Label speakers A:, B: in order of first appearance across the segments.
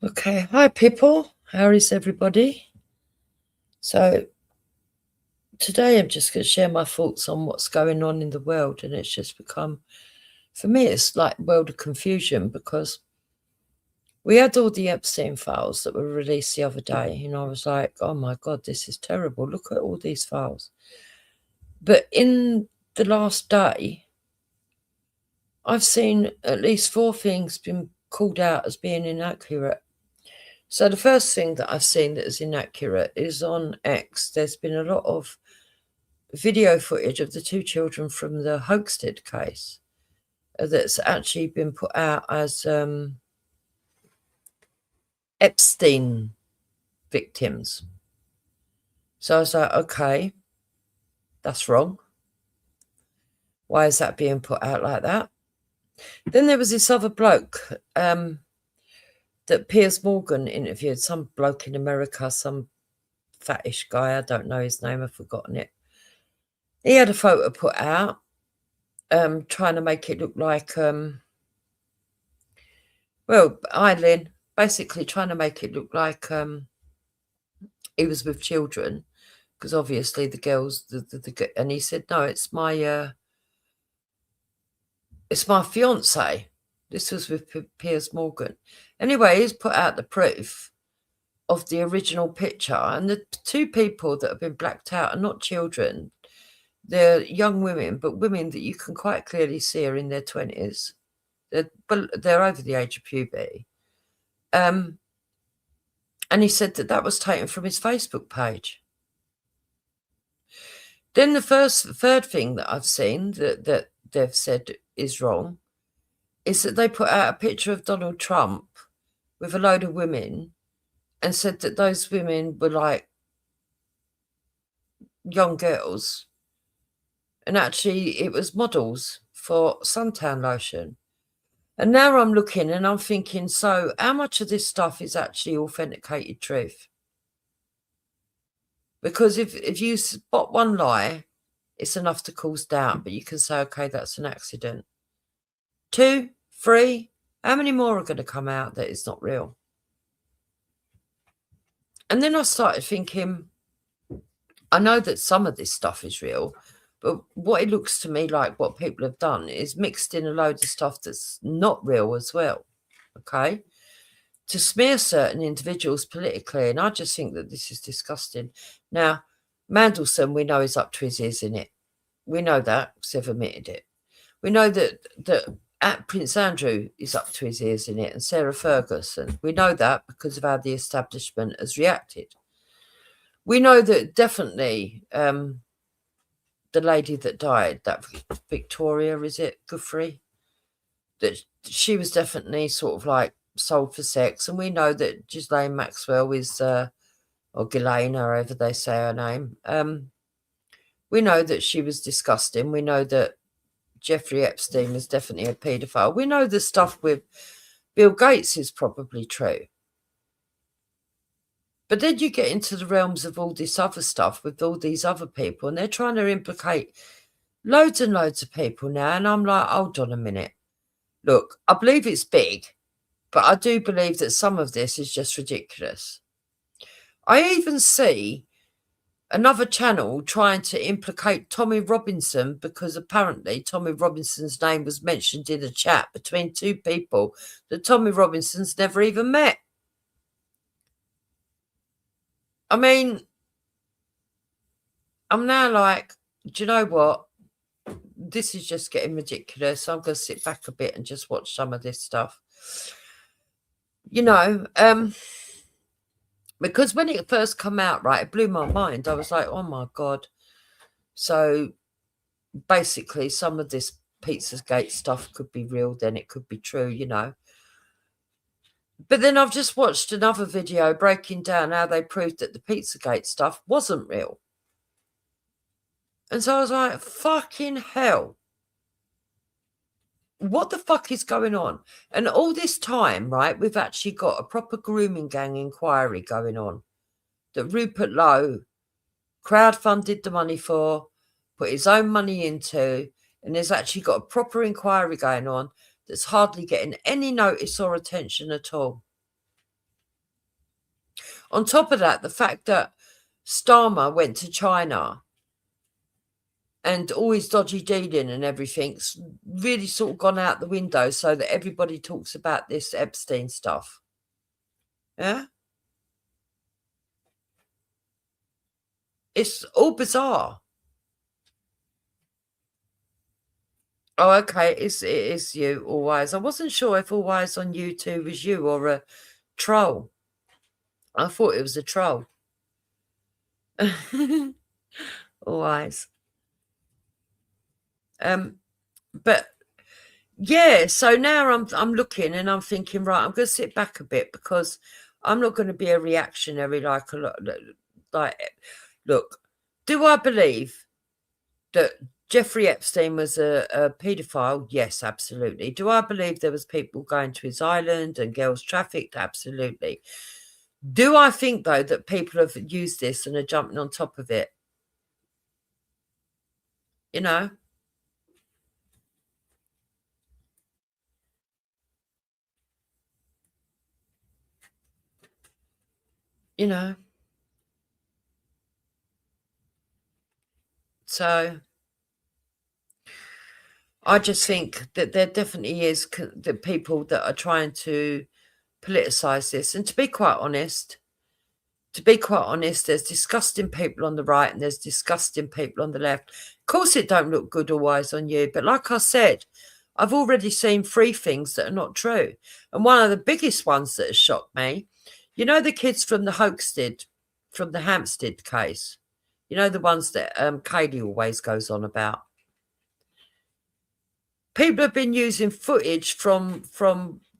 A: Okay, hi people. How is everybody? So today I'm just going to share my thoughts on what's going on in the world, and it's just become, for me, it's like a world of confusion because we had all the Epstein files that were released the other day, and I was like, oh my God, this is terrible. Look at all these files. But in the last day, I've seen at least 4 things been called out as being inaccurate. So the first thing that I've seen that is inaccurate is on X. There's been a lot of video footage of the 2 children from the Hoaxted case that's actually been put out as Epstein victims. So I was like, okay, that's wrong. Why is that being put out like that? Then there was this other bloke that Piers Morgan interviewed, some bloke in America, some fattish guy. I don't know his name. I've forgotten it. He had a photo put out trying to make it look like, Eileen, basically trying to make it look like he was with children, because obviously the girls, and he said, no, it's my fiance. This was with Piers Morgan. Anyway, he's put out the proof of the original picture, and the 2 people that have been blacked out are not children. They're young women, but women that you can quite clearly see are in their 20s. They're over the age of puberty. And he said that was taken from his Facebook page. Then the third thing that I've seen that they've said is wrong is that they put out a picture of Donald Trump with a load of women and said that those women were like young girls, and actually it was models for suntan lotion. And now I'm looking and I'm thinking, so how much of this stuff is actually authenticated truth? Because if you spot one lie, it's enough to cause doubt, but you can say, okay, that's an accident. 2, 3, how many more are going to come out that it's not real? And then I started thinking, I know that some of this stuff is real, but what it looks to me like what people have done is mixed in a load of stuff that's not real as well, okay, to smear certain individuals politically. And I just think that this is disgusting. Now, Mandelson, we know, is up to his ears in it. We know that because they've admitted it. We know that Prince Andrew is up to his ears in it, and Sarah Ferguson. We know that because of how the establishment has reacted. We know that definitely the lady that died, that Victoria, is it, Guthrie, that she was definitely sort of like sold for sex. And we know that Ghislaine Maxwell is, or Ghislaine, however they say her name, we know that she was disgusting. We know that Jeffrey Epstein was definitely a paedophile. We know the stuff with Bill Gates is probably true. But then you get into the realms of all this other stuff with all these other people, and they're trying to implicate loads and loads of people now. And I'm like, hold on a minute. Look, I believe it's big, but I do believe that some of this is just ridiculous. I even see another channel trying to implicate Tommy Robinson because apparently Tommy Robinson's name was mentioned in a chat between 2 people that Tommy Robinson's never even met. I mean, I'm now like, do you know what? This is just getting ridiculous. I'm going to sit back a bit and just watch some of this stuff. You know, because when it first come out, right, it blew my mind. I was like, oh my God. So basically some of this Pizzagate stuff could be real, then it could be true, you know. But then I've just watched another video breaking down how they proved that the Pizzagate stuff wasn't real. And so I was like, fucking hell. What the fuck is going on? And all this time, right, we've actually got a proper grooming gang inquiry going on that Rupert Lowe crowdfunded the money for, put his own money into, and there's actually got a proper inquiry going on that's hardly getting any notice or attention at all. On top of that, the fact that Starmer went to China and all his dodgy dealing and everything's really sort of gone out the window so that everybody talks about this Epstein stuff. Yeah? It's all bizarre. Oh, okay. It is you, Always. I wasn't sure if Always on YouTube was you or a troll. I thought it was a troll. Always. But yeah, so now I'm looking and I'm thinking, right, I'm going to sit back a bit because I'm not going to be a reactionary like a lot. Like, look, do I believe that Jeffrey Epstein was a paedophile? Yes, absolutely. Do I believe there was people going to his island and girls trafficked? Absolutely. Do I think, though, that people have used this and are jumping on top of it? You know? You know? So I just think that there definitely is the people that are trying to politicize this. And to be quite honest, there's disgusting people on the right and there's disgusting people on the left. Of course, it don't look good always on you. But like I said, I've already seen 3 things that are not true. And one of the biggest ones that has shocked me, you know, the kids from the Hampstead case, you know, the ones that Kaylee always goes on about. People have been using footage from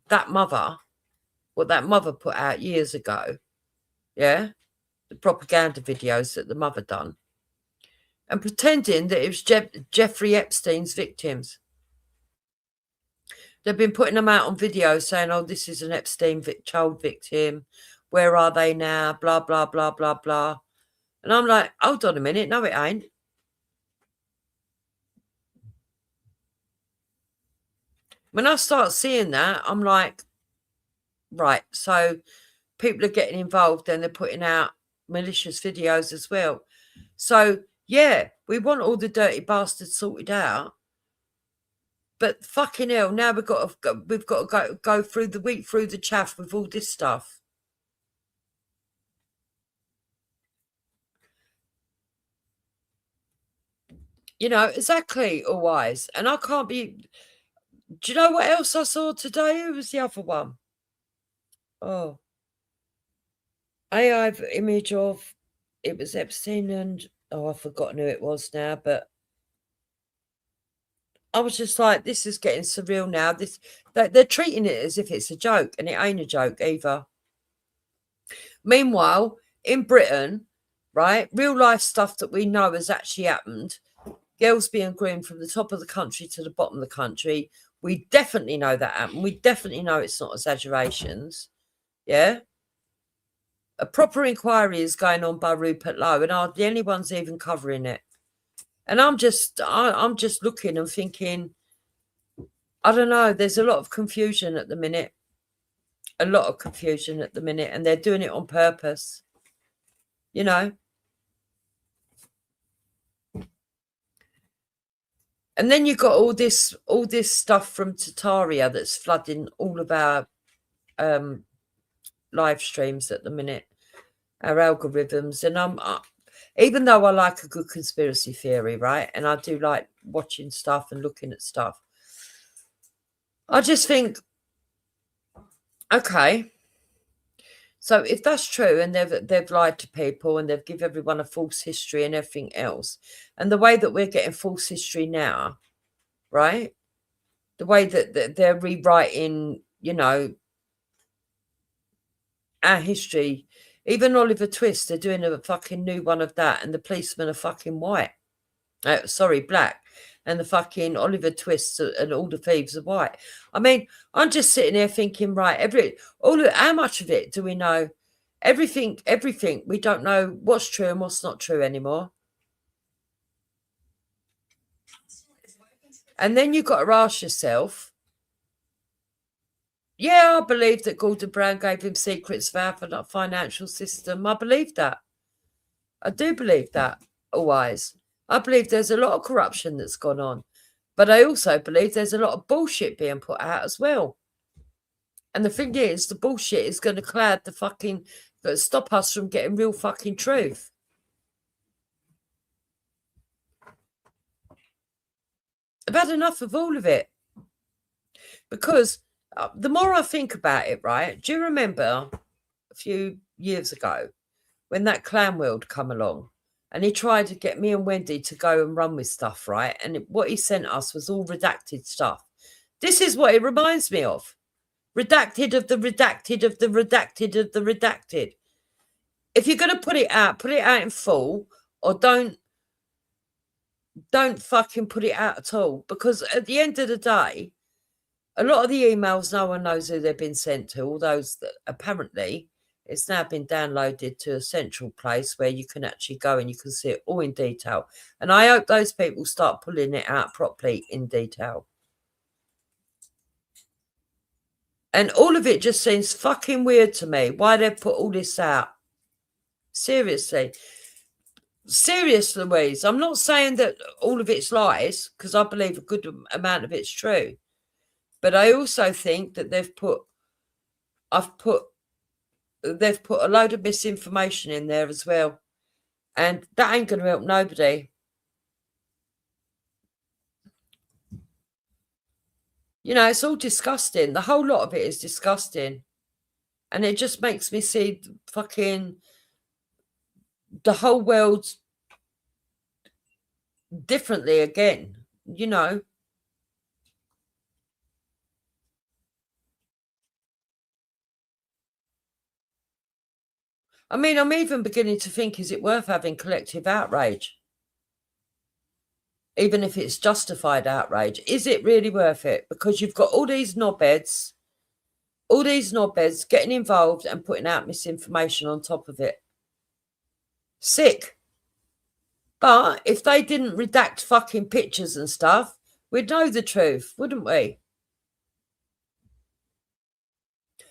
A: that mother, what that mother put out years ago. Yeah. The propaganda videos that the mother done. And pretending that it was Jeffrey Epstein's victims. They've been putting them out on video saying, oh, this is an Epstein child victim. Where are they now? Blah, blah, blah, blah, blah. And I'm like, hold on a minute. No, it ain't. When I start seeing that, I'm like, right, so people are getting involved and they're putting out malicious videos as well. So, yeah, we want all the dirty bastards sorted out. But fucking hell, now we've got to go through the wheat, through the chaff with all this stuff. You know, exactly, Always. And I can't be... Do you know what else I saw today? Who was the other one? Oh. AI image of... It was Epstein and... Oh, I've forgotten who it was now, but... I was just like, this is getting surreal now. They're treating it as if it's a joke, and it ain't a joke either. Meanwhile, in Britain, right, real life stuff that we know has actually happened. Girls being groomed from the top of the country to the bottom of the country. We definitely know that happened. We definitely know it's not exaggerations. Yeah. A proper inquiry is going on by Rupert Lowe, and are the only ones even covering it. And I'm just looking and thinking, I don't know. There's a lot of confusion at the minute. A lot of confusion at the minute, and they're doing it on purpose. You know. And then you've got all this stuff from Tataria that's flooding all of our live streams at the minute, our algorithms. And even though I like a good conspiracy theory, right, and I do like watching stuff and looking at stuff, I just think, okay, so if that's true and they've lied to people and they've given everyone a false history and everything else, and the way that we're getting false history now, right, the way that they're rewriting, you know, our history, even Oliver Twist, they're doing a fucking new one of that, and the policemen are fucking white. Black. And the fucking Oliver Twist and all the thieves are white. I mean, I'm just sitting here thinking, right, how much of it do we know? Everything, we don't know what's true and what's not true anymore. And then you've got to ask yourself, Yeah, I believe that Gordon Brown gave him secrets of our financial system. I believe that. I do believe that, always. I believe there's a lot of corruption that's gone on. But I also believe there's a lot of bullshit being put out as well. And the thing is, the bullshit is going to cloud the fucking, stop us from getting real fucking truth. I've had enough of all of it. Because the more I think about it, right, do you remember a few years ago when that clown world come along and he tried to get me and Wendy to go and run with stuff, right? And what he sent us was all redacted stuff. This is what it reminds me of. Redacted of the redacted of the redacted of the redacted. If you're going to put it out in full, or don't fucking put it out at all. Because at the end of the day, a lot of the emails, no one knows who they've been sent to. All those that apparently it's now been downloaded to a central place where you can actually go and you can see it all in detail. And I hope those people start pulling it out properly in detail. And all of it just seems fucking weird to me. Why they've put all this out. Seriously. Serious, Louise. I'm not saying that all of it's lies, because I believe a good amount of it's true. But I also think that they've put a load of misinformation in there as well. And that ain't going to help nobody. You know, it's all disgusting. The whole lot of it is disgusting. And it just makes me see fucking the whole world differently again, you know. I mean, I'm even beginning to think, is it worth having collective outrage? Even if it's justified outrage, is it really worth it? Because you've got all these knobheads getting involved and putting out misinformation on top of it. Sick. But if they didn't redact fucking pictures and stuff, we'd know the truth, wouldn't we?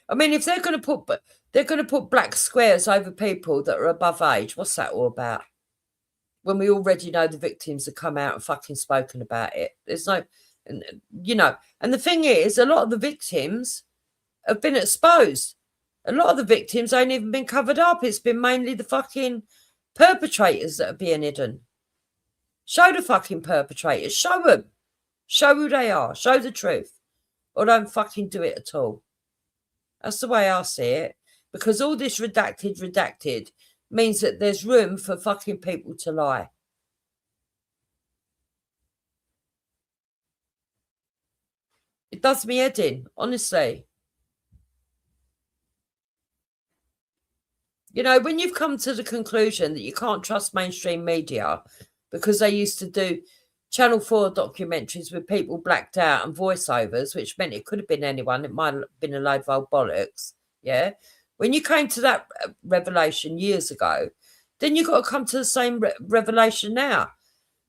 A: I mean, if they're going to put black squares over people that are above age, what's that all about? When we already know the victims have come out and fucking spoken about it. There's no, you know, and the thing is, a lot of the victims have been exposed. A lot of the victims ain't even been covered up. It's been mainly the fucking perpetrators that are being hidden. Show the fucking perpetrators. Show them. Show who they are. Show the truth. Or don't fucking do it at all. That's the way I see it. Because all this redacted means that there's room for fucking people to lie. It does me head in, honestly. You know, when you've come to the conclusion that you can't trust mainstream media because they used to do Channel 4 documentaries with people blacked out and voiceovers, which meant it could have been anyone. It might have been a load of old bollocks. Yeah. When you came to that revelation years ago, then you've got to come to the same revelation now.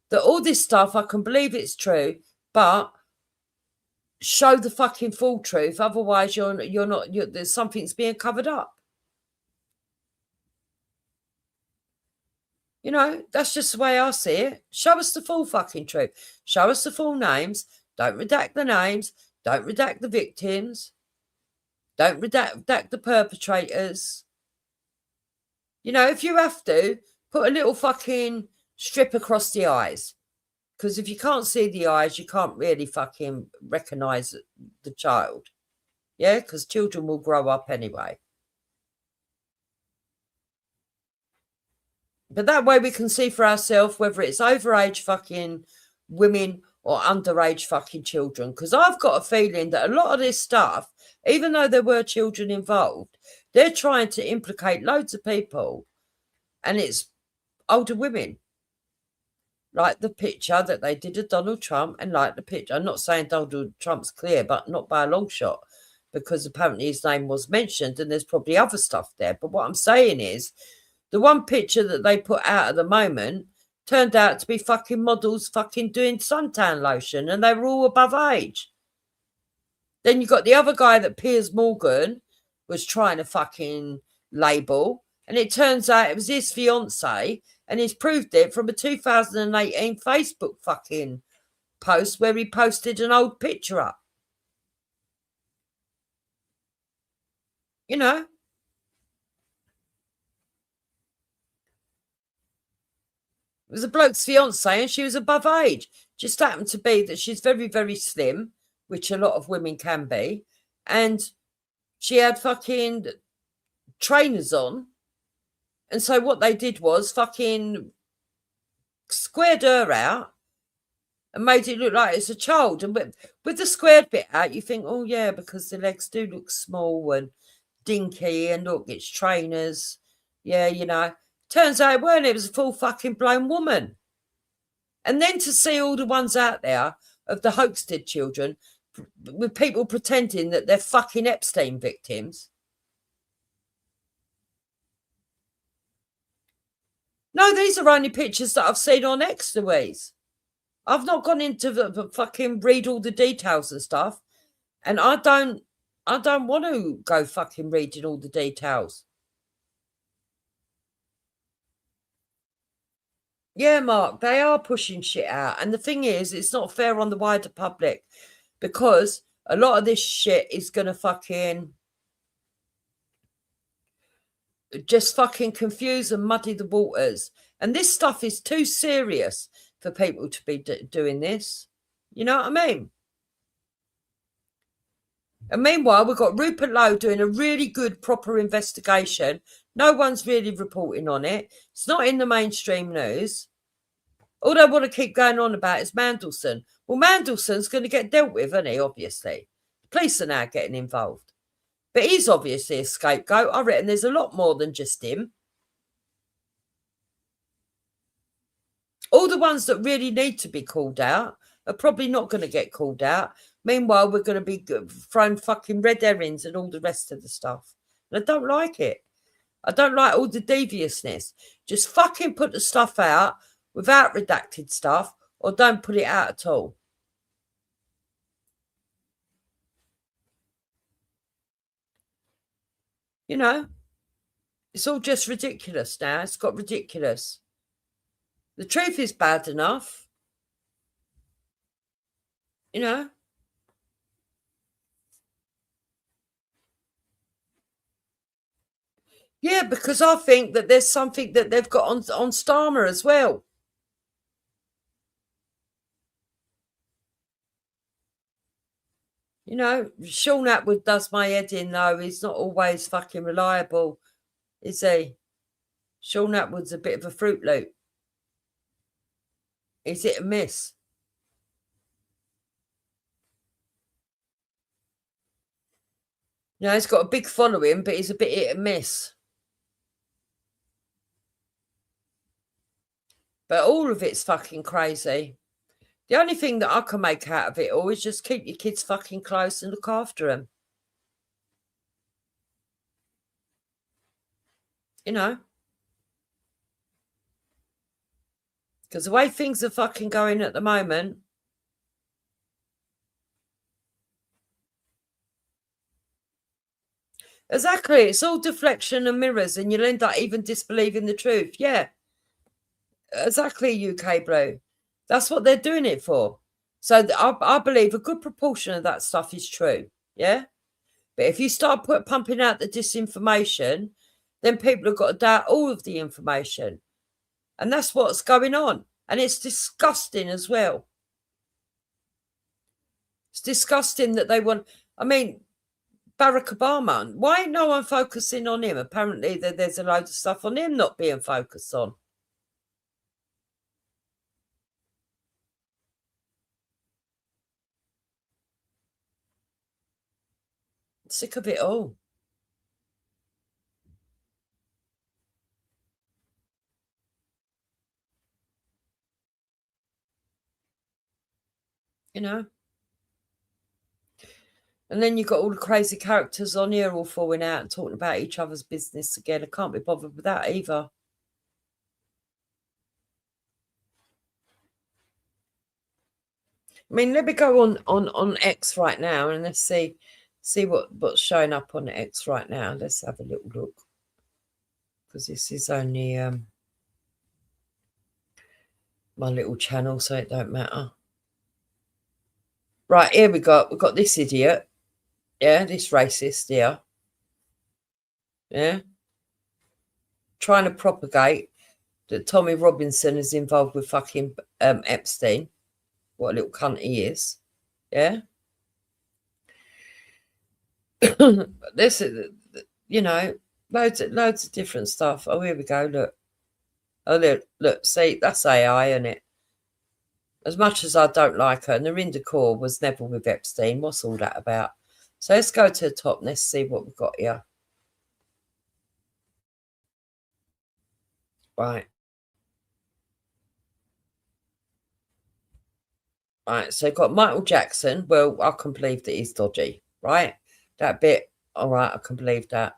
A: That all this stuff, I can believe it's true, but show the fucking full truth. Otherwise, there's something's being covered up. You know, that's just the way I see it. Show us the full fucking truth. Show us the full names. Don't redact the names. Don't redact the victims. Don't redact the perpetrators. You know, if you have to, put a little fucking strip across the eyes. Because if you can't see the eyes, you can't really fucking recognise the child. Yeah, because children will grow up anyway. But that way we can see for ourselves whether it's overage fucking women or underage fucking children. Because I've got a feeling that a lot of this stuff, even though there were children involved, they're trying to implicate loads of people. And it's older women. Like the picture that they did of Donald Trump, and like the picture, I'm not saying Donald Trump's clear, but not by a long shot, because apparently his name was mentioned and there's probably other stuff there. But what I'm saying is, the one picture that they put out at the moment turned out to be fucking models fucking doing suntan lotion, and they were all above age. Then you got the other guy that Piers Morgan was trying to fucking label, and it turns out it was his fiance, and he's proved it from a 2018 Facebook fucking post where he posted an old picture up. You know, it was a bloke's fiance, and she was above age. Just happened to be that she's very, very slim, which a lot of women can be, and she had fucking trainers on. And so what they did was fucking squared her out and made it look like it's a child. And with the squared bit out, you think, oh, yeah, because the legs do look small and dinky, and look, it's trainers. Yeah, you know. Turns out it weren't. It was a full fucking blown woman. And then to see all the ones out there of the Hoaxted children with people pretending that they're fucking Epstein victims. No, these are only pictures that I've seen on Extraways. I've not gone into the fucking read all the details and stuff. And I don't want to go fucking reading all the details. Yeah, Mark, they are pushing shit out. And the thing is, it's not fair on the wider public because a lot of this shit is going to fucking just fucking confuse and muddy the waters. And this stuff is too serious for people to be doing this. You know what I mean? And meanwhile, we've got Rupert Lowe doing a really good, proper investigation. No one's really reporting on it. It's not in the mainstream news. All they want to keep going on about is Mandelson. Well, Mandelson's going to get dealt with, isn't he, obviously? The police are now getting involved. But he's obviously a scapegoat. I reckon there's a lot more than just him. All the ones that really need to be called out are probably not going to get called out. Meanwhile, we're going to be throwing fucking red herrings and all the rest of the stuff. And I don't like it. I don't like all the deviousness. Just fucking put the stuff out without redacted stuff, or don't put it out at all. You know, it's all just ridiculous now. It's got ridiculous. The truth is bad enough. You know? Yeah, because I think that there's something that they've got on Starmer as well. You know, Sean Atwood does my head in, though. He's not always fucking reliable, is he? Sean Atwood's a bit of a Fruit Loop. Is it a miss? You know, he's got a big following, but he's a bit hit and miss. But all of it's fucking crazy. The only thing that I can make out of it all is just keep your kids fucking close and look after them. You know? Because the way things are fucking going at the moment. Exactly. It's all deflection and mirrors, and you'll end up even disbelieving the truth. Yeah. Exactly, UK Blue. That's what they're doing it for. So I believe a good proportion of that stuff is true. Yeah. But if you start pumping out the disinformation, then people have got to doubt all of the information. And that's what's going on. And it's disgusting as well. It's disgusting that they want, I mean, Barack Obama, why ain't no one focusing on him? Apparently there's a load of stuff on him not being focused on. Sick of it all. You know? And then you've got all the crazy characters on here all falling out and talking about each other's business again. I can't be bothered with that either. I mean, let me go on X right now and let's see what's showing up on X right now. Let's have a little look, because this is only my little channel, so it don't matter. Right, here we've got this idiot. Yeah, this racist here. Yeah. Trying to propagate that Tommy Robinson is involved with fucking Epstein. What a little cunt he is. Yeah. This is, you know, loads of different stuff. Oh, here we go. Look. Oh, look. See, that's AI, isn't it? As much as I don't like her, Narinda Kaur was never with Epstein. What's all that about? So let's go to the top and let's see what we've got here. Right. Right, so got Michael Jackson. Well, I can believe that he's dodgy, right? That bit, all right, I can believe that.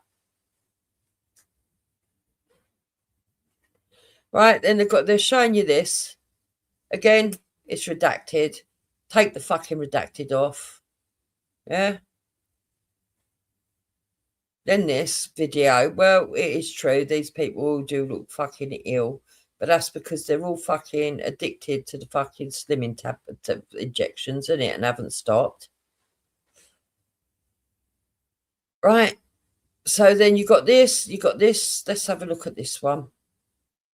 A: Right, then they're showing you this. Again, it's redacted. Take the fucking redacted off. Yeah. Then this video, well, it is true. These people all do look fucking ill, but that's because they're all fucking addicted to the fucking slimming injections, isn't it? And haven't stopped. Right. So then you got this. Let's have a look at this one.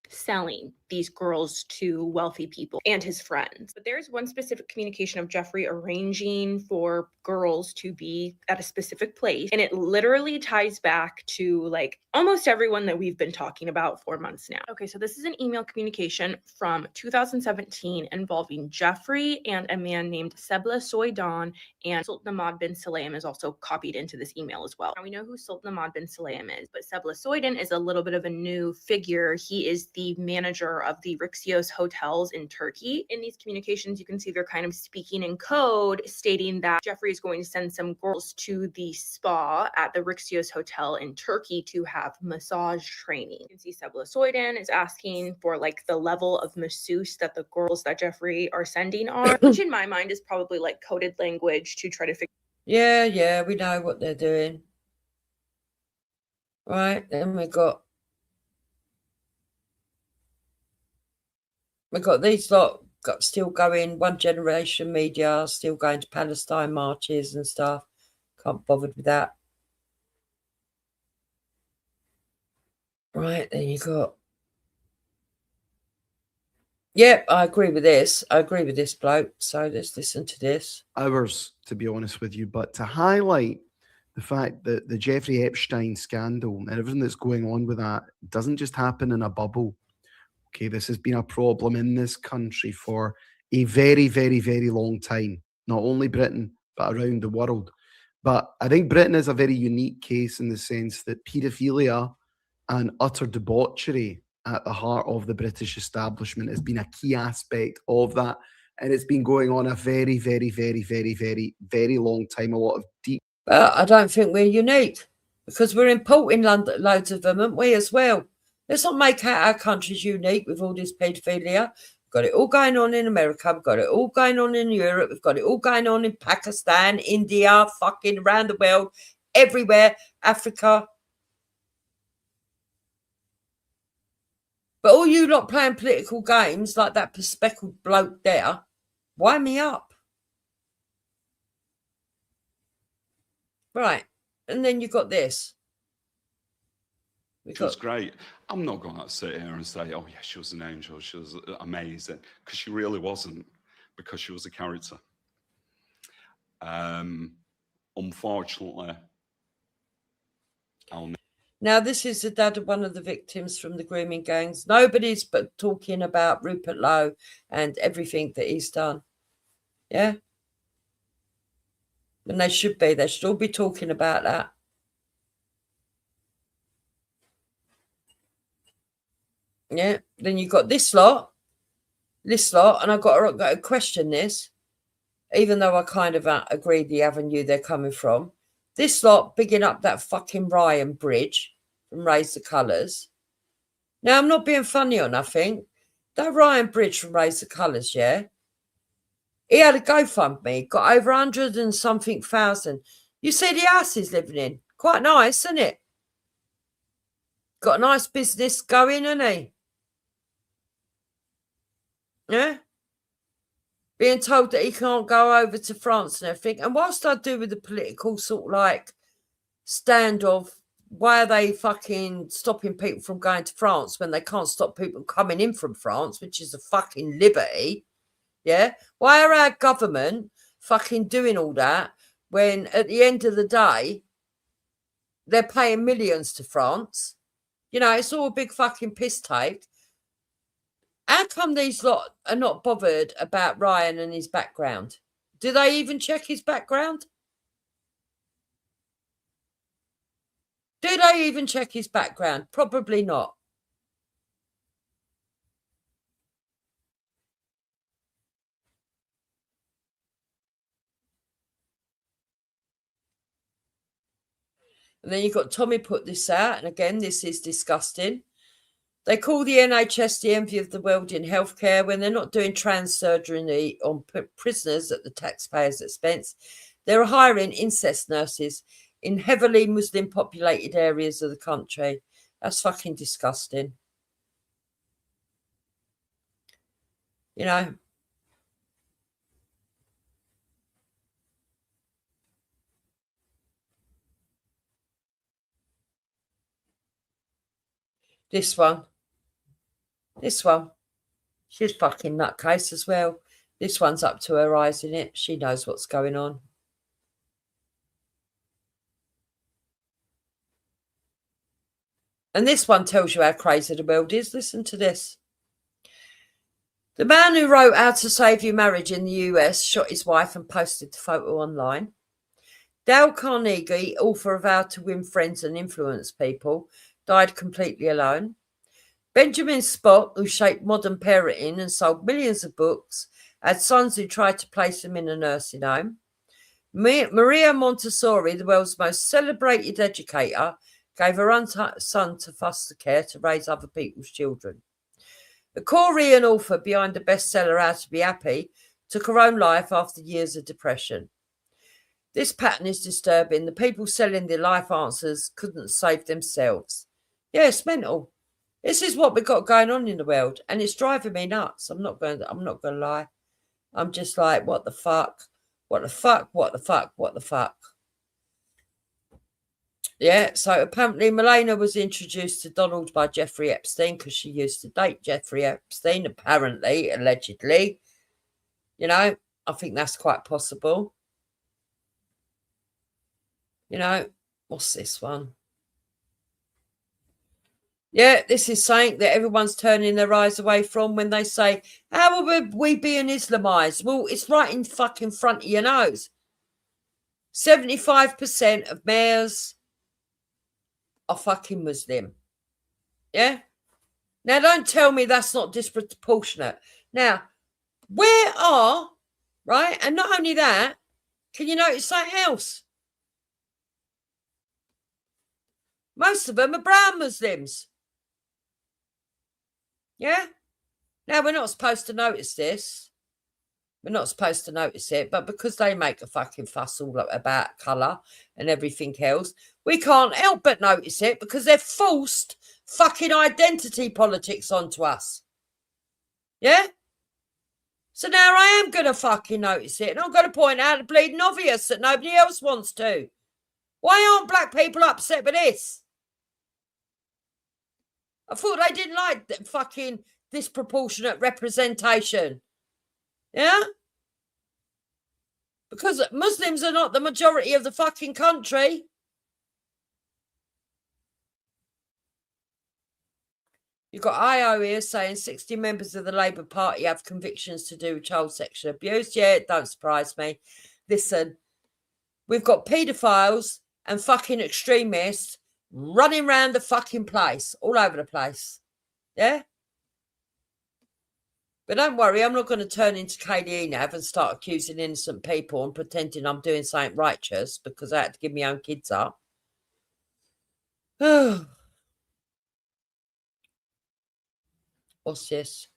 B: Selling these girls to wealthy people and his friends. But there's one specific communication of Jeffree arranging for girls to be at a specific place. And it literally ties back to like almost everyone that we've been talking about for months now. Okay, so this is an email communication from 2017 involving Jeffree and a man named Sebla Soydan, and Sultan Ahmad bin Sulayem is also copied into this email as well. Now we know who Sultan Ahmad bin Sulayem is, but Sebla Soydan is a little bit of a new figure. He is the manager of the Rixios hotels in Turkey. In these communications, you can see they're kind of speaking in code, stating that Jeffree is going to send some girls to the spa at the Rixios hotel in Turkey to have massage training. You can see Sebla Soydan is asking for like the level of masseuse that the girls that Jeffree are sending are, which in my mind is probably like coded language to try to figure.
A: Yeah, we know what they're doing. Right, then we got these lot still going, One Generation Media, still going to Palestine marches and stuff. Can't bother with that. Right, then you got. Yep, I agree with this. I agree with this bloke. So let's listen to this.
C: Hours, to be honest with you, but to highlight the fact that the Jeffrey Epstein scandal and everything that's going on with that doesn't just happen in a bubble. Okay, this has been a problem in this country for a very, very, very long time. Not only Britain, but around the world. But I think Britain is a very unique case in the sense that paedophilia and utter debauchery at the heart of the British establishment has been a key aspect of that. And it's been going on a very, very, very, very, very, very long time. A lot of deep.
A: But I don't think we're unique, because we're importing loads of them, aren't we, as well? Let's not make out our countries unique with all this paedophilia. We've got it all going on in America. We've got it all going on in Europe. We've got it all going on in Pakistan, India, fucking around the world, everywhere, Africa. But all you lot playing political games like that speckled bloke there, wind me up. Right. And then you've got this.
D: She was great. I'm not going to sit here and say, oh, yeah, she was an angel. She was amazing. Because she really wasn't. Because she was a character. Unfortunately,
A: Now, this is the dad of one of the victims from the grooming gangs. Nobody's but talking about Rupert Lowe and everything that he's done. Yeah? And they should be. They should all be talking about that. Yeah. Then you've got this lot, and I've got to question this, even though I kind of agree the avenue they're coming from. This lot bigging up that fucking Ryan Bridge from Raise the Colours. Now, I'm not being funny or nothing. That Ryan Bridge from Raise the Colours, yeah? He had a GoFundMe, got over 100 and something thousand. You see the house he's living in? Quite nice, isn't it? Got a nice business going, hasn't he? Yeah? Being told that he can't go over to France and everything. And whilst I do with the political sort of like stand of why are they fucking stopping people from going to France when they can't stop people coming in from France, which is a fucking liberty. Yeah. Why are our government fucking doing all that when at the end of the day, they're paying millions to France? You know, it's all a big fucking piss take. How come these lot are not bothered about Ryan and his background? Do they even check his background? Do they even check his background? Probably not. And then you've got Tommy put this out. And again, this is disgusting. They call the NHS the envy of the world in healthcare when they're not doing trans surgery on prisoners at the taxpayers' expense. They're hiring incest nurses in heavily Muslim populated areas of the country. That's fucking disgusting. You know. This one. She's fucking nutcase as well. This one's up to her eyes in it. She knows what's going on. And this one tells you how crazy the world is. Listen to this. The man who wrote How to Save Your Marriage in the US shot his wife and posted the photo online. Dale Carnegie, author of How to Win Friends and Influence People, died completely alone. Benjamin Spock, who shaped modern parenting and sold millions of books, had sons who tried to place them in a nursing home. Maria Montessori, the world's most celebrated educator, gave her own son to foster care to raise other people's children. The Korean author behind the bestseller How to Be Happy took her own life after years of depression. This pattern is disturbing. The people selling their life answers couldn't save themselves. Yeah, it's mental. This is what we've got going on in the world, and it's driving me nuts. I'm not going to lie. I'm just like, what the fuck? What the fuck? What the fuck? What the fuck? Yeah, so apparently Milena was introduced to Donald by Jeffrey Epstein because she used to date Jeffrey Epstein, apparently, allegedly. You know, I think that's quite possible. You know, what's this one? Yeah, this is something that everyone's turning their eyes away from when they say, how will we be an Islamized? Well, it's right in fucking front of your nose. 75% of mayors are fucking Muslim. Yeah? Now, don't tell me that's not disproportionate. Now, where are, right? And not only that, can you notice something else? Most of them are brown Muslims. Yeah? Now, we're not supposed to notice this. We're not supposed to notice it, but because they make a fucking fuss all about colour and everything else, we can't help but notice it because they've forced fucking identity politics onto us. Yeah? So now I am going to fucking notice it, and I'm going to point out the bleeding obvious that nobody else wants to. Why aren't black people upset with this? I thought they didn't like the fucking disproportionate representation. Yeah? Because Muslims are not the majority of the fucking country. You've got IO here saying 60 members of the Labour Party have convictions to do with child sexual abuse. Yeah, it don't surprise me. Listen, we've got paedophiles and fucking extremists running around the fucking place, all over the place. Yeah? But don't worry, I'm not going to turn into Kaylee Enav and start accusing innocent people and pretending I'm doing something righteous because I had to give my own kids up. What's this?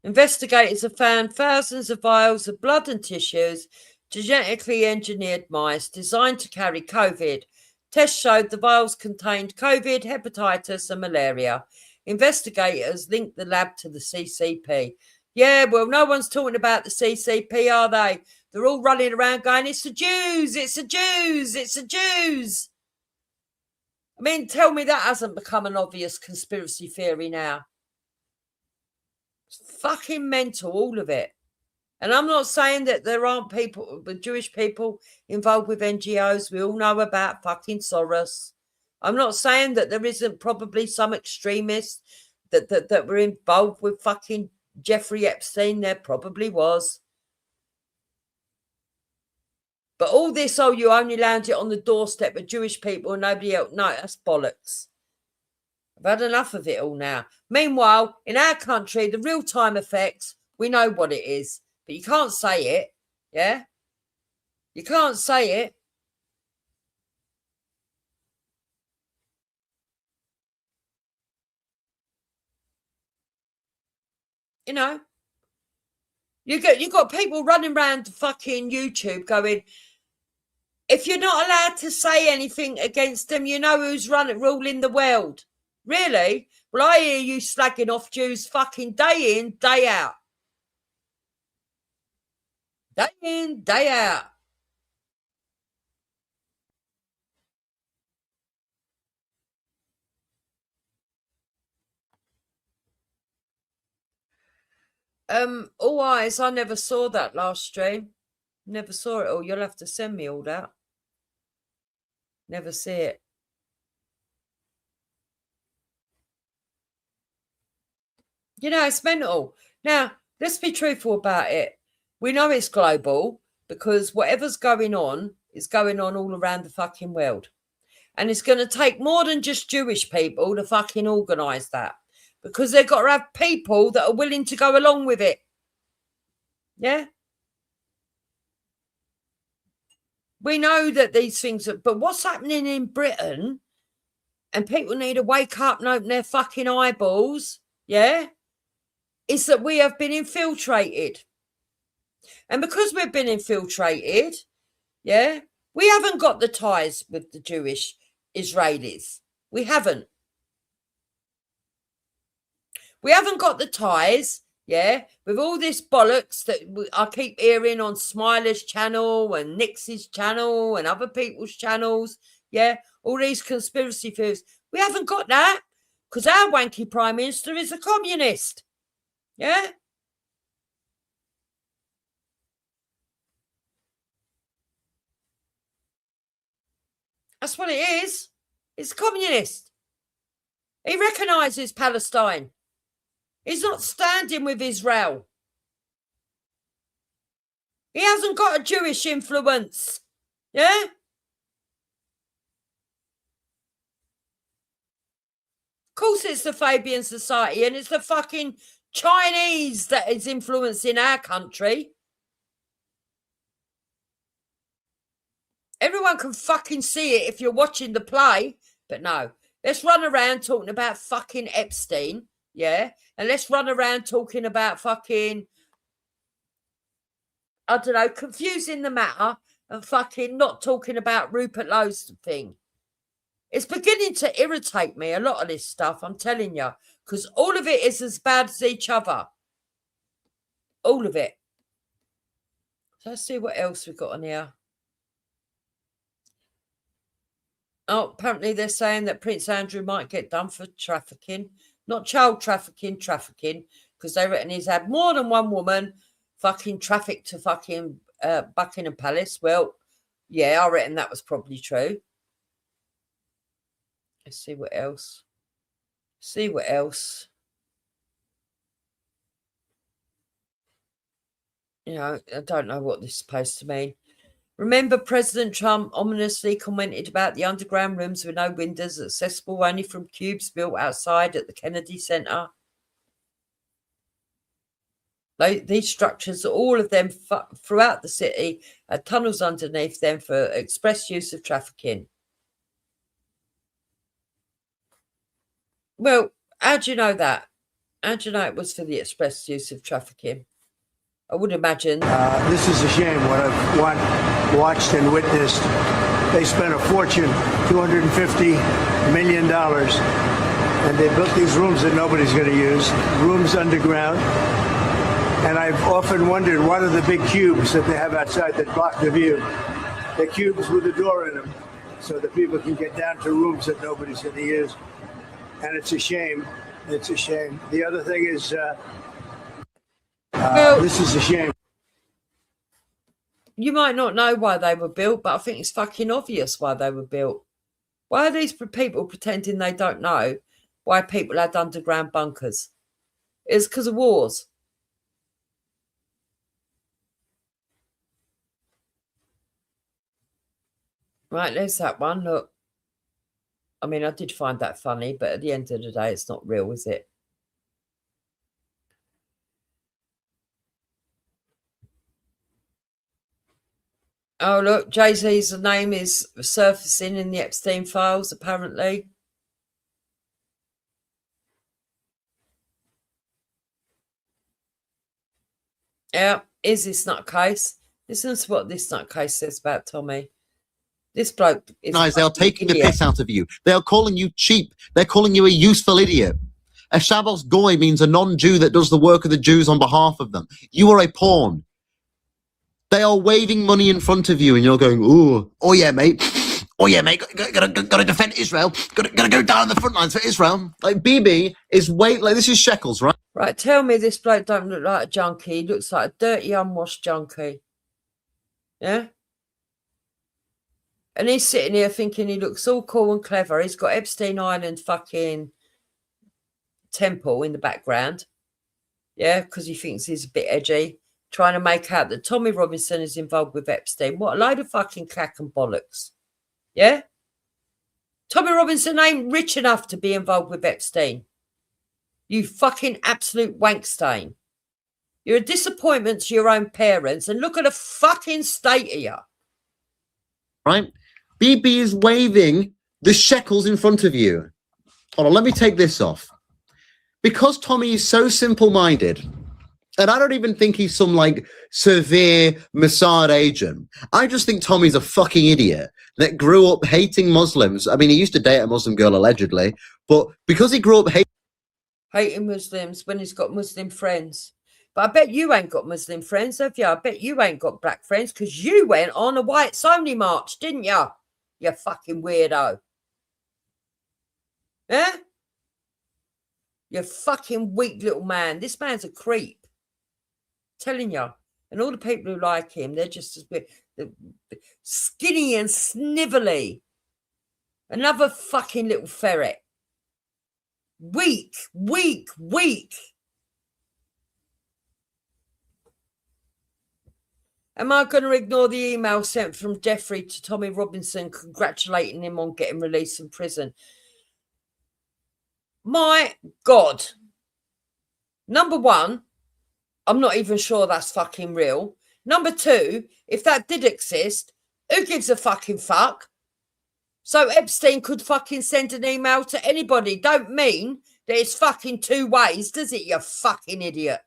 A: Investigators have found thousands of vials of blood and tissues, genetically engineered mice designed to carry COVID. Tests showed the vials contained COVID, hepatitis, and malaria. Investigators linked the lab to the CCP. Yeah, well, no one's talking about the CCP, are they? They're all running around going, it's the Jews, it's the Jews, it's the Jews. I mean, tell me that hasn't become an obvious conspiracy theory now. It's fucking mental, all of it. And I'm not saying that there aren't people, but Jewish people involved with NGOs. We all know about fucking Soros. I'm not saying that there isn't probably some extremists that were involved with fucking Jeffrey Epstein. There probably was. But all this, oh, you only land it on the doorstep of Jewish people and nobody else. No, that's bollocks. I've had enough of it all now. Meanwhile, in our country, the real-time effects, we know what it is. But you can't say it, yeah? You can't say it. You know? You got people running around fucking YouTube going, if you're not allowed to say anything against them, you know who's ruling the world. Really? Well, I hear you slagging off Jews fucking day in, day out. Day in, day out. All eyes, I never saw that last stream. Never saw it all. You'll have to send me all that. Never see it. You know, it's mental. Now, let's be truthful about it. We know it's global because whatever's going on is going on all around the fucking world. And it's going to take more than just Jewish people to fucking organise that. Because they've got to have people that are willing to go along with it. Yeah? We know that these things are... But what's happening in Britain, and people need to wake up and open their fucking eyeballs, yeah, is that we have been infiltrated. And because we've been infiltrated, yeah, we haven't got the ties with the Jewish Israelis. We haven't. We haven't got the ties, yeah, with all this bollocks that I keep hearing on Smiler's channel and Nix's channel and other people's channels, yeah, all these conspiracy theories. We haven't got that because our wanky Prime Minister is a communist, yeah? That's what it is. It's communist. He recognises Palestine. He's not standing with Israel. He hasn't got a Jewish influence. Yeah? Of course it's the Fabian Society and it's the fucking Chinese that is influencing our country. Everyone can fucking see it if you're watching the play. But no, let's run around talking about fucking Epstein. Yeah? And let's run around talking about fucking, I don't know, confusing the matter and fucking not talking about Rupert Lowe's thing. It's beginning to irritate me, a lot of this stuff, I'm telling you, because all of it is as bad as each other. All of it. So let's see what else we've got on here. Oh, apparently they're saying that Prince Andrew might get done for trafficking. Not child trafficking, because they reckon he's had more than one woman fucking trafficked to fucking Buckingham Palace. Well, yeah, I reckon that was probably true. Let's see what else. See what else. You know, I don't know what this is supposed to mean. Remember, President Trump ominously commented about the underground rooms with no windows, accessible only from cubes built outside at the Kennedy Center. These structures, all of them throughout the city, had tunnels underneath them for express use of trafficking. Well, how do you know that? How do you know it was for the express use of trafficking? I would imagine.
E: This is a shame what I've watched and witnessed. They spent a fortune, $250 million, and they built these rooms that nobody's going to use, rooms underground. And I've often wondered, what are the big cubes that they have outside that block the view? The cubes with a door in them, so that people can get down to rooms that nobody's going to use. And it's a shame. It's a shame. The other thing is, this is a shame.
A: You might not know why they were built, but I think it's fucking obvious why they were built. Why are these people pretending they don't know why people had underground bunkers? It's because of wars. Right, there's that one. Look. I mean, I did find that funny, but at the end of the day, it's not real, is it? Oh, look, Jay-Z's name is surfacing in the Epstein files, apparently. Yeah, is this nutcase? Listen to what this nutcase says about Tommy. This bloke is...
F: Guys, they are taking the piss out of you. They are calling you cheap. They're calling you a useful idiot. A Shabbos Goy means a non-Jew that does the work of the Jews on behalf of them. You are a pawn. They are waving money in front of you and you're going, oh yeah, mate. Oh yeah, mate. Gotta defend Israel. Gotta go down the front lines for Israel. Like, BB is like, this is shekels, right?
A: Right, tell me this bloke don't look like a junkie. He looks like a dirty, unwashed junkie. Yeah? And he's sitting here thinking he looks all cool and clever. He's got Epstein Island fucking temple in the background. Yeah, because he thinks he's a bit edgy. Trying to make out that Tommy Robinson is involved with Epstein. What a load of fucking cack and bollocks. Yeah? Tommy Robinson ain't rich enough to be involved with Epstein. You fucking absolute wank stain. You're a disappointment to your own parents. And look at the fucking state of you.
F: Right? BB is waving the shekels in front of you. Hold on, let me take this off. Because Tommy is so simple-minded, and I don't even think he's some, like, severe Mossad agent. I just think Tommy's a fucking idiot that grew up hating Muslims. I mean, he used to date a Muslim girl, allegedly, but because he grew up
A: hating Muslims when he's got Muslim friends. But I bet you ain't got Muslim friends, have you? I bet you ain't got black friends because you went on a whites only march, didn't you? You fucking weirdo. Yeah? You fucking weak little man. This man's a creep. Telling you. And all the people who like him, they're just as skinny and snivelly. Another fucking little ferret. Weak, weak, weak. Am I going to ignore the email sent from Jeffrey to Tommy Robinson congratulating him on getting released from prison? My God. Number one, I'm not even sure that's fucking real. Number two, if that did exist, who gives a fucking fuck? So Epstein could fucking send an email to anybody. Don't mean that it's fucking two ways, does it, you fucking idiot?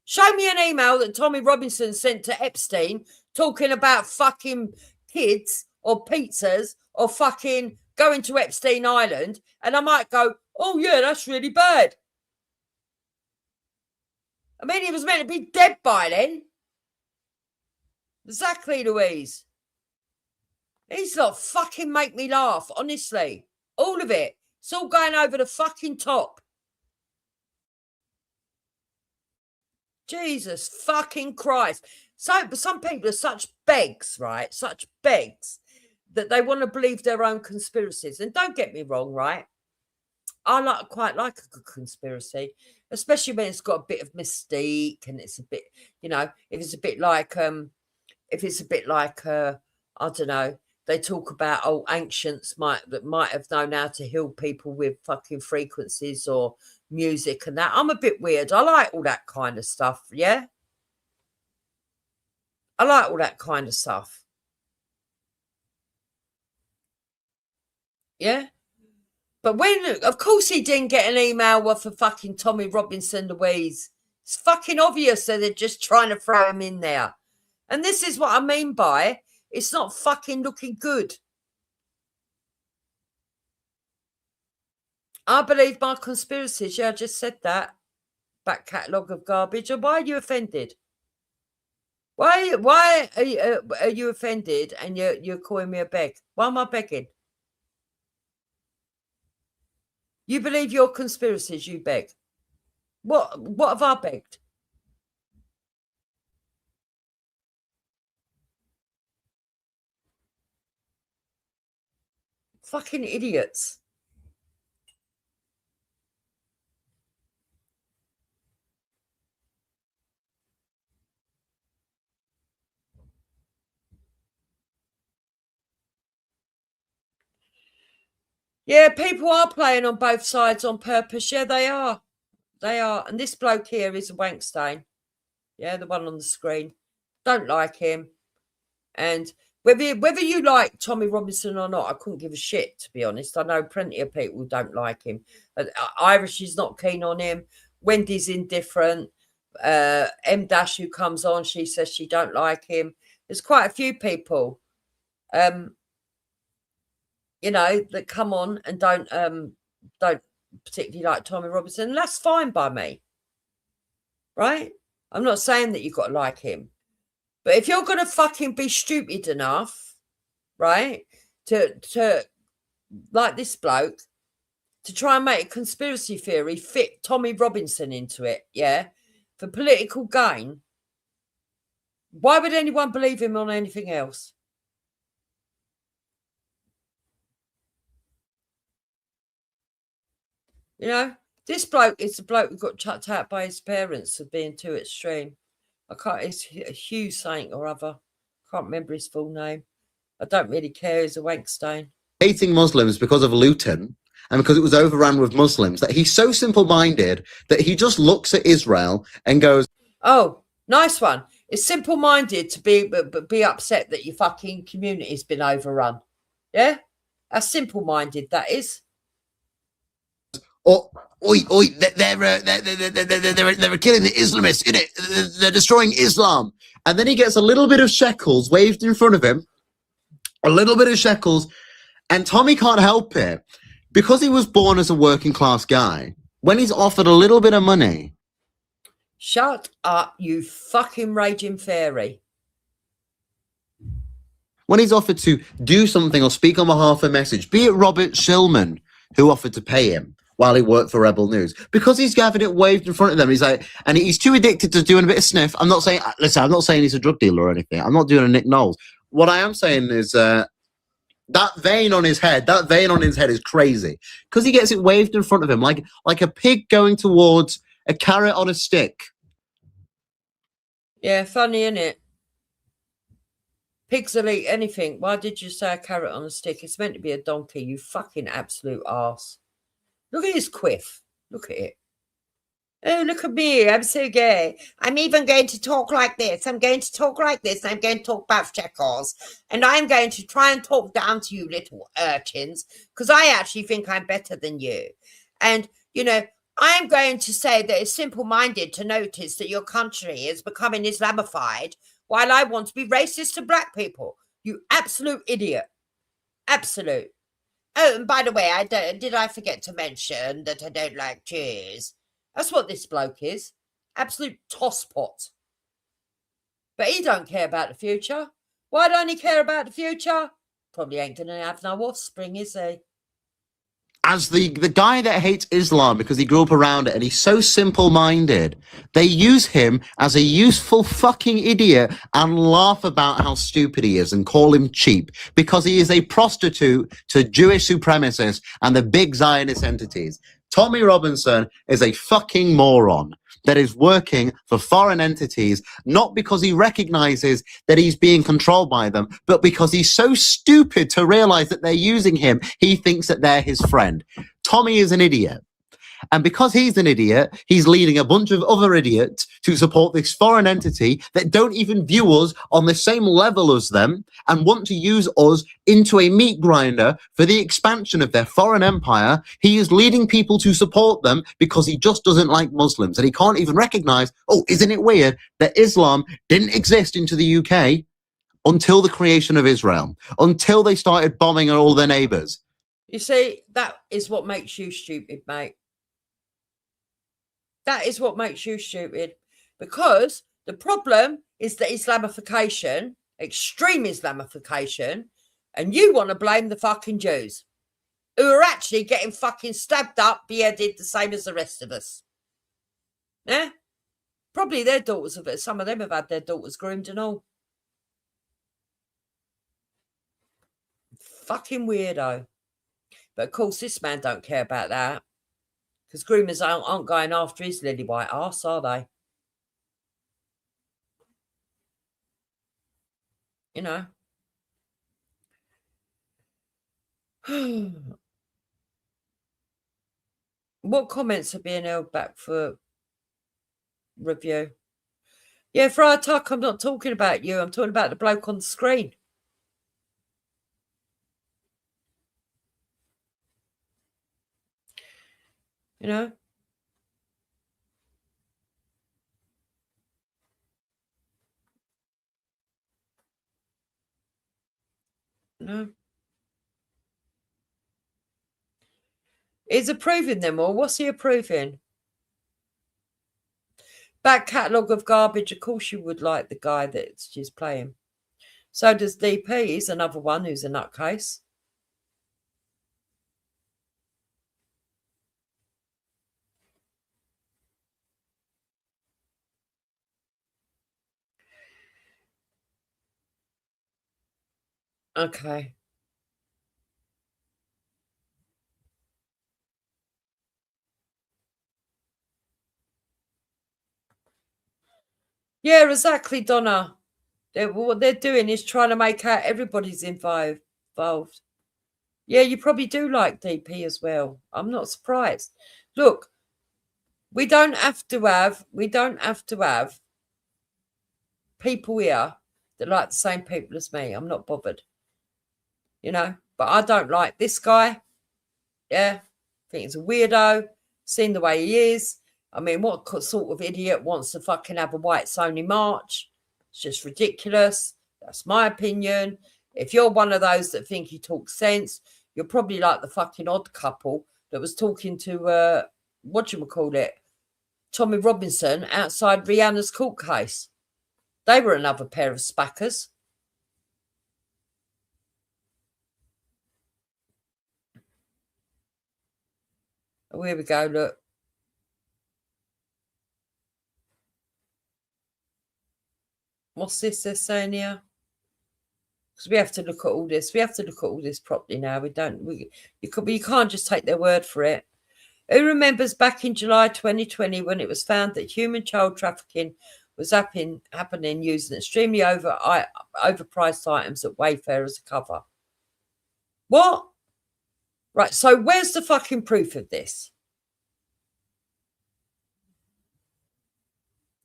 A: Show me an email that Tommy Robinson sent to Epstein talking about fucking kids or pizzas or fucking going to Epstein Island, and I might go, oh, yeah, that's really bad. I mean, he was meant to be dead by then. Exactly, Louise. These lot fucking make me laugh, honestly. All of it. It's all going over the fucking top. Jesus fucking Christ. So, but some people are such begs, right? Such begs that they want to believe their own conspiracies. And don't get me wrong, right? I quite like a good conspiracy, especially when it's got a bit of mystique and it's a bit, you know, if it's a bit like, I don't know, they talk about ancients that might have known how to heal people with fucking frequencies or music and that. I'm a bit weird. I like all that kind of stuff. Yeah. I like all that kind of stuff. Yeah. But when, of course, he didn't get an email off of fucking Tommy Robinson Louise. It's fucking obvious that they're just trying to throw him in there. And this is what I mean by it's not fucking looking good. I believe my conspiracies. Yeah, I just said that. Back catalogue of garbage. And why are you offended? Why are you offended and you're calling me a beg? Why am I begging? You believe your conspiracies, you beg. What have I begged? Fucking idiots. Yeah, people are playing on both sides on purpose. Yeah, they are. They are. And this bloke here is a wank stain. Yeah, the one on the screen. Don't like him. And whether you like Tommy Robinson or not, I couldn't give a shit, to be honest. I know plenty of people who don't like him. Irish is not keen on him. Wendy's indifferent. M Dash, who comes on, she says she don't like him. There's quite a few people, you know, that come on and don't particularly like Tommy Robinson. And that's fine by me, right? I'm not saying that you've got to like him. But if you're going to fucking be stupid enough, right, to like this bloke, to try and make a conspiracy theory fit Tommy Robinson into it, yeah, for political gain, why would anyone believe him on anything else? You know, this bloke is the bloke who got chucked out by his parents for being too extreme. It's Hugh something or other. Can't remember his full name. I don't really care. He's a wank stain.
F: Hating Muslims because of Luton and because it was overrun with Muslims, that he's so simple-minded that he just looks at Israel and goes,
A: oh, nice one. It's simple-minded to be upset that your fucking community's been overrun. Yeah? That's simple-minded, that is.
F: oh, oi, they're killing the Islamists, innit? They're destroying Islam. And then he gets a little bit of shekels waved in front of him, a little bit of shekels, and Tommy can't help it. Because he was born as a working class guy, when he's offered a little bit of money.
A: Shut up, you fucking raging fairy.
F: When he's offered to do something or speak on behalf of a message, be it Robert Shillman, who offered to pay him while he worked for Rebel News, because he's having it waved in front of them. He's like, and he's too addicted to doing a bit of sniff. I'm not saying, listen, I'm not saying he's a drug dealer or anything. I'm not doing a Nick Knowles. What I am saying is that vein on his head is crazy because he gets it waved in front of him like a pig going towards a carrot on a stick.
A: Yeah, funny, isn't it? Pigs will eat anything. Why did you say a carrot on a stick? It's meant to be a donkey, you fucking absolute arse. Look at his quiff. Look at it. Oh, look at me. I'm so gay. I'm even going to talk like this. I'm going to talk like this. I'm going to talk about shekels. And I'm going to try and talk down to you little urchins because I actually think I'm better than you. And, you know, I'm going to say that it's simple-minded to notice that your country is becoming Islamified while I want to be racist to black people. You absolute idiot. Absolute. Oh, and by the way, did I forget to mention that I don't like Jews? That's what this bloke is. Absolute tosspot. But he don't care about the future. Why don't he care about the future? Probably ain't going to have no offspring, is he?
F: As the guy that hates Islam because he grew up around it and he's so simple-minded, they use him as a useful fucking idiot and laugh about how stupid he is and call him cheap because he is a prostitute to Jewish supremacists and the big Zionist entities. Tommy Robinson is a fucking moron that is working for foreign entities, not because he recognizes that he's being controlled by them, but because he's so stupid to realize that they're using him, he thinks that they're his friend. Tommy is an idiot. And because he's an idiot, he's leading a bunch of other idiots to support this foreign entity that don't even view us on the same level as them and want to use us into a meat grinder for the expansion of their foreign empire. He is leading people to support them because he just doesn't like Muslims. And he can't even recognize, oh, isn't it weird that Islam didn't exist into the UK until the creation of Israel, until they started bombing all their neighbors.
A: You see, that is what makes you stupid, mate. That is what makes you stupid. Because the problem is the Islamification, extreme Islamification, and you want to blame the fucking Jews, who are actually getting fucking stabbed up, beheaded, the same as the rest of us. Yeah? Probably their daughters have, some of them have had their daughters groomed and all. Fucking weirdo. But of course, this man don't care about that. Because groomers aren't going after his lily white arse, are they? You know. What comments are being held back for review? Yeah, Friar Tuck, I'm not talking about you. I'm talking about the bloke on the screen. You know? No. He's approving them all. What's he approving? Back catalogue of garbage. Of course you would like the guy that she's playing. So does DP. He's another one who's a nutcase. Okay. Yeah, exactly, Donna. What they're doing is trying to make out everybody's involved. Yeah, you probably do like DP as well. I'm not surprised. Look, we don't have to have people here that like the same people as me. I'm not bothered. You know, but I don't like this guy. Yeah, I think he's a weirdo. Seen the way he is. I mean, what sort of idiot wants to fucking have a whites only march? It's just ridiculous. That's my opinion. If you're one of those that think he talks sense, you're probably like the fucking odd couple that was talking to, whatchamacallit, Tommy Robinson outside Rihanna's court case. They were another pair of spackers. Oh, here we go, look. What's this they're saying here? Because we have to look at all this. We have to look at all this properly now. You can't just take their word for it. Who remembers back in July 2020 when it was found that human child trafficking was happening using extremely overpriced items at Wayfair as a cover? What? Right, so where's the fucking proof of this?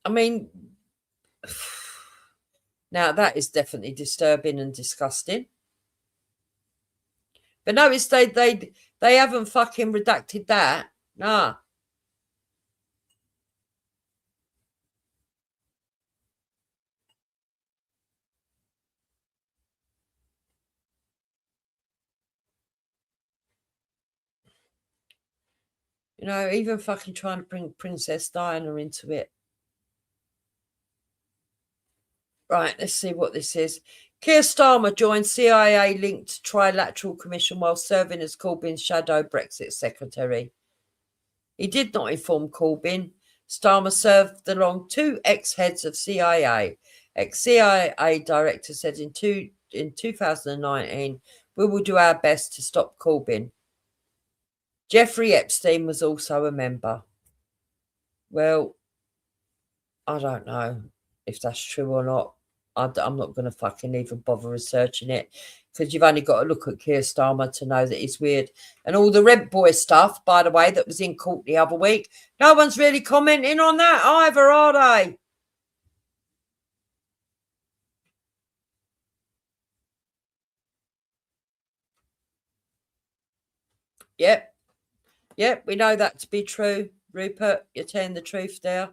A: I mean, now that is definitely disturbing and disgusting. But notice they haven't fucking redacted that. Nah. You know, even fucking trying to bring Princess Diana into it. Right, let's see what this is. Keir Starmer joined CIA-linked trilateral commission while serving as Corbyn's shadow Brexit secretary. He did not inform Corbyn. Starmer served along two ex-heads of CIA. Ex-CIA director said in 2019, we will do our best to stop Corbyn. Jeffrey Epstein was also a member. Well, I don't know if that's true or not. I'm not going to fucking even bother researching it, because you've only got to look at Keir Starmer to know that he's weird. And all the Rent Boy stuff, by the way, that was in court the other week, no one's really commenting on that either, are they? Yep. Yep, we know that to be true, Rupert. You're telling the truth there.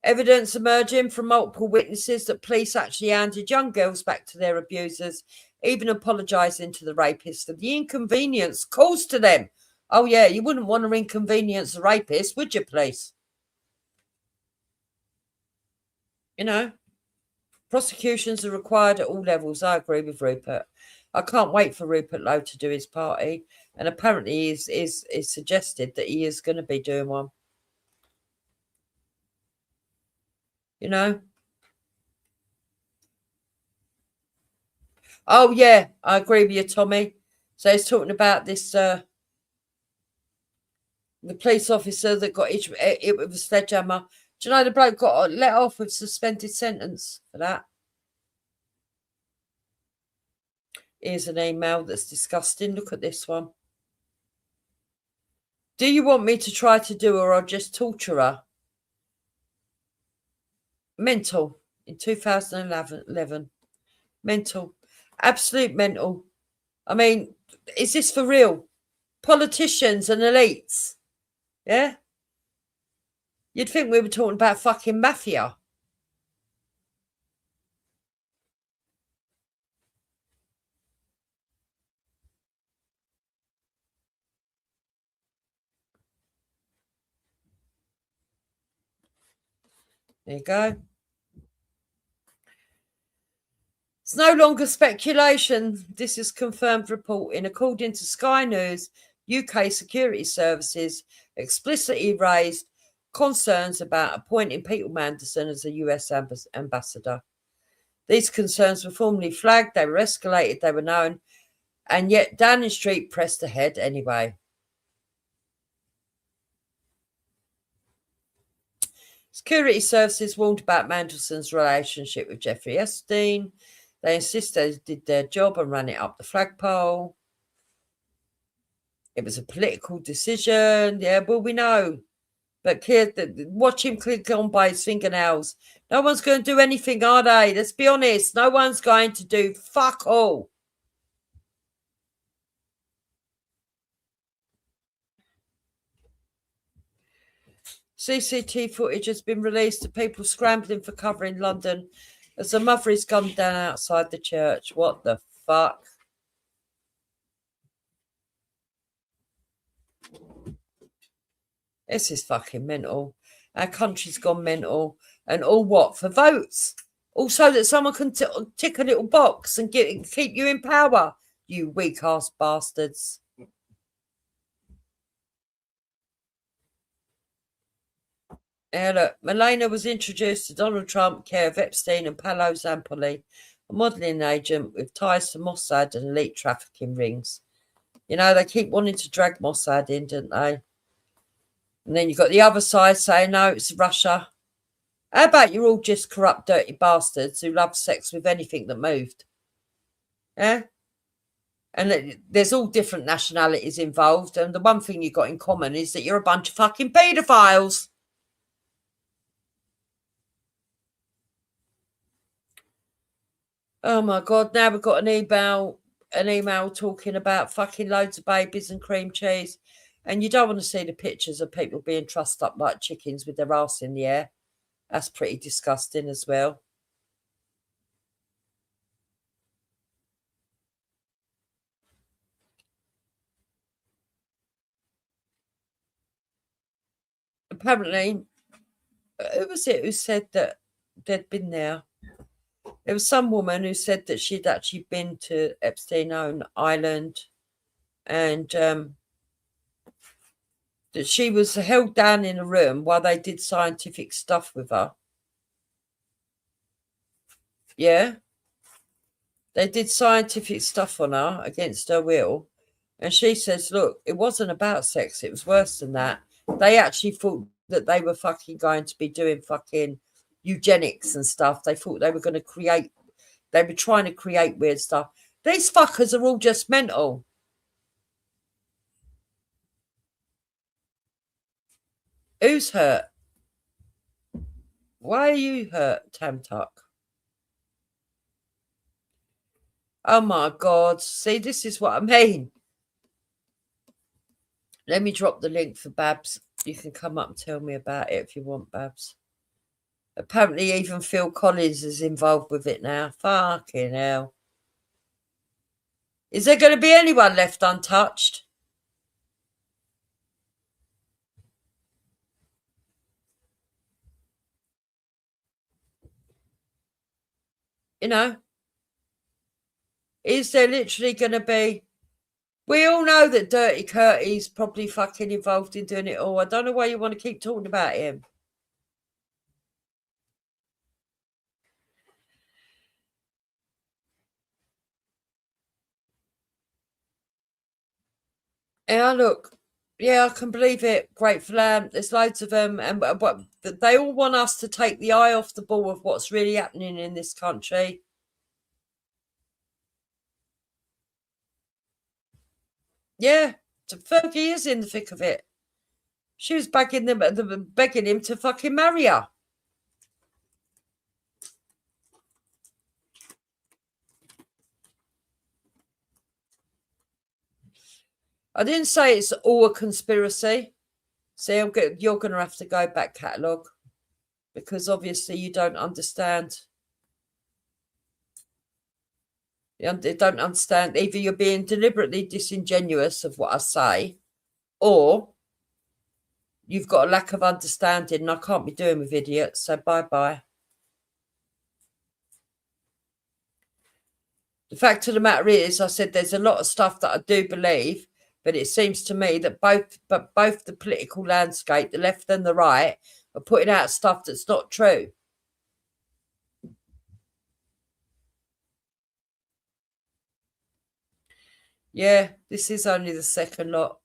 A: Evidence emerging from multiple witnesses that police actually handed young girls back to their abusers, even apologising to the rapist for the inconvenience caused to them. Oh, yeah, you wouldn't want to inconvenience the rapist, would you, police? You know, prosecutions are required at all levels. I agree with Rupert. I can't wait for Rupert Lowe to do his party. And apparently is suggested that he is going to be doing one. You know? Oh, yeah, I agree with you, Tommy. So he's talking about this, the police officer that got hit with a sledgehammer. Do you know the bloke got let off with suspended sentence for that? Here's an email that's disgusting. Look at this one. Do you want me to try to do her or just torture her? Mental in 2011. Mental. Absolute mental. I mean, is this for real? Politicians and elites. Yeah? You'd think we were talking about fucking mafia. There you go. It's no longer speculation. This is confirmed reporting. According to Sky News, UK security services explicitly raised concerns about appointing Peter Mandelson as a US ambassador. These concerns were formally flagged, they were escalated, they were known, and yet Downing Street pressed ahead anyway. Security services warned about Mandelson's relationship with Jeffrey Epstein. They insist they did their job and ran it up the flagpole. It was a political decision. Yeah, well, we know. But watch him click on by his fingernails. No one's going to do anything, are they? Let's be honest. No one's going to do fuck all. CCTV footage has been released of people scrambling for cover in London as a mother is gunned down outside the church. What the fuck? This is fucking mental. Our country's gone mental. And all what? For votes. Also that someone can tick a little box and keep you in power. You weak-ass bastards. Yeah, look, Milena was introduced to Donald Trump, care of Epstein and Paolo Zampoli, a modelling agent with ties to Mossad and elite trafficking rings. You know, they keep wanting to drag Mossad in, don't they? And then you've got the other side saying, no, it's Russia. How about you're all just corrupt, dirty bastards who love sex with anything that moved? Yeah? And there's all different nationalities involved. And the one thing you've got in common is that you're a bunch of fucking paedophiles. Oh my God, now we've got an email talking about fucking loads of babies and cream cheese. And you don't want to see the pictures of people being trussed up like chickens with their ass in the air. That's pretty disgusting as well. Apparently, who was it who said that they'd been there? There was some woman who said that she'd actually been to Epstein Island and that she was held down in a room while they did scientific stuff with her. Yeah. They did scientific stuff on her against her will. And she says, look, it wasn't about sex. It was worse than that. They actually thought that they were fucking going to be doing fucking eugenics and stuff. They thought they were going to create, they were trying to create weird stuff. These fuckers are all just mental. Who's hurt? Why are you hurt, Tam Tuck? Oh my God. See, this is what I mean. Let me drop the link for Babs. You can come up and tell me about it if you want, Babs. Apparently even Phil Collins is involved with it now. Fucking hell. Is there going to be anyone left untouched? You know? Is there literally going to be... We all know that Dirty Curtie's probably fucking involved in doing it all. I don't know why you want to keep talking about him. Yeah, look. Yeah, I can believe it. Grateful Lamb. There's loads of them. But they all want us to take the eye off the ball of what's really happening in this country. Yeah, Fergie is in the thick of it. She was begging him to fucking marry her. I didn't say it's all a conspiracy. See, you're going to have to go back catalogue because obviously you don't understand. You don't understand. Either you're being deliberately disingenuous of what I say, or you've got a lack of understanding, and I can't be doing with idiots, so bye-bye. The fact of the matter is, I said there's a lot of stuff that I do believe, but it seems to me that both the political landscape, the left and the right, are putting out stuff that's not true. Yeah, this is only the second lot.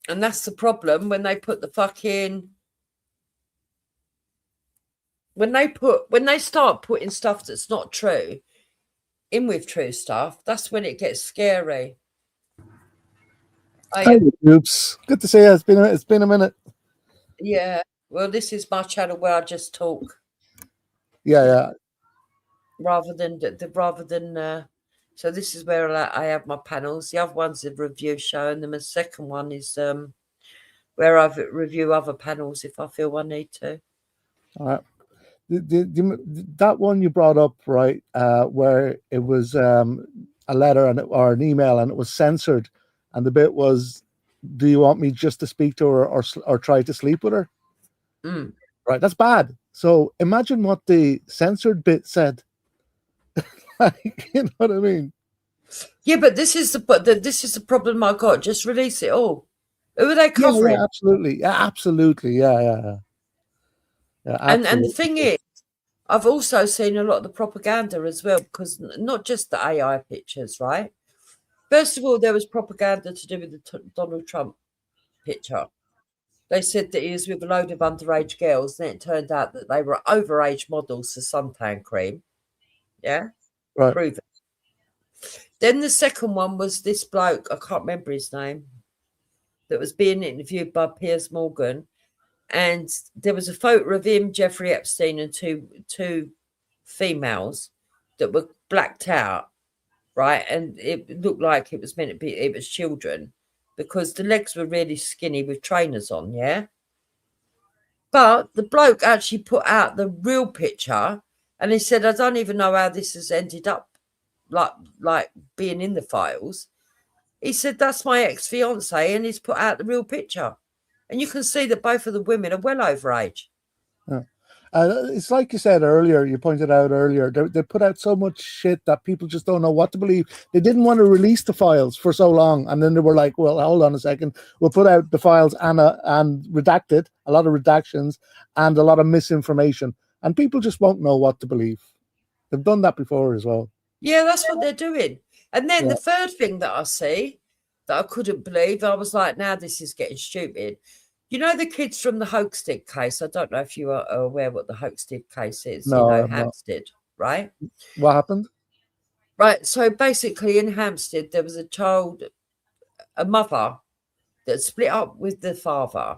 A: And that's the problem when they put the fucking... When they start putting stuff that's not true in with true stuff, that's when it gets scary.
G: Hi, Oops. Good to see you. It's been a minute.
A: Yeah. Well, this is my channel where I just talk.
G: Yeah.
A: Rather than so this is where I have my panels. The other one's a review show, and then the second one is where I review other panels if I feel I need to.
G: All right. That one you brought up, right, where it was a letter or an email and it was censored, and the bit was, do you want me just to speak to her or try to sleep with her?
A: Mm.
G: Right, that's bad. So imagine what the censored bit said. Like, you know what I mean?
A: Yeah, but this is the problem I got. Just release it all. Who are they covering?
G: Yeah, absolutely. Yeah, absolutely. Yeah,
A: and the thing is, I've also seen a lot of the propaganda as well, because not just the AI pictures, right? First of all, there was propaganda to do with the Donald Trump picture. They said that he was with a load of underage girls, and it turned out that they were overage models for suntan cream. Yeah?
G: right.
A: Proven. Then the second one was this bloke, I can't remember his name, that was being interviewed by Piers Morgan. And there was a photo of him, Jeffrey Epstein, and two females that were blacked out, right? And it looked like it was meant to be, it was children, because the legs were really skinny with trainers on, yeah? But the bloke actually put out the real picture, and he said, I don't even know how this has ended up like being in the files. He said, that's my ex-fiance, and he's put out the real picture. And you can see that both of the women are well over age.
G: It's like you said earlier, you pointed out earlier, they put out so much shit that people just don't know what to believe. They didn't want to release the files for so long. And then they were like, well, hold on a second. We'll put out the files and redacted, a lot of redactions and a lot of misinformation. And people just won't know what to believe. They've done that before as well.
A: Yeah, that's what they're doing. And then the third thing that I see, that I couldn't believe. I was like, now this is getting stupid. You know the kids from the Hoaxted case? I don't know if you are aware what the Hoaxted case is.
G: No,
A: you know,
G: I'm not.
A: Hampstead, right?
G: What happened?
A: Right. So basically in Hampstead, there was a mother that split up with the father.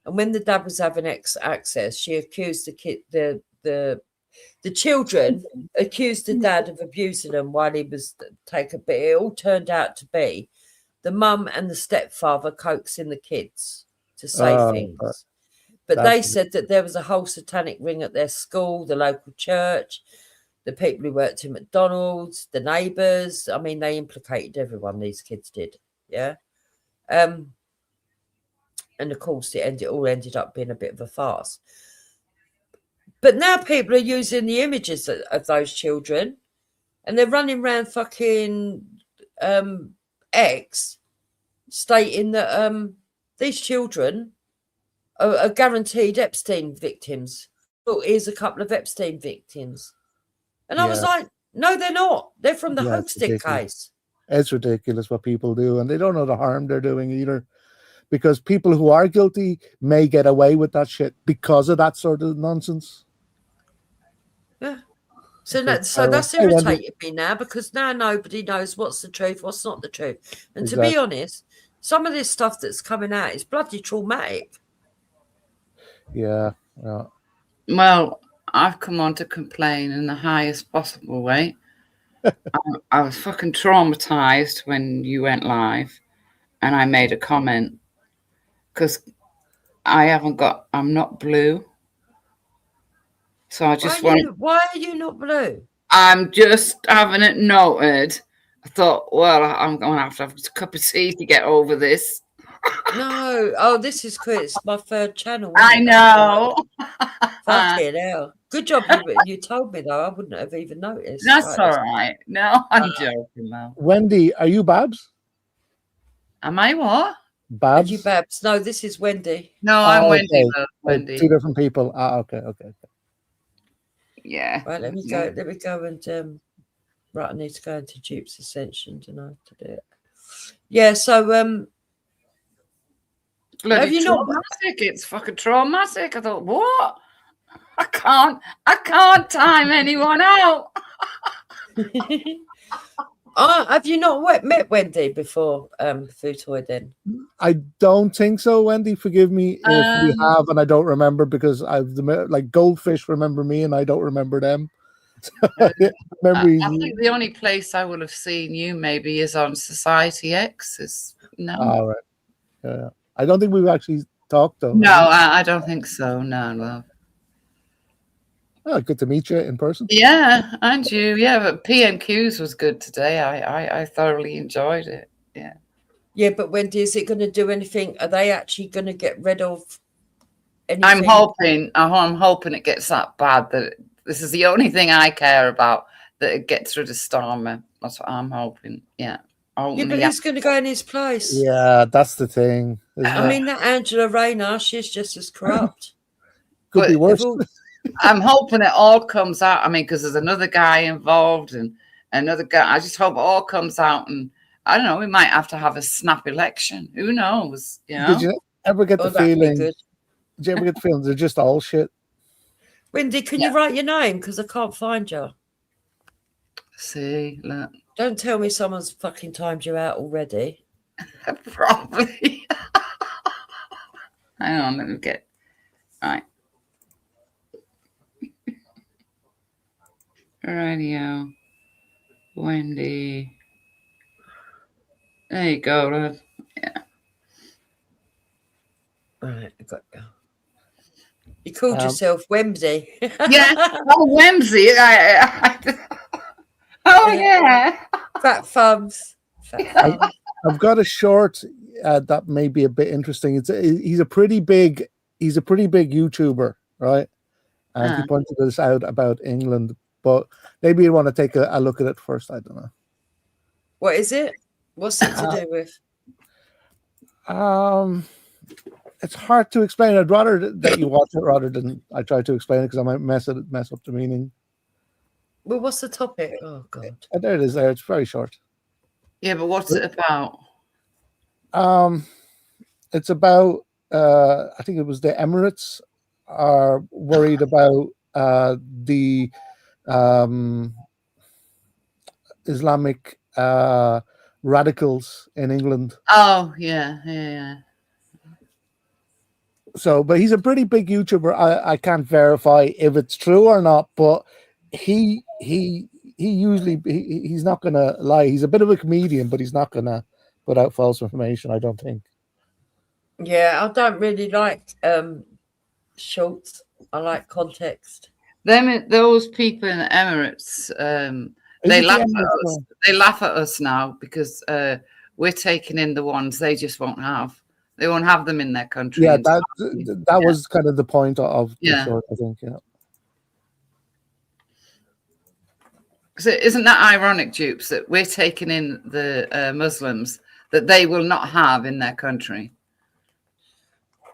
A: And when the dad was having access, she accused the children accused the dad of abusing them while he was taken. But it all turned out to be the mum and the stepfather coaxing the kids to say things. But they
G: that's-
A: said that there was a whole satanic ring at their school, the local church, the people who worked in McDonald's, the neighbours. I mean, they implicated everyone, these kids did. Yeah. And of course, it all ended up being a bit of a farce. But now people are using the images of those children, and they're running around fucking X, stating that these children are guaranteed Epstein victims. Well, here's a couple of Epstein victims. And I was
G: Yeah.
A: like, no, they're not. They're from the
G: Yeah, it's
A: Hoaxted
G: ridiculous.
A: case.
G: It's ridiculous what people do, and they don't know the harm they're doing either. Because people who are guilty may get away with that shit because of that sort of nonsense.
A: Yeah. So
G: Okay,
A: that's
G: I wonder-
A: irritated me now, because now nobody knows what's the truth, what's not the truth. And to be
G: Exactly.
A: honest, some of this stuff that's coming out is bloody traumatic.
G: Yeah, yeah.
H: Well, I've come on to complain in the highest possible way. I was fucking traumatized when you went live, and I made a comment because I'm not blue. So I just
A: Why are you not blue?
H: I'm just having it noted. I thought, well, I'm going to have a cup of tea to get over this.
A: No. Oh, this is cool. It's my third channel.
H: I
A: isn't it?
H: know.
A: Fucking hell. Good job you told me, though. I wouldn't have even noticed.
H: That's all
A: Right,
H: right. No, I'm joking, though.
G: Wendy, are you Babs?
H: Am I what?
A: Are
G: Babs?
A: you Babs? No, this is Wendy.
H: No, I'm
G: Oh,
H: Wendy.
G: okay.
H: Love,
G: Oh,
H: Wendy.
G: two different people. Okay.
H: Yeah.
A: Right, let me go. Let me go and right, I need to go into Dupe's Ascension, don't I, to do it. Yeah, so
H: Bloody
A: have you not-
H: traumatic. It's fucking traumatic. I thought, what? I can't time anyone out.
A: have you not met Wendy before, Futoy, then?
G: I don't think so, Wendy. Forgive me if we
H: Um,
G: have, and I don't remember because like goldfish remember me and I don't remember them. Memory.
H: I think the only place I will have seen you maybe is on Society X. No.
G: All right. Yeah. I don't think we've actually talked though.
H: No, I don't think so. No, love.
G: Oh, good to meet you in person.
H: Yeah, and you. Yeah, but PMQs was good today. I thoroughly enjoyed it. Yeah.
A: Yeah, but Wendy, is it going to do anything? Are they actually going to get rid of anything?
H: I'm hoping it gets that bad that this is the only thing I care about, that it gets rid of Starmer. That's what I'm hoping. Yeah.
A: Yeah, but who's going to go in his place?
G: Yeah, that's the thing.
A: I mean, that Angela Rayner, she's just as corrupt.
G: Could be
H: but-
G: worse.
H: I'm hoping it all comes out. I mean, because there's another guy involved and another guy. I just hope it all comes out, and I don't know. We might have to have a snap election. Who knows? You know?
G: Did you ever get
A: Oh,
G: the
A: that'd be
G: feeling?
A: good.
G: Did you ever get the feeling they're just all shit?
A: Wendy, can you write your name? Because I can't find you.
H: See, look,
A: Don't tell me someone's fucking timed you out already.
H: probably. Hang on, let me get right. Radio, Wendy. There you go, love. Yeah.
A: Right, I got you. You called
G: Um,
A: yourself Wemsy.
H: Yeah. Oh, Wemsy. Oh, yeah.
A: Fat thumbs. Fat thumbs.
G: I've got a short that may be a bit interesting. He's a pretty big YouTuber, right? And he pointed this out about England, but maybe you want to take a look at it first. I don't know.
A: What is it? What's it to do with?
G: It's hard to explain. I'd rather that you watch it rather than I try to explain it because I might mess up the meaning.
A: Well, what's the topic? Oh God.
G: There it is. There, it's very short.
H: Yeah, but what's it about?
G: It's about I think it was the Emirates are worried about the Islamic radicals in England.
H: Oh, yeah.
G: So, but he's a pretty big YouTuber. I can't verify if it's true or not, but he usually he's not gonna lie. He's a bit of a comedian, but he's not gonna put out false information, I don't think.
A: Yeah, I don't really like shorts. I like context.
H: Those people in the Emirates, they
G: it the
H: laugh at
G: Emirates
H: us.
G: now?
H: They laugh at us now because we're taking in the ones they just won't have. They won't have them in their country.
G: Yeah,
H: and
G: that
H: stuff.
G: was kind of the point of the
H: Yeah.
G: short, I think. Yeah.
H: So isn't that ironic, Dupes, that we're taking in the Muslims that they will not have in their country?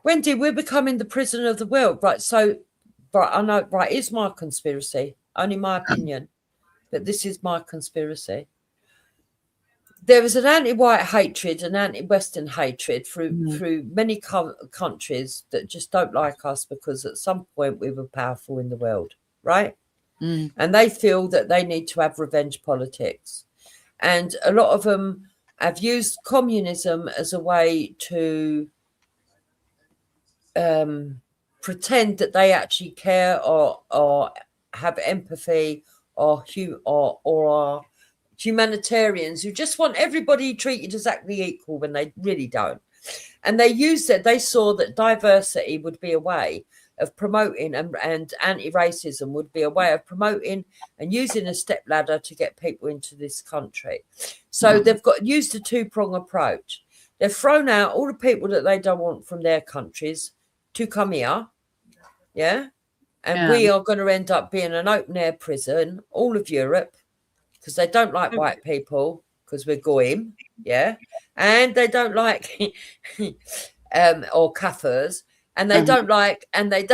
A: Wendy, we're becoming the prison of the world, right? So, right, I know, right, it's my conspiracy, only my opinion, but this is my conspiracy. There is an anti-white hatred, an anti-Western hatred through many countries that just don't like us because at some point we were powerful in the world, right?
H: Mm.
A: And they feel that they need to have revenge politics. And a lot of them have used communism as a way to pretend that they actually care or have empathy or are humanitarians who just want everybody treated exactly equal when they really don't. And they used it. They saw that diversity would be a way of promoting and anti-racism would be a way of promoting and using a stepladder to get people into this country. So they've used a two-prong approach. They've thrown out all the people that they don't want from their countries to come here. Yeah. And we are going to end up being an open-air prison, all of Europe, because they don't like white people because we're goyim. Yeah. And they don't like or kafirs. And they don't like anybody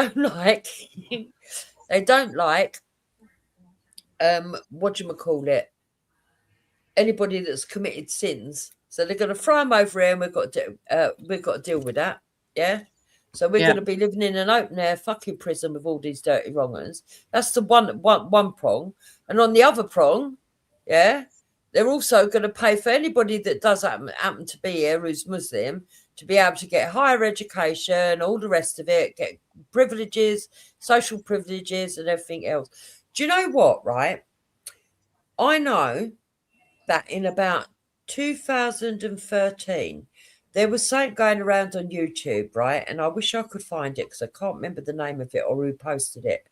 A: that's committed sins. So they're going to throw them over here, and we've got to deal with that. Yeah. So we're going to be living in an open air fucking prison with all these dirty wrongers. That's the one prong. And on the other prong, yeah, they're also going to pay for anybody that does happen to be here who's Muslim to be able to get higher education, all the rest of it, get privileges, social privileges and everything else. Do you know what, right? I know that in about 2013, there was something going around on YouTube, right? And I wish I could find it because I can't remember the name of it or who posted it.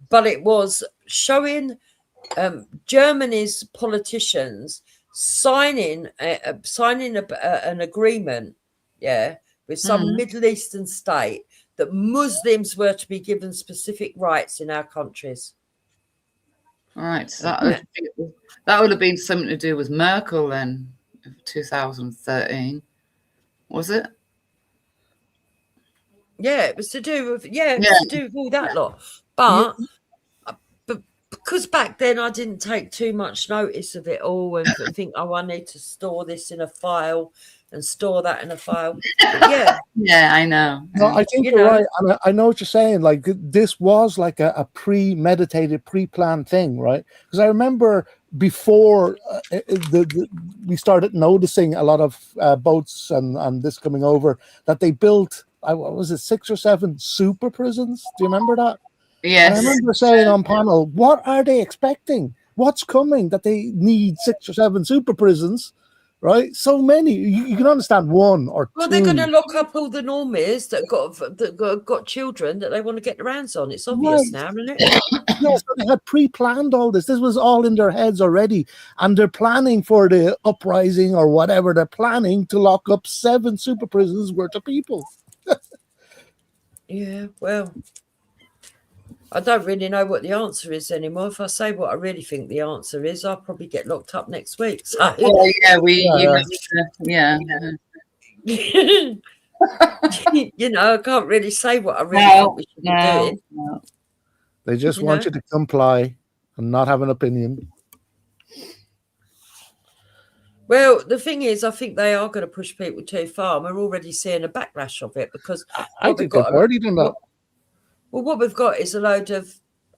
A: But it was showing Germany's politicians signing an agreement, with some Middle Eastern state that Muslims were to be given specific rights in our countries.
H: All right. So that would have been something to do with Merkel then, 2013. Was it?
A: Yeah, it was to do with to do with all that lot. But because back then I didn't take too much notice of it all and think, oh, I need to store this in a file and store that in a file. But
H: yeah, I know.
G: No, I think you're right. And I know what you're saying. Like this was like a premeditated, pre-planned thing, right? Because I remember before we started noticing a lot of boats and this coming over that they built. What was it, 6 or 7 super prisons? Do you remember that?
H: Yes.
G: And I remember saying on panel, what are they expecting? What's coming that they need 6 or 7 super prisons, right? So many. You can understand 1 or 2.
A: Well, they're going to lock up all the normies that got children that they want to get their hands on. It's obvious now, isn't it?
G: Yes, but they had pre-planned all this. This was all in their heads already. And they're planning for the uprising or whatever. They're planning to lock up 7 super prisons worth of people.
A: Yeah, well, I don't really know what the answer is anymore. If I say what I really think the answer is, I'll probably get locked up next week. So
H: Well,
A: you know, I can't really say what I really think we should be doing.
H: No.
G: They just want you to comply and not have an opinion.
A: Well, the thing is, I think they are going to push people too far, and we're already seeing a backlash of it because
G: I
A: what we've
G: think they've
A: got,
G: already done that.
A: what we've got is a load of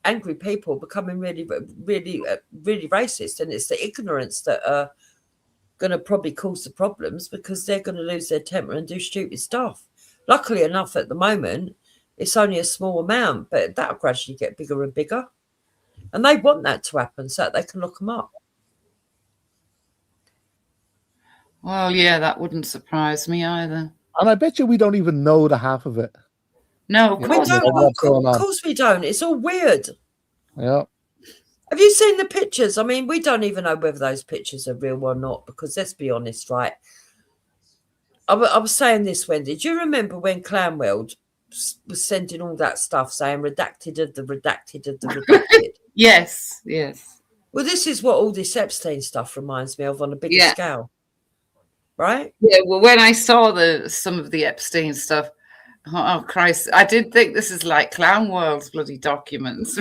A: angry people becoming really, really, really racist, and it's the ignorance that are going to probably cause the problems because they're going to lose their temper and do stupid stuff. Luckily enough, at the moment, it's only a small amount, but that'll gradually get bigger and bigger, and they want that to happen so that they can lock them up.
H: Well, yeah, that wouldn't surprise me either.
G: And I bet you we don't even know the half of it.
H: No, of
G: We
A: We
H: course
A: don't.
G: know
H: not.
G: what's going
A: Of
G: on.
A: course we don't. It's all weird.
G: Yeah.
A: Have you seen the pictures? I mean, we don't even know whether those pictures are real or not because let's be honest, right? I was saying this, Wendy. Do you remember when Clanwell was sending all that stuff saying redacted of the redacted of the redacted?
H: Yes, yes.
A: Well, this is what all this Epstein stuff reminds me of on a bigger
H: Yeah.
A: scale, right?
H: Yeah, well, when I saw some of the Epstein stuff, oh Christ, I did think this is like Clown World's bloody documents.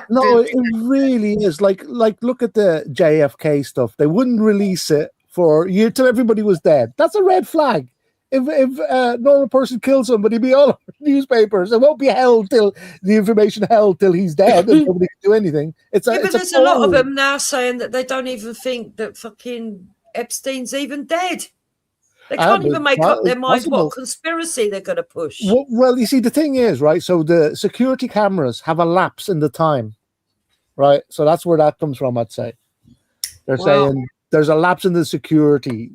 G: No, it really is. Like look at the JFK stuff. They wouldn't release it for you till everybody was dead. That's a red flag. If a normal person kills somebody, it'd be all over newspapers. It won't be held till the information held till he's dead and nobody can do anything. It's
A: Yeah, but
G: it's
A: there's a lot of
G: appalling.
A: them now saying that they don't even think that fucking Epstein's even dead. They can't
G: but
A: even make
G: that
A: up their
G: is
A: mind
G: possible.
A: what conspiracy they're going to push.
G: Well, you see, the thing is, right? So the security cameras have a lapse in the time, right? So that's where that comes from. I'd say they're
H: Well-
G: saying there's a lapse in the security.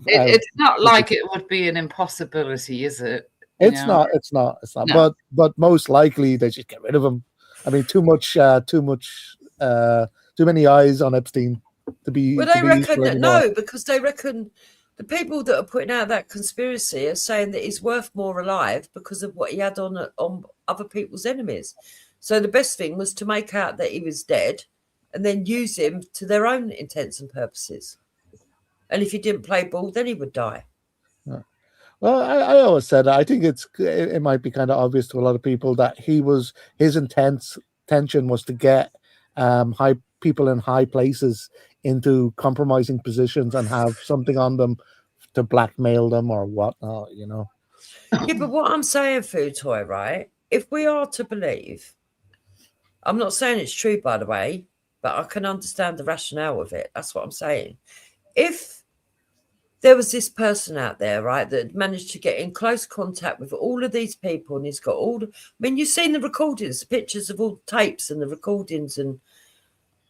H: It's not like it would be an impossibility, is it?
G: It's
H: No.
G: not. It's not.
H: No.
G: But most likely they just get rid of him. I mean, too many eyes on Epstein to be.
A: Well,
G: to
A: they
G: be
A: reckon
G: useful
A: that
G: anymore.
A: no, because they reckon the people that are putting out that conspiracy are saying that he's worth more alive because of what he had on other people's enemies. So the best thing was to make out that he was dead and then use him to their own intents and purposes. And if he didn't play ball, then he would die.
G: Well, I always said that. I think it might be kind of obvious to a lot of people that his intention was to get high people in high places into compromising positions and have something on them to blackmail them or whatnot, you know.
A: Yeah, but what I'm saying, Food Toy, right? If we are to believe, I'm not saying it's true, by the way, but I can understand the rationale of it. That's what I'm saying. If there was this person out there, right, that managed to get in close contact with all of these people and he's got I mean, you've seen the recordings, the pictures of all the tapes and the recordings and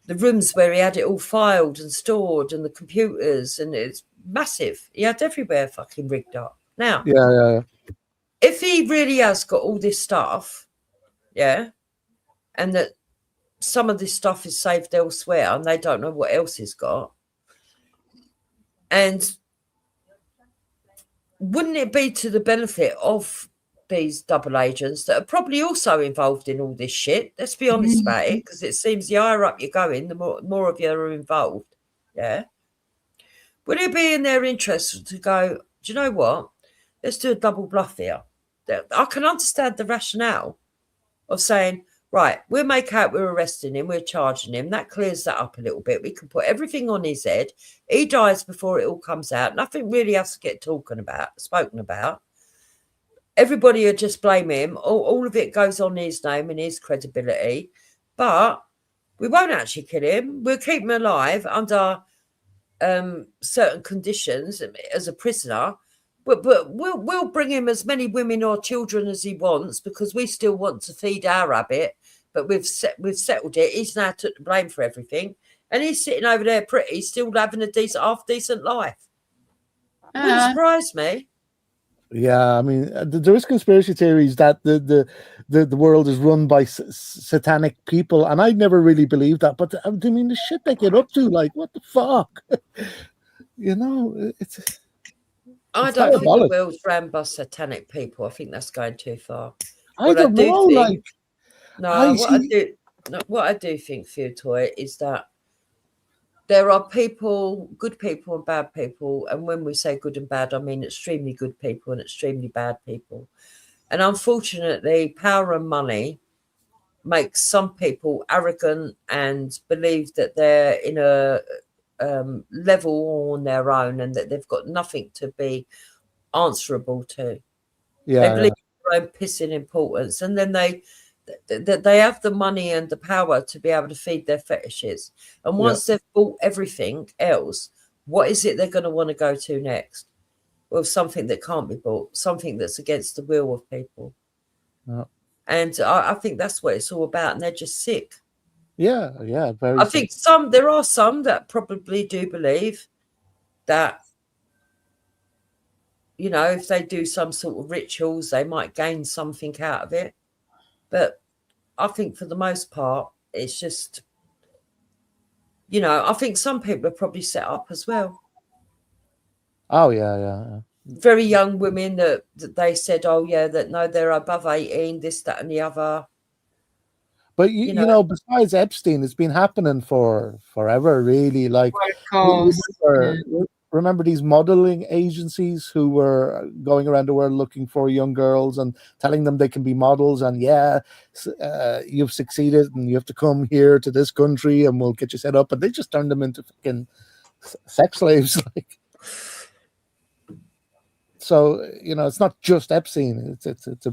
A: the rooms where he had it all filed and stored and the computers, and it's massive. He had everywhere fucking rigged up. Now,
G: Yeah.
A: if he really has got all this stuff, yeah, and that some of this stuff is saved elsewhere and they don't know what else he's got, and wouldn't it be to the benefit of these double agents that are probably also involved in all this shit? Let's be honest about it, because it seems the higher up you're going, the more of you are involved. Yeah. Would it be in their interest to go, do you know what? Let's do a double bluff here. I can understand the rationale of saying, right, we'll make out we're arresting him, we're charging him. That clears that up a little bit. We can put everything on his head. He dies before it all comes out. Nothing really has to get spoken about. Everybody will just blame him. All of it goes on his name and his credibility. But we won't actually kill him. We'll keep him alive under certain conditions as a prisoner. But we'll bring him as many women or children as he wants because we still want to feed our rabbit. But we've settled it. He's now took the blame for everything, and he's sitting over there pretty, still having a half decent life. Wouldn't surprise me.
G: Yeah, I mean, there is conspiracy theories that the world is run by satanic people, and I never really believed that. But I mean, the shit they get up to, like, what the fuck? You know,
A: I don't think the world's ran by satanic people. I think that's going too far.
G: I don't know.
A: What I do think, Food Toy, is that there are people, good people and bad people. And when we say good and bad, I mean extremely good people and extremely bad people. And unfortunately, power and money makes some people arrogant and believe that they're in level all on their own, and that they've got nothing to be answerable to. They
G: Yeah,
A: believe their own pissing importance, and then they have the money and the power to be able to feed their fetishes. And once they've bought everything else, what is it they're going to want to go to next? Well, something that can't be bought, something that's against the will of people.
G: Yeah.
A: And I think that's what it's all about. And they're just sick.
G: yeah, very.
A: I think there are some that probably do believe that, you know, if they do some sort of rituals, they might gain something out of it. But I think for the most part, it's just, you know, I think some people are probably set up as well.
G: Oh yeah.
A: Very young women that they said, oh yeah, that no, they're above 18, this, that, and the other.
G: But you know, besides Epstein, it's been happening for forever, really. Like,
H: Well, of course.
G: remember these modeling agencies who were going around the world looking for young girls and telling them they can be models, and you've succeeded and you have to come here to this country and we'll get you set up, and they just turned them into fucking sex slaves. Like, so you know, it's not just Epstein. It's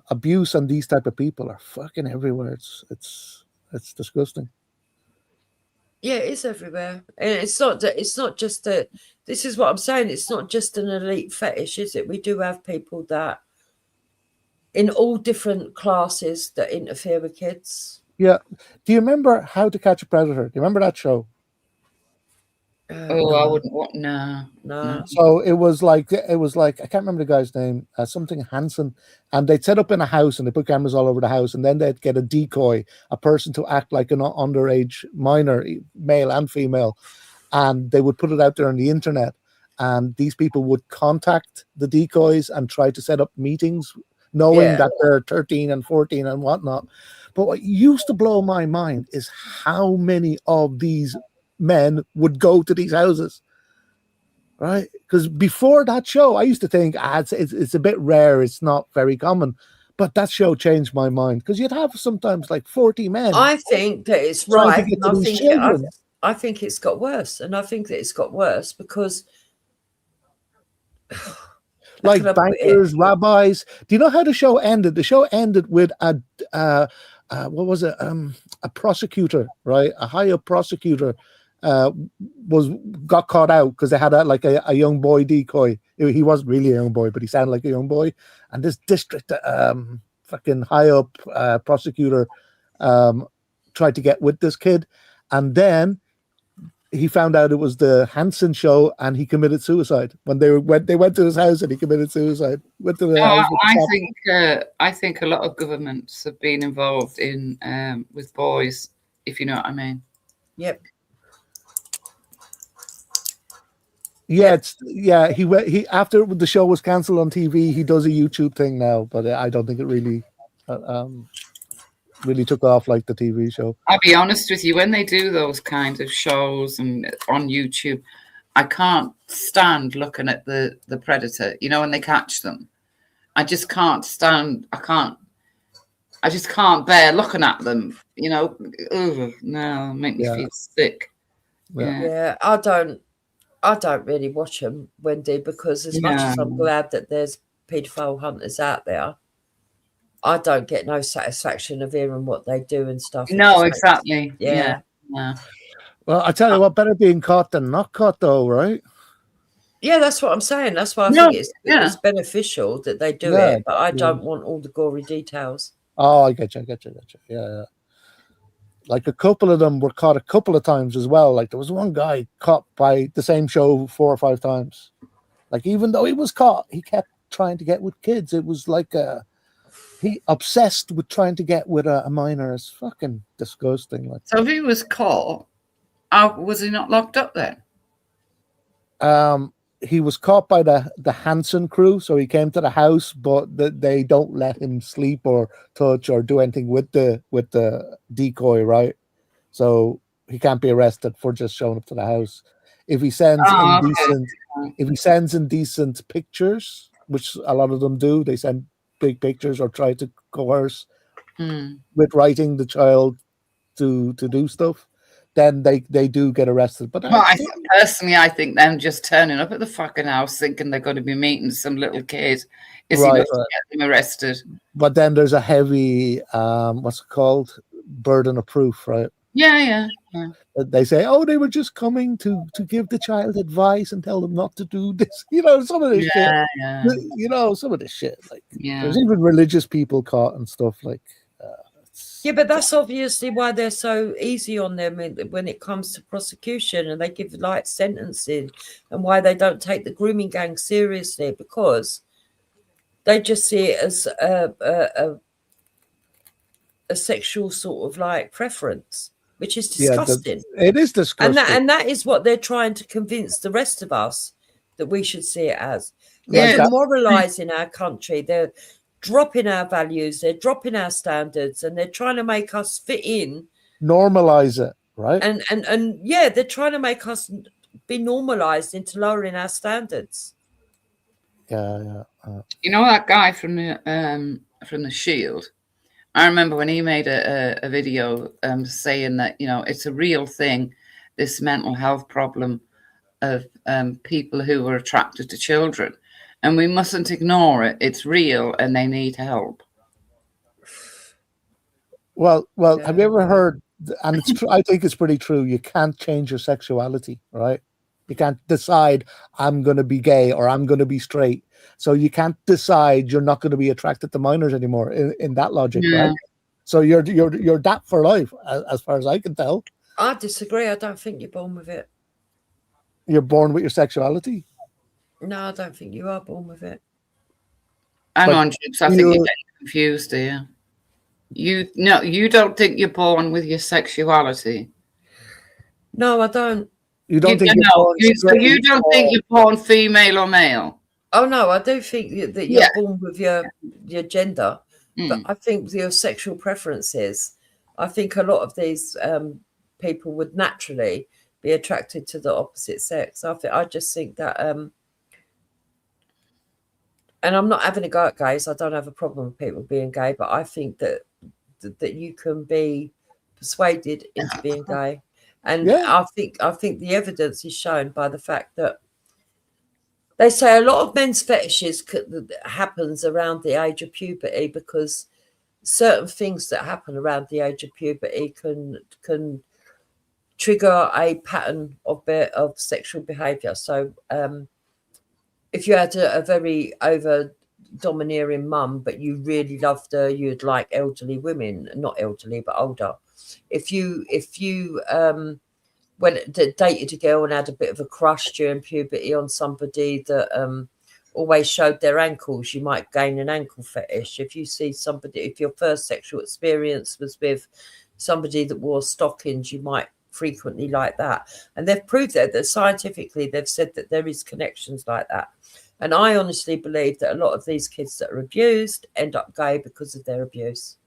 G: abuse on these type of people are fucking everywhere. It's disgusting.
A: Yeah, it is everywhere, and it's not just that. This is what I'm saying. It's not just an elite fetish, is it? We do have people that, in all different classes, that interfere with kids.
G: Yeah. Do you remember How to Catch a Predator? Do you remember that show?
H: Oh, I wouldn't want. No.
G: So it was like I can't remember the guy's name, something Hansen, and they'd set up in a house and they put cameras all over the house, and then they'd get a decoy, a person to act like an underage minor, male and female, and they would put it out there on the internet, and these people would contact the decoys and try to set up meetings, knowing that they're 13 and 14 and whatnot. But what used to blow my mind is how many of these men would go to these houses, right? Because before that show, I used to think it's a bit rare, it's not very common, but that show changed my mind, because you'd have sometimes like 40 men.
A: I think that it's
G: trying to
A: right.
G: get to
A: And
G: these children.
A: I think it's got worse, and I think that it's got worse because,
G: like
A: how can I put it?
G: bankers, rabbis. Do you know how the show ended? The show ended with a what was it? A prosecutor, right? A higher prosecutor got caught out because they had a young boy decoy. He wasn't really a young boy, but he sounded like a young boy. And this district fucking high up prosecutor tried to get with this kid, and then he found out it was the Hansen show, and he committed suicide when they went to his house, and he committed suicide. Went to the house with the cop.
H: I think a lot of governments have been involved in with boys, if you know what I mean.
A: Yep.
G: Yeah, he after the show was cancelled on TV, he does a YouTube thing now, but I don't think it really took off like the TV show.
H: I'll be honest with you, when they do those kinds of shows and on YouTube, I can't stand looking at the predator, you know, when they catch them. I just can't stand, I just can't bear looking at them, you know. Ugh, no, make me feel sick.
A: Yeah, I don't really watch them, Wendy, because as much as I'm glad that there's paedophile hunters out there, I don't get no satisfaction of hearing what they do and stuff.
H: No, exactly.
A: Yeah.
G: Well, I tell you what, better being caught than not caught, though, right?
A: Yeah, that's what I'm saying. That's why I think it's beneficial that they do it, but I don't want all the gory details.
G: Oh, I get you. Yeah. Like a couple of them were caught a couple of times as well. Like there was one guy caught by the same show 4 or 5 times. Like even though he was caught, he kept trying to get with kids. It was like he obsessed with trying to get with a minor. It's fucking disgusting. Like,
H: so if he was caught, was he not locked up then?
G: He was caught by the Hansen crew, so he came to the house, but they don't let him sleep or touch or do anything with the decoy, right? So he can't be arrested for just showing up to the house. If he sends indecent pictures, which a lot of them do, they send big pictures or try to coerce with writing the child to do stuff, then they do get arrested. But
H: Well, personally, I think them just turning up at the fucking house thinking they're going to be meeting some little kid is
G: Right,
H: enough
G: right.
H: to get them arrested.
G: but then there's a heavy what's it called, burden of proof, right?
H: Yeah.
G: They say, oh, they were just coming to give the child advice and tell them not to do this. Some of this shit.
H: Yeah.
G: Some of this shit. Like,
H: Yeah.
G: there's even religious people caught and stuff. Like,
A: Yeah, but that's obviously why they're so easy on them when it comes to prosecution, and they give light sentencing, and why they don't take the grooming gang seriously, because they just see it as a sexual sort of like preference, which is disgusting.
G: it is disgusting.
A: And that is what they're trying to convince the rest of us that we should see it as.
H: Yeah.
A: They're demoralizing our country. They're dropping our values. They're dropping our standards, and they're trying to make us fit in.
G: Normalize it, right?
A: And yeah, they're trying to make us be normalized into lowering our standards.
G: Yeah.
H: You know that guy from the Shield? I remember when he made a video saying that, it's a real thing, this mental health problem of people who are attracted to children. And we mustn't ignore it. It's real and they need help.
G: Well, have you ever heard, and it's true, I think it's pretty true, you can't change your sexuality, right? You can't decide I'm going to be gay or I'm going to be straight. So you can't decide you're not going to be attracted to minors anymore in that logic,
H: Yeah.
G: right? So you're that for life, as far as I can tell.
A: I disagree. I don't think you're born with it.
G: You're born with your sexuality.
A: No, I don't think you are born with it.
H: Hang
G: But
H: on, Jibs, I think you're getting confused here. You don't think you're born with your sexuality?
A: No, I don't.
G: You don't think
H: so you don't think you're born female or male?
A: Oh no, I do think that you're born with your gender, but I think your sexual preferences. I think a lot of these people would naturally be attracted to the opposite sex. I just think that, and I'm not having a go at gays. I don't have a problem with people being gay, but I think that you can be persuaded into being gay, and I think the evidence is shown by the fact that they say a lot of men's fetishes happens around the age of puberty, because certain things that happen around the age of puberty can trigger a pattern of sexual behavior. So if you had a very over domineering mum, but you really loved her, you'd like elderly women, not elderly but older. If you dated a girl and had a bit of a crush during puberty on somebody that always showed their ankles, you might gain an ankle fetish. If you see somebody, if your first sexual experience was with somebody that wore stockings, you might frequently like that. And they've proved that scientifically, they've said that there is connections like that. And I honestly believe that a lot of these kids that are abused end up gay because of their abuse.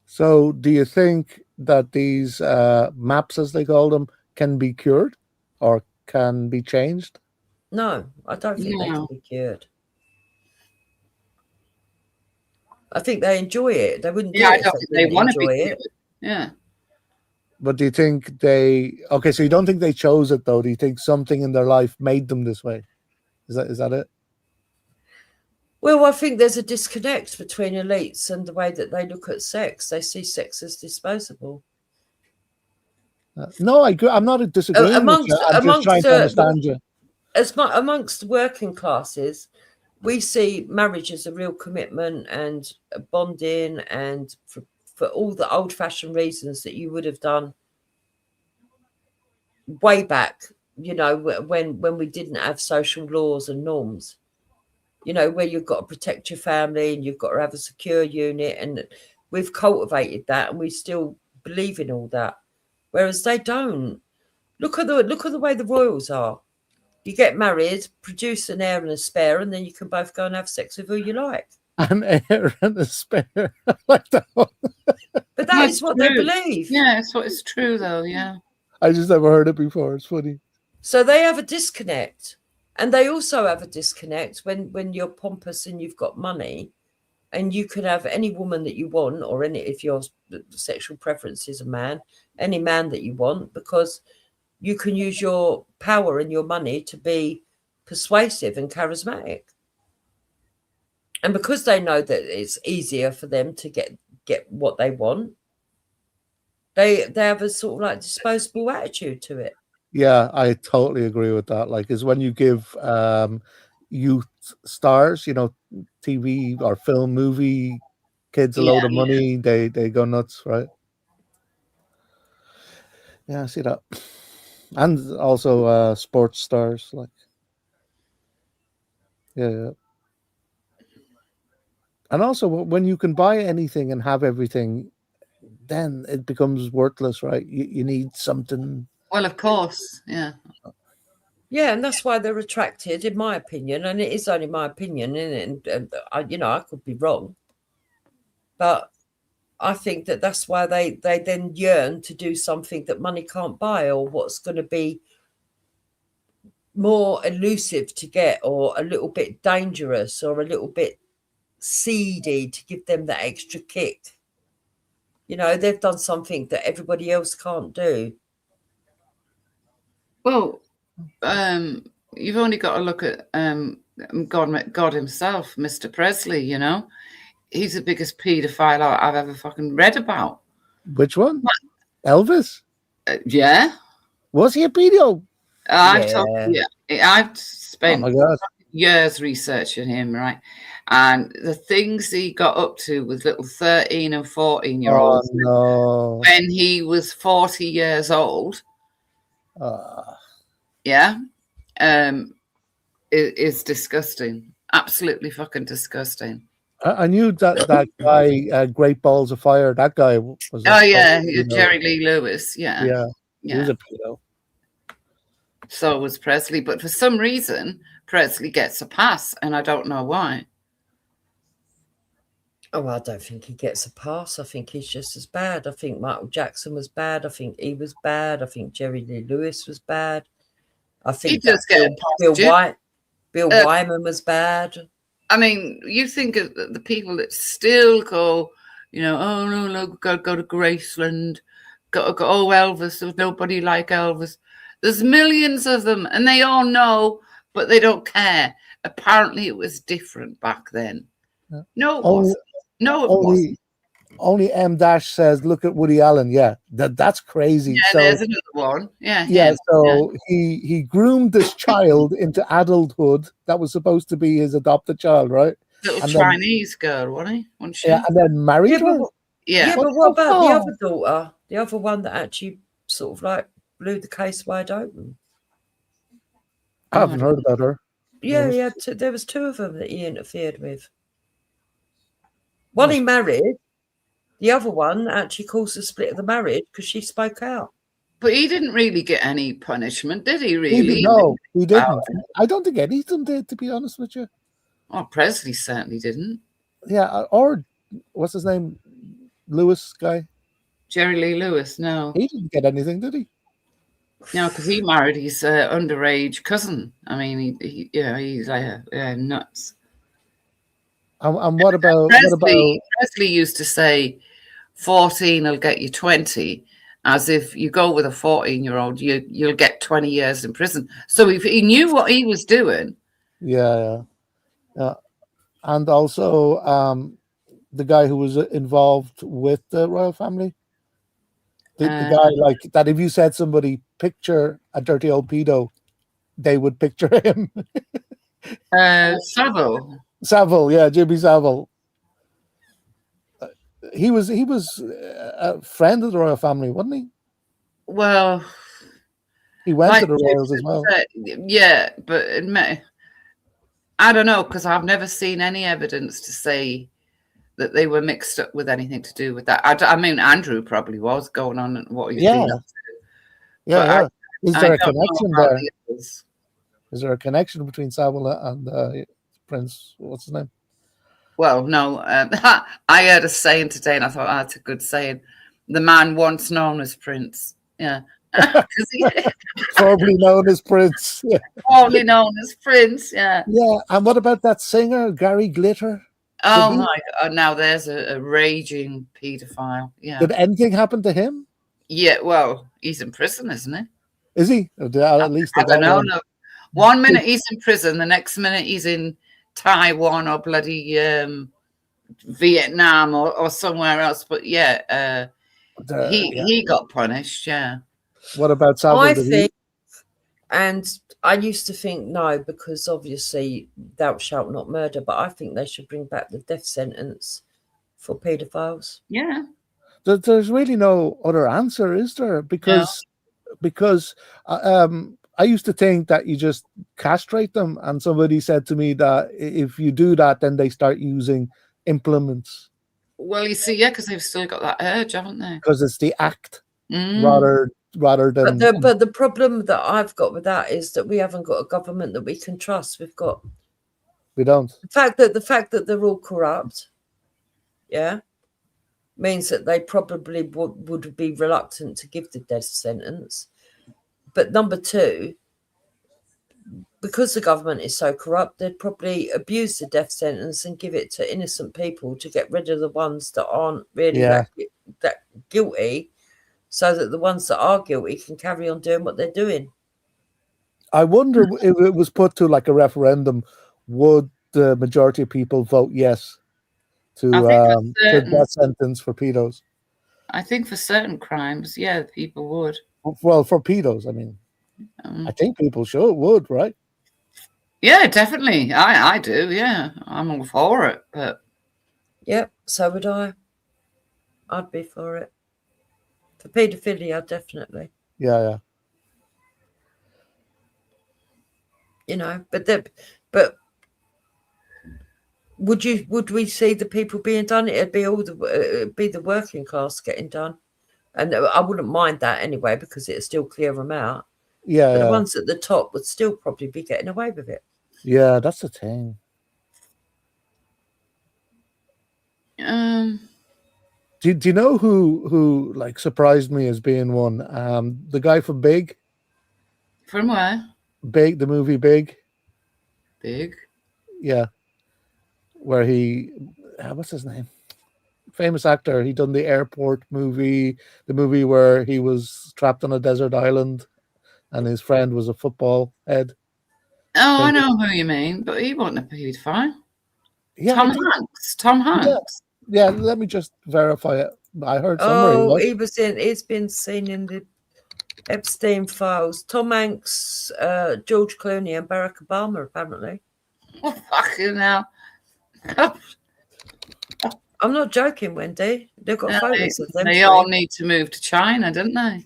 G: So do you think that these MAPS, as they call them, can be cured or can be changed?
A: No, I don't think they can be cured. I think they enjoy it. They wouldn't do it if they want to enjoy it.
H: Yeah.
G: But do you think so you don't think they chose it though? Do you think something in their life made them this way? Is that it?
A: Well, I think there's a disconnect between elites and the way that they look at sex. They see sex as disposable.
G: No, I agree. I'm not disagreeing with you. I'm just trying to understand you.
A: Amongst working classes, we see marriage as a real commitment and bonding, and for all the old-fashioned reasons that you would have done way back, when we didn't have social laws and norms, where you've got to protect your family and you've got to have a secure unit, and we've cultivated that and we still believe in all that. Whereas they don't. Look at the way the royals are. You get married, produce an heir and a spare, and then you can both go and have sex with who you like.
G: An heir and a spare. I like that one.
A: But that is what they believe.
H: Yeah, it's true though, yeah.
G: I just never heard it before. It's funny.
A: So they have a disconnect. And they also have a disconnect when you're pompous and you've got money. and you can have any woman that you want, or any, if your sexual preference is a man, any man that you want, because you can use your power and your money to be persuasive and charismatic. And because they know that it's easier for them to get what they want, they have a sort of like disposable attitude to it.
G: Yeah, I totally agree with that. Like, is when you give youth stars, you know, TV or film movie kids a load of money, they go nuts, right? Yeah, I see that. And also sports stars, like, yeah. And also, when you can buy anything and have everything, then it becomes worthless, right? You need something.
H: Well, of course, yeah.
A: Yeah, and that's why they're attracted, in my opinion, and it is only my opinion, and I, you know, I could be wrong, but I think that that's why they then yearn to do something that money can't buy, or what's going to be more elusive to get, or a little bit dangerous, or a little bit seedy to give them that extra kick. You know, they've done something that everybody else can't do.
H: Well, you've only got to look at God himself, Mr. Presley. You know, he's the biggest paedophile I've ever fucking read about.
G: Which one? Elvis?
H: Yeah.
G: Was he a pedo?
H: I've
G: Oh
H: spent
G: my God.
H: years researching him, right? And the things he got up to with little 13 and 14-year-olds
G: no.
H: when he was 40 years old. Yeah. Is disgusting. Absolutely fucking disgusting.
G: I knew that guy, Great Balls of Fire, that guy was.
H: Oh, yeah. Jerry Lee Lewis. Yeah.
G: Yeah. He was a pedo.
H: So was Presley. But for some reason, Presley gets a pass, and I don't know why.
A: Oh, I don't think he gets a pass. I think he's just as bad. I think Michael Jackson was bad. I think he was bad. I think Jerry Lee Lewis was bad. I think
H: He does get a pass,
A: Bill Wyman was bad.
H: I mean, you think of the people that still go, you know, oh, no, go to Graceland. Go, oh, Elvis, there was nobody like Elvis. There's millions of them, and they all know, but they don't care. Apparently, it was different back then.
G: Yeah.
H: No, it wasn't. No, it wasn't.
G: Only M Dash says, "Look at Woody Allen." Yeah, that's crazy.
H: Yeah,
G: so,
H: there's another one. Yeah,
G: yeah.
H: him.
G: So he groomed this child into adulthood that was supposed to be his adopted child, right?
H: Little
G: And
H: Chinese girl, wasn't she?
G: Yeah, and then married her.
H: Yeah.
A: But what about the other daughter? The other one that actually sort of like blew the case wide open.
G: I haven't heard about her.
A: Yeah, there was two of them that he interfered with. One he married. The other one actually caused the split of the marriage because she spoke out.
H: But he didn't really get any punishment, did he? Really?
G: No, he didn't. I don't think any of them did, to be honest with you.
H: Oh, Presley certainly didn't.
G: Yeah, or what's his name? Lewis guy.
H: Jerry Lee Lewis, no.
G: He didn't get anything, did he?
H: No, because he married his underage cousin. I mean, he's like nuts.
G: And what about
H: Presley used to say 14 will get you 20, as if you go with a 14-year-old, you'll get 20 years in prison. So if he knew what he was doing.
G: Yeah. And also the guy who was involved with the royal family. The guy like that, if you said somebody picture a dirty old pedo, they would picture him. Savile, yeah, Jimmy Savile. He was a friend of the royal family, wasn't he?
H: Well,
G: he went to the royals as well.
H: Yeah, but I don't know, because I've never seen any evidence to say that they were mixed up with anything to do with that. I mean, Andrew probably was going on and what he's been up to.
G: Yeah. Is there a connection there? Is there a connection between Savile and Prince? What's his name?
H: Well, no. I heard a saying today, and I thought, that's a good saying. The man once known as Prince. Yeah.
G: Formerly known as Prince.
H: Formerly known as Prince, yeah.
G: Yeah. And what about that singer, Gary Glitter?
H: Oh
G: he-
H: my God! Now there's a raging paedophile. Yeah,
G: Did anything happen to him?
H: yeah. Well, he's in prison, isn't he?
G: Is he? Or at least
H: I
G: they
H: don't
G: got
H: know.
G: one.
H: No. 1 minute he's in prison, the next minute he's in Taiwan or bloody Vietnam or somewhere else. But yeah,
G: Yeah.
H: he got punished. Yeah.
G: What about Savile?
A: I
G: Did he-
A: think, and I used to think no, because obviously thou shalt not murder, but I think they should bring back the death sentence for paedophiles.
H: Yeah.
G: There's really no other answer, is there? Because I used to think that you just castrate them, and somebody said to me that if you do that, then they start using implements
H: Well, you see, yeah, because they've still got that urge, haven't they?
G: because it's the act
H: Mm.
G: rather than
A: But the problem that I've got with that is that we haven't got a government that we can trust. We've got
G: we don't.
A: the fact that they're all corrupt, yeah, means that they probably would be reluctant to give the death sentence. But number two, because the government is so corrupt, they'd probably abuse the death sentence and give it to innocent people to get rid of the ones that aren't really
G: Yeah.
A: that guilty, so that the ones that are guilty can carry on doing what they're doing.
G: I wonder if it was put to like a referendum, would the majority of people vote yes to
H: I think for certain-
G: death sentence for pedos?
H: I think for certain crimes, yeah, people would.
G: Well, for pedos, I mean, I think people would, right?
H: Yeah, definitely. I do. Yeah, I'm all for it. But
A: Yep, so would I. I'd be for it. For paedophilia, definitely.
G: Yeah.
A: You know, but would we see the people being done? It'd be be the working class getting done, and I wouldn't mind that anyway because it'd still clear them out.
G: Yeah,
A: But the
G: yeah.
A: ones at the top would still probably be getting away with it.
G: Yeah, that's the thing. Do you know who like surprised me as being one? The guy from Big,
H: from where?
G: the movie Big.
H: Big.
G: Yeah, where he, what's his name? Famous actor. He done the airport movie, the movie where he was trapped on a desert island, and his friend was a football head.
H: Oh, I know who you mean, but he wasn't a paedophile.
G: Yeah,
H: Tom Hanks. Tom Hanks.
G: Yeah, let me just verify it. I heard somewhere.
A: He's been seen in the Epstein files. Tom Hanks, George Clooney, and Barack Obama, apparently.
H: Oh, fucking hell.
A: I'm not joking, Wendy. They've got photos of them.
H: They all need to move to China, don't they?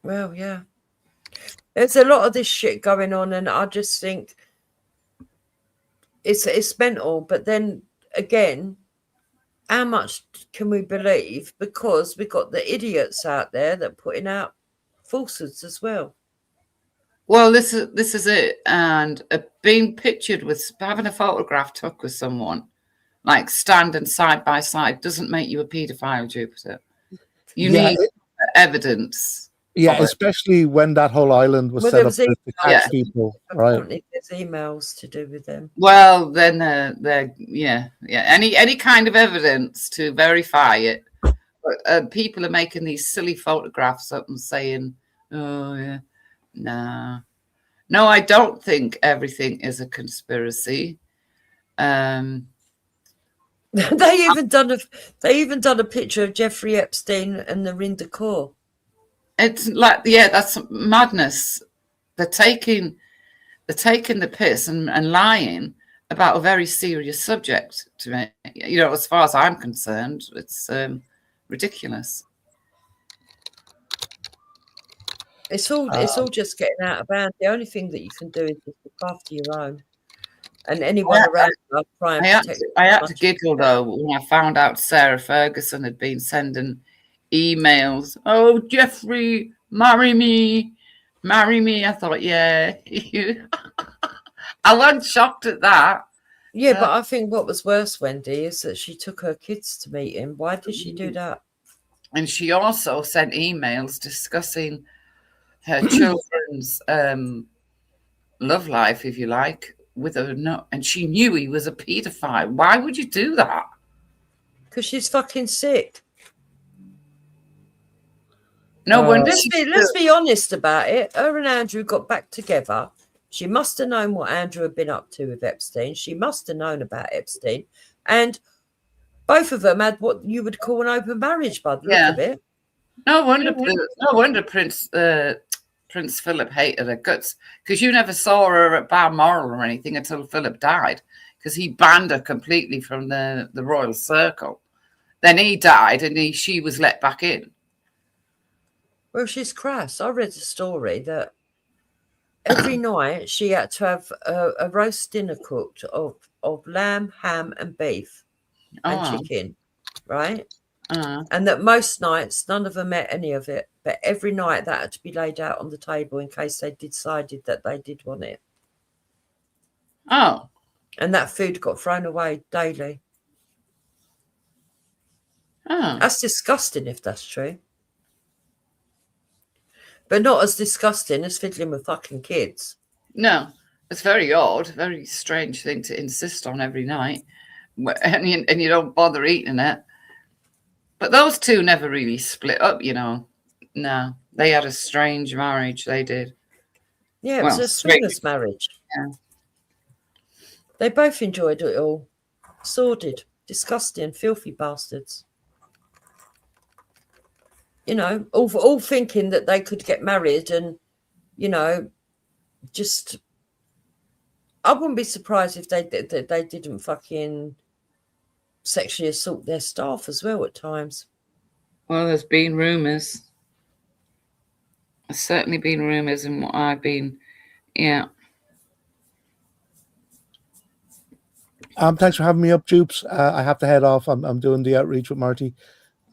A: Well, yeah. There's a lot of this shit going on, and I just think it's mental. But then again, how much can we believe? Because we've got the idiots out there that are putting out falsehoods as well.
H: Well, this is it, and being pictured with having a photograph took with someone, like standing side by side, doesn't make you a paedophile, Jupiter. You need evidence.
G: Yeah, especially when that whole island was set up to catch people, right?
A: Apparently there's emails to do with them.
H: Well, then they're any kind of evidence to verify it. But people are making these silly photographs up and saying, "Oh yeah, nah." No, I don't think everything is a conspiracy.
A: They even done a picture of Jeffrey Epstein and Narinder Kaur.
H: It's like, yeah, that's madness. They're taking the piss and lying about a very serious subject to me. You know, as far as I'm concerned, it's ridiculous.
A: It's all just getting out of hand. The only thing that you can do is just look after your own. And anyone around you, try and protect.
H: I had to giggle though when I found out Sarah Ferguson had been sending emails. Oh, Jeffrey, marry me. I thought, yeah. I wasn't shocked at that.
A: Yeah, but I think what was worse, Wendy, is that she took her kids to meet him. Why did she do that?
H: And she also sent emails discussing her children's love life, if you like, with her no, and she knew he was a paedophile. Why would you do that?
A: Because she's fucking sick.
H: No wonder.
A: Let's be honest about it. Her and Andrew got back together. She must have known what Andrew had been up to with Epstein. She must have known about Epstein. And both of them had what you would call an open marriage by the look of it.
H: No wonder Prince Philip hated her guts, because you never saw her at Balmoral or anything until Philip died, because he banned her completely from the royal circle. Then he died and she was let back in.
A: Well, she's crass. I read a story that every night she had to have a roast dinner cooked of lamb, ham and beef and chicken, right? And that most nights, none of them ate any of it. But every night that had to be laid out on the table in case they decided that they did want it.
H: Oh.
A: And that food got thrown away daily.
H: Oh.
A: That's disgusting if that's true. But not as disgusting as fiddling with fucking kids.
H: No, it's very odd, very strange thing to insist on every night. And you don't bother eating it. But those two never really split up, you know. No, they had a strange marriage, they did.
A: Yeah, it was a swingers marriage.
H: Yeah.
A: They both enjoyed it all. Sordid, disgusting, filthy bastards. You know, all thinking that they could get married and, you know, just... I wouldn't be surprised if they didn't fucking sexually assault their staff as well at times.
H: Well, there's been rumours. There's certainly been rumours in what I've been... Yeah.
G: Thanks for having me up, Jupes. I have to head off. I'm doing the outreach with Marty.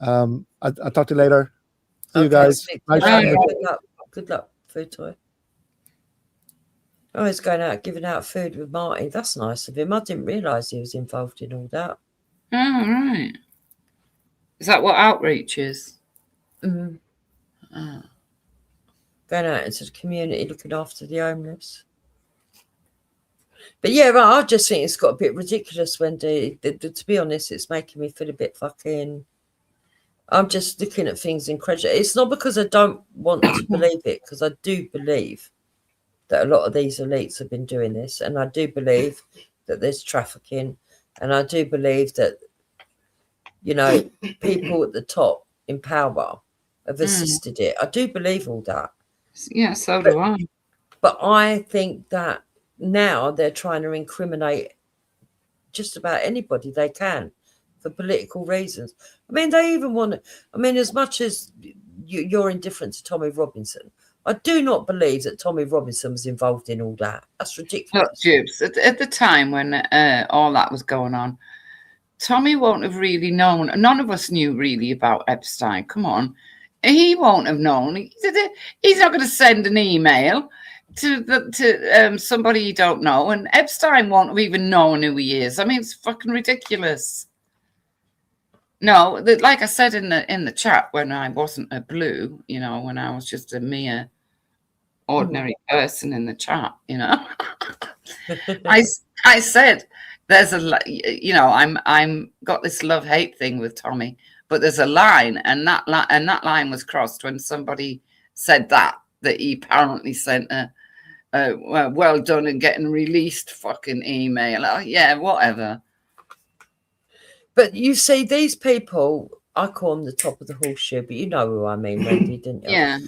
G: I'll talk to you later. See you guys.
A: Good luck, food toy. Oh, he's going out giving out food with Marty. That's nice of him. I didn't realise he was involved in all that.
H: Oh, right. Is that what outreach is?
A: Mm-hmm.
H: Oh.
A: Going out into the community, looking after the homeless. But yeah, I just think it's got a bit ridiculous, Wendy. To be honest, it's making me feel a bit fucking... I'm just looking at things incredibly. It's not because I don't want to believe it, because I do believe that a lot of these elites have been doing this, and I do believe that there's trafficking, and I do believe that, you know, people at the top in power have assisted it. I do believe all that.
H: Yeah, so do I.
A: But I think that now they're trying to incriminate just about anybody they can for political reasons. I mean, they even want to... I mean, as much as you're indifferent to Tommy Robinson, I do not believe that Tommy Robinson was involved in all that. That's ridiculous.
H: Look, Jubes, at the time when all that was going on, Tommy won't have really known. None of us knew really about Epstein. Come on. He won't have known. He's not going to send an email to somebody you don't know, and Epstein won't have even known who he is. I mean, it's fucking ridiculous. No, like I said in the chat, when I wasn't a blue, you know, when I was just a mere ordinary person in the chat, you know, I said there's a, you know, I'm got this love-hate thing with Tommy, but there's a line, and that line was crossed when somebody said that he apparently sent a well done and getting released fucking email. Oh, yeah, whatever.
A: But you see, these people, I call them the top of the horseshoe, but you know who I mean, Wendy, didn't you?
H: Yeah.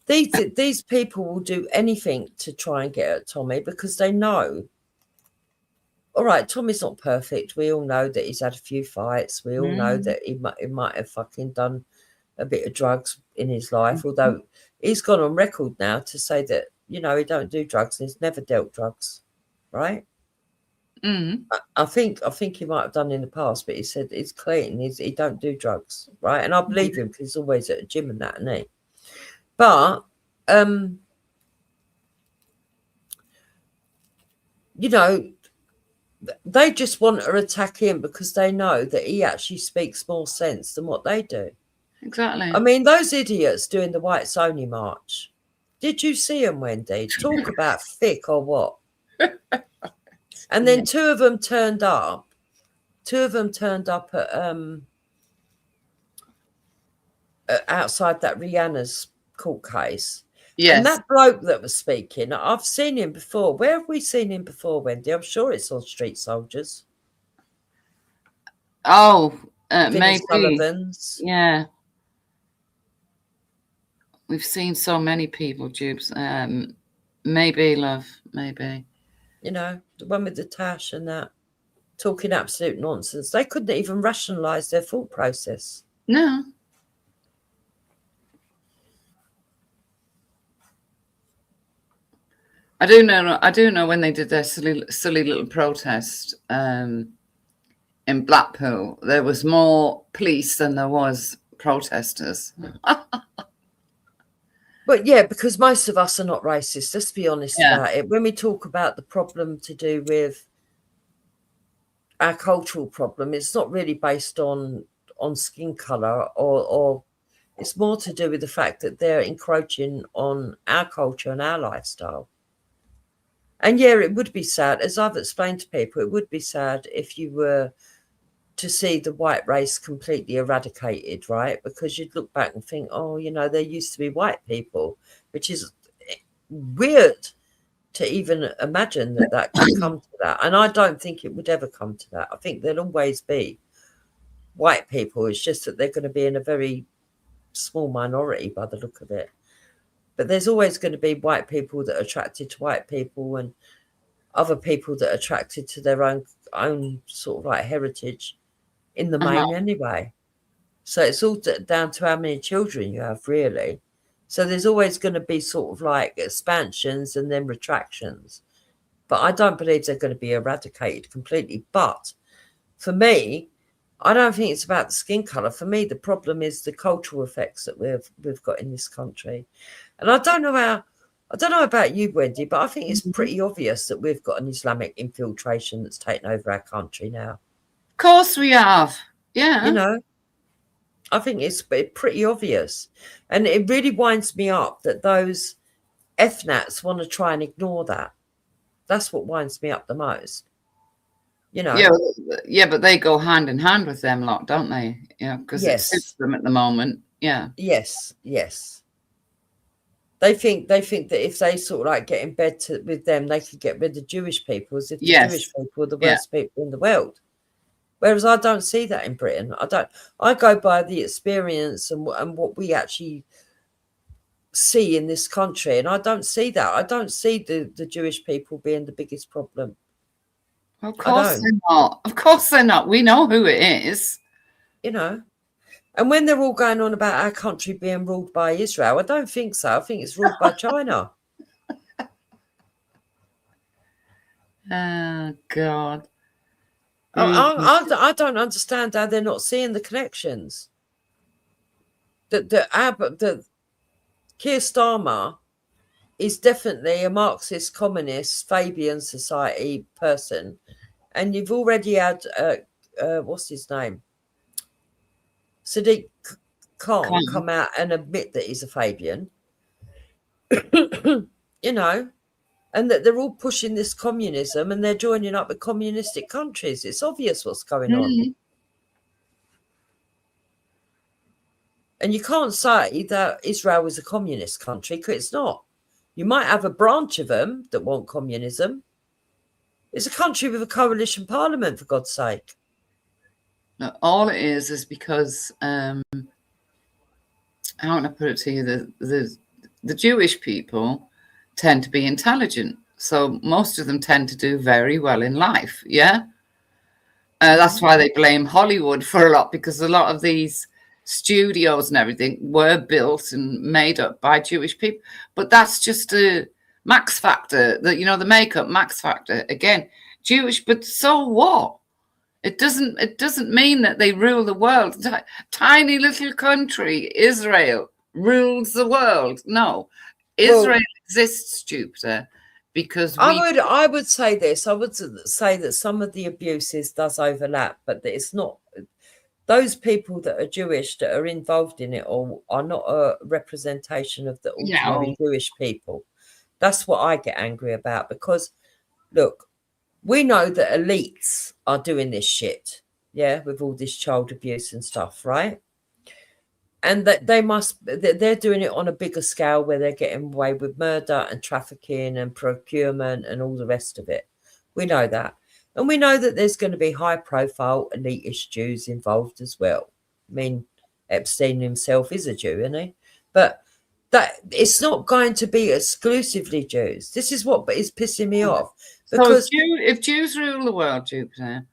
A: These people will do anything to try and get at Tommy because they know. All right, Tommy's not perfect. We all know that he's had a few fights. We all know that he might have fucking done a bit of drugs in his life, although he's gone on record now to say that, you know, he don't do drugs and he's never dealt drugs, right? I think he might have done in the past, but he said he's clean. He don't do drugs, right? And I believe him because he's always at a gym and that, isn't he? But you know, they just want to attack him because they know that he actually speaks more sense than what they do.
H: Exactly.
A: I mean, those idiots doing the Whites Only March. Did you see them, Wendy? Talk about thick or what? And then two of them turned up. At outside that Rihanna's court case.
H: Yes.
A: And that bloke that was speaking, I've seen him before. Where have we seen him before, Wendy? I'm sure it's on Street Soldiers.
H: Oh,
A: Vinnie
H: maybe.
A: Sullivan's.
H: Yeah. We've seen so many people, Jubes. Maybe, love, maybe.
A: You know, the one with the tash and that, talking absolute nonsense. They couldn't even rationalise their thought process.
H: No. I do know when they did their silly little protest in Blackpool, there was more police than there was protesters.
A: But yeah, because most of us are not racist. Let's be honest
H: Yeah.
A: about it. When we talk about the problem to do with our cultural problem, it's not really based on skin color, or it's more to do with the fact that they're encroaching on our culture and our lifestyle. And yeah, it would be sad, as I've explained to people, it would be sad if you were to see the white race completely eradicated, right? Because you'd look back and think, oh, you know, there used to be white people, which is weird to even imagine that that could come to that. And I don't think it would ever come to that. I think there'll always be white people. It's just that they're going to be in a very small minority by the look of it. But there's always going to be white people that are attracted to white people, and other people that are attracted to their own sort of like heritage in the main anyway. So it's all down to how many children you have, really. So there's always going to be sort of like expansions and then retractions. But I don't believe they're going to be eradicated completely. But for me, I don't think it's about the skin colour. For me, the problem is the cultural effects that we've got in this country. And I don't know about you, Wendy, but I think it's pretty obvious that we've got an Islamic infiltration that's taken over our country now.
H: Of course we have. Yeah.
A: You know, I think it's pretty obvious. And it really winds me up that those FNATs want to try and ignore that. That's what winds me up the most. You know.
H: Yeah, but they go hand in hand with them lot, don't they? You know, because
A: Yes.
H: it suits them at the moment. Yeah.
A: Yes. They think that if they sort of like get in bed with them, they could get rid of Jewish people, as if the
H: Yes.
A: Jewish people are the worst people in the world. Whereas I don't see that in Britain. I go by the experience and what we actually see in this country, and I don't see that. I don't see the Jewish people being the biggest problem.
H: Of course they're not. Of course they're not. We know who it is.
A: You know. And when they're all going on about our country being ruled by Israel, I don't think so. I think it's ruled by China.
H: Oh, God.
A: I don't understand how they're not seeing the connections. That Keir Starmer is definitely a Marxist, communist, Fabian Society person. And you've already had, what's his name? Sadiq Khan come out and admit that he's a Fabian. You know, and that they're all pushing this communism and they're joining up with communistic countries. It's obvious what's going on. And you can't say that Israel is a communist country, because it's not. You might have a branch of them that want communism. It's a country with a coalition parliament, for God's sake.
H: No, all it is because how can I put it to you? The Jewish people tend to be intelligent, so most of them tend to do very well in life. Yeah, that's why they blame Hollywood for a lot, because a lot of these studios and everything were built and made up by Jewish people. But that's just a Max Factor. That, you know, the makeup Max Factor again, Jewish. But so what? It doesn't mean that they rule the world. Tiny little country, Israel, rules the world. No, Israel exists, Jupiter, because
A: I would say this. I would say that some of the abuses does overlap, but that it's not. Those people that are Jewish that are involved in it all are not a representation of the ordinary Jewish people. That's what I get angry about, because, look, we know that elites are doing this shit, yeah, with all this child abuse and stuff, right? And that they're doing it on a bigger scale where they're getting away with murder and trafficking and procurement and all the rest of it. We know that. And we know that there's going to be high profile elitist Jews involved as well. I mean, Epstein himself is a Jew, isn't he? But that it's not going to be exclusively Jews. This is what is pissing me off. Because
H: if Jews rule the world, Jupiter,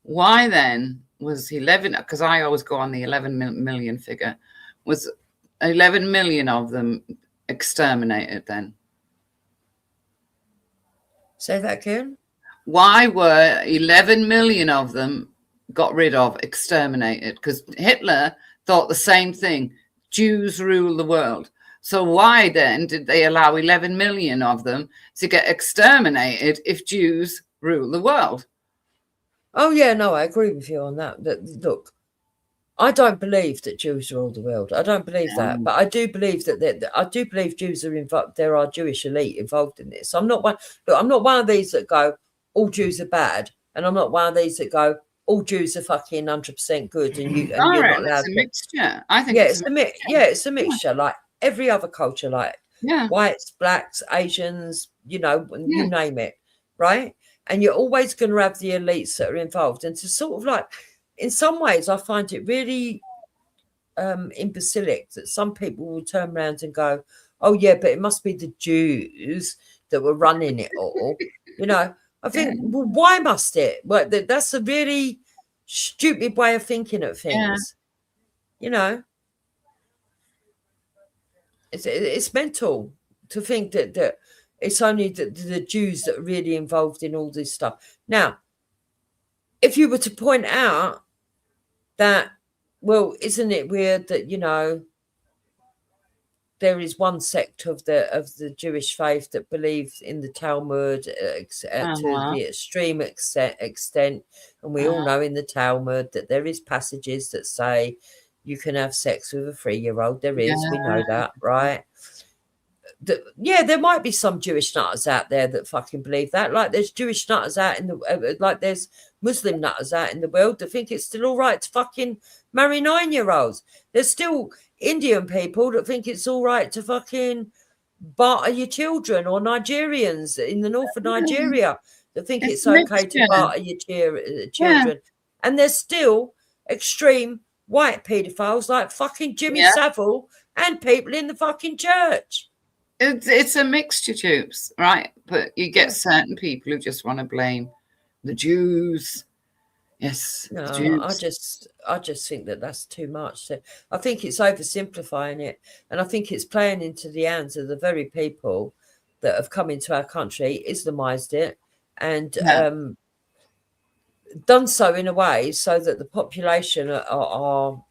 H: why then was 11, because I always go on the 11 million figure, was 11 million of them exterminated then?
A: Say that again?
H: Why were 11 million of them got rid of, exterminated? Because Hitler thought the same thing. Jews rule the world. So why then did they allow 11 million of them to get exterminated if Jews rule the world?
A: Oh, yeah, no, I agree with you on that. Look, I don't believe that Jews rule the world. I don't believe that. But I do believe that I do believe Jews are involved. There are Jewish elite involved in this. I'm not one of these that go, all Jews are bad. And I'm not one of these that go, all Jews are fucking 100% good. And you're not allowed
H: it's a mixture. I think
A: it's a mixture. Yeah, it's a mixture. Like every other culture, like whites, blacks, Asians, you name it, right? And you're always going to have the elites that are involved. And to sort of like, in some ways, I find it really imbecilic that some people will turn around and go, oh, yeah, but it must be the Jews that were running it all. I think, well, why must it? Well, that's a really stupid way of thinking of things. It's mental to think that it's only the Jews that are really involved in all this stuff. Now, if you were to point out that, well, isn't it weird that, there is one sect of the Jewish faith that believes in the Talmud to the extreme extent. And we all know in the Talmud that there is passages that say you can have sex with a 3-year-old. There is, we know that, right? There might be some Jewish nutters out there that fucking believe that. Like there's Jewish nutters out in the like there's Muslim nutters out in the world that think it's still all right to fucking marry 9-year-olds. There's still Indian people that think it's all right to fucking barter your children, or Nigerians in the north of Nigeria that think it's okay to barter your children. And there's still extreme white paedophiles like fucking Jimmy Savile and people in the fucking church.
H: It's a mixture, Tubes, right? But you get certain people who just want to blame the Jews. Yes,
A: no,
H: Jews.
A: I just think that that's too much. I think it's oversimplifying it, and I think it's playing into the hands of the very people that have come into our country, Islamized it, and done so in a way so that the population are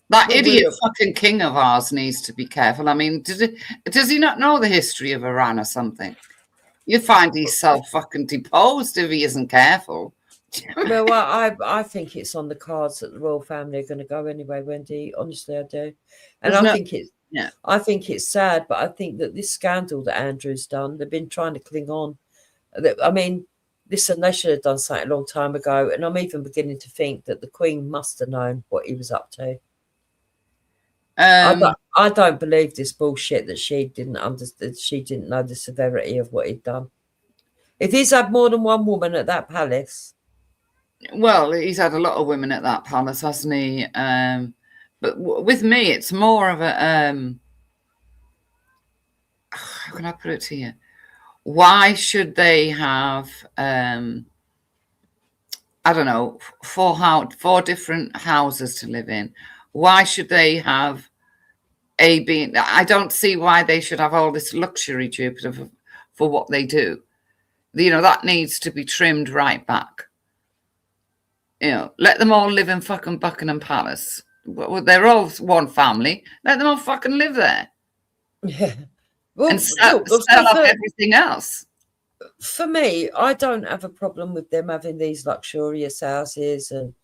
H: that idiot fucking king of ours needs to be careful. I mean, does he not know the history of Iran or something? You find he's fucking deposed if he isn't careful.
A: Well, I think it's on the cards that the royal family are going to go anyway, Wendy. Honestly, I do. And I think it's sad, but I think that this scandal that Andrew's done, they've been trying to cling on. I mean, listen, they should have done something a long time ago. And I'm even beginning to think that the Queen must have known what he was up to. I don't believe this bullshit that she didn't understand. She didn't know the severity of what he'd done. If he's had more than one woman at that palace.
H: Well, he's had a lot of women at that palace, hasn't he? But with me, it's more of a how can I put it to you? Why should they have I don't know, 4 different houses to live in? Why should they have I don't see why they should have all this luxury, Jupiter, for what they do. That needs to be trimmed right back. Let them all live in fucking Buckingham Palace. Well, they're all one family. Let them all fucking live there.
A: Yeah. Well,
H: and sell off everything else.
A: For me, I don't have a problem with them having these luxurious houses and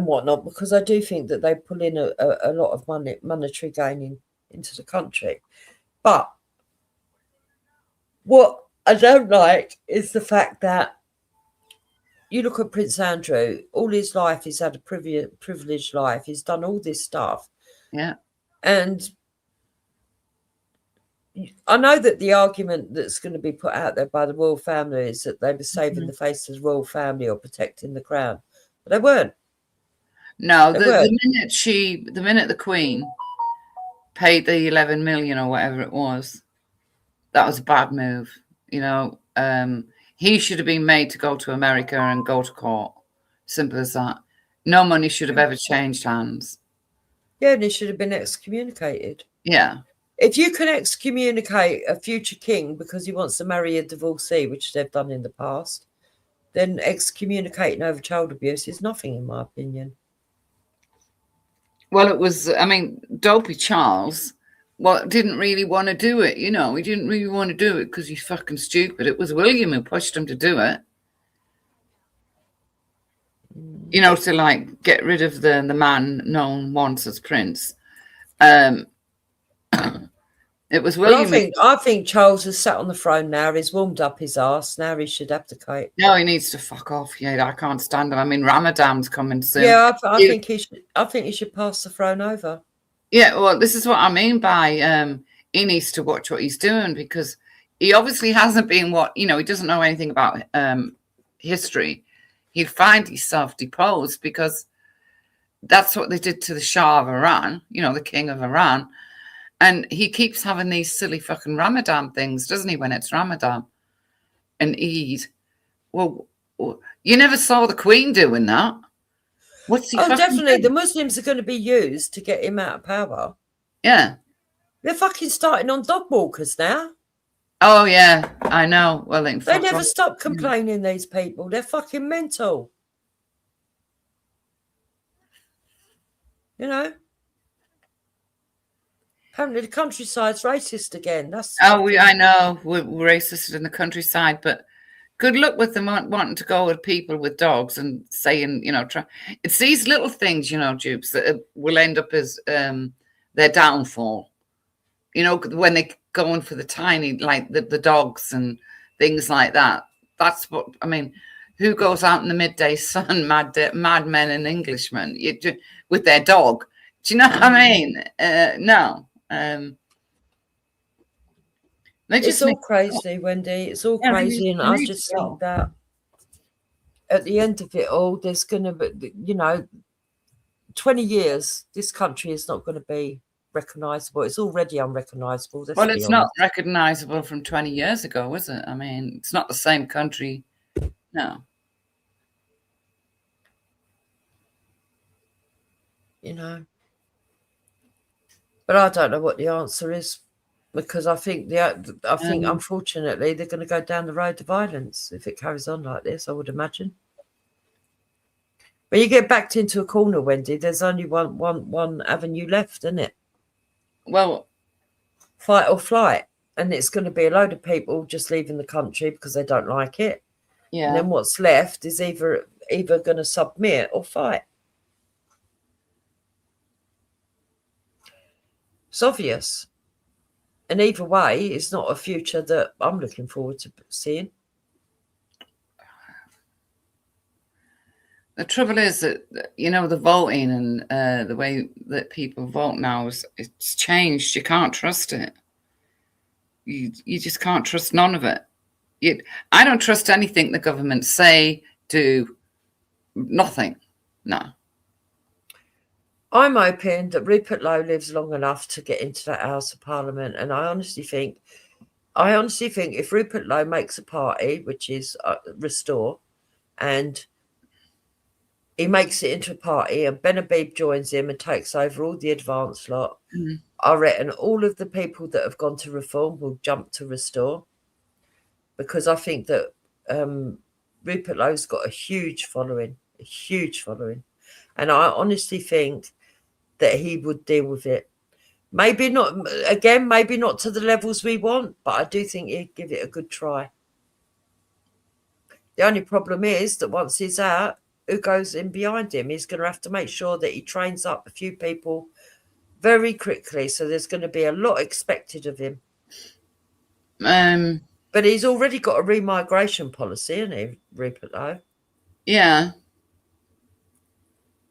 A: whatnot, because I do think that they pull in a lot of monetary gain into the country. But what I don't like is the fact that you look at Prince Andrew, all his life he's had a privileged life. He's done all this stuff.
H: Yeah.
A: And I know that the argument that's going to be put out there by the royal family is that they were saving the face of the royal family or protecting the crown. But they weren't.
H: No,
A: They
H: the
A: weren't.
H: minute the Queen paid the 11 million or whatever it was, that was a bad move. You know, he should have been made to go to America and go to court. Simple as that. No money should have ever changed hands.
A: Yeah, and he should have been excommunicated.
H: Yeah.
A: If you can excommunicate a future king because he wants to marry a divorcee, which they've done in the past, then excommunicating over child abuse is nothing, in my opinion.
H: Well, it was, I mean, Dopey Charles didn't really want to do it, you know. He didn't really want to do it because he's fucking stupid. It was William who pushed him to do it. You know, to like get rid of the man known once as Prince. It was
A: Well,
H: William.
A: I think Charles has sat on the throne now. He's warmed up his arse. Now he should abdicate.
H: No, he needs to fuck off. Yeah, I can't stand him. I mean, Ramadan's coming soon.
A: Yeah, I think he should. I think he should pass the throne over.
H: Yeah, well, this is what I mean by he needs to watch what he's doing, because he obviously hasn't been he doesn't know anything about history. He'd find himself deposed because that's what they did to the Shah of Iran, you know, the king of Iran. And he keeps having these silly fucking Ramadan things, doesn't he, when it's Ramadan and Eid? Well, you never saw the Queen doing that. What's he
A: definitely.
H: doing?
A: The Muslims are going to be used to get him out of power.
H: Yeah.
A: They're fucking starting on dog walkers now.
H: Oh, yeah, I know. Well,
A: They never stop complaining, these people. They're fucking mental. You know? Apparently the countryside's racist again.
H: I know. We're racist in the countryside, but good luck with them wanting to go with people with dogs and saying, you know, it's these little things, you know, Dupes, that will end up as their downfall. You know, when they're going for the tiny, like the dogs and things like that. That's what, I mean, who goes out in the midday sun, mad men and Englishmen, with their dog? Do you know what I mean? No.
A: It's all crazy, Wendy. It's all crazy. And I just think that at the end of it all, there's going to be, you know, 20 years, this country is not going to be recognisable. It's already unrecognisable.
H: Well, it's not recognisable from 20 years ago, is it? I mean, it's not the same country. No.
A: You know. But I don't know what the answer is, because I think unfortunately they're going to go down the road of violence if it carries on like this, I would imagine. When you get backed into a corner, Wendy, there's only one avenue left, isn't it?
H: Well,
A: fight or flight, and it's going to be a load of people just leaving the country because they don't like it.
H: Yeah.
A: And then what's left is either going to submit or fight. It's obvious. And either way, it's not a future that I'm looking forward to seeing.
H: The trouble is that, you know, the voting and the way that people vote now it's changed. You can't trust it. You just can't trust none of it. I don't trust anything the government say, do, nothing. No.
A: I'm hoping that Rupert Lowe lives long enough to get into that House of Parliament, and I honestly think if Rupert Lowe makes a party, which is Restore, and he makes it into a party and Ben Habib joins him and takes over all the advanced lot, I reckon all of the people that have gone to Reform will jump to Restore, because I think that Rupert Lowe's got a huge following. And I honestly think that he would deal with it. Maybe not to the levels we want, but I do think he'd give it a good try. The only problem is that once he's out, who goes in behind him? He's going to have to make sure that he trains up a few people very quickly. So there's going to be a lot expected of him. But he's already got a remigration policy, isn't he, Rupert, though?
H: Yeah.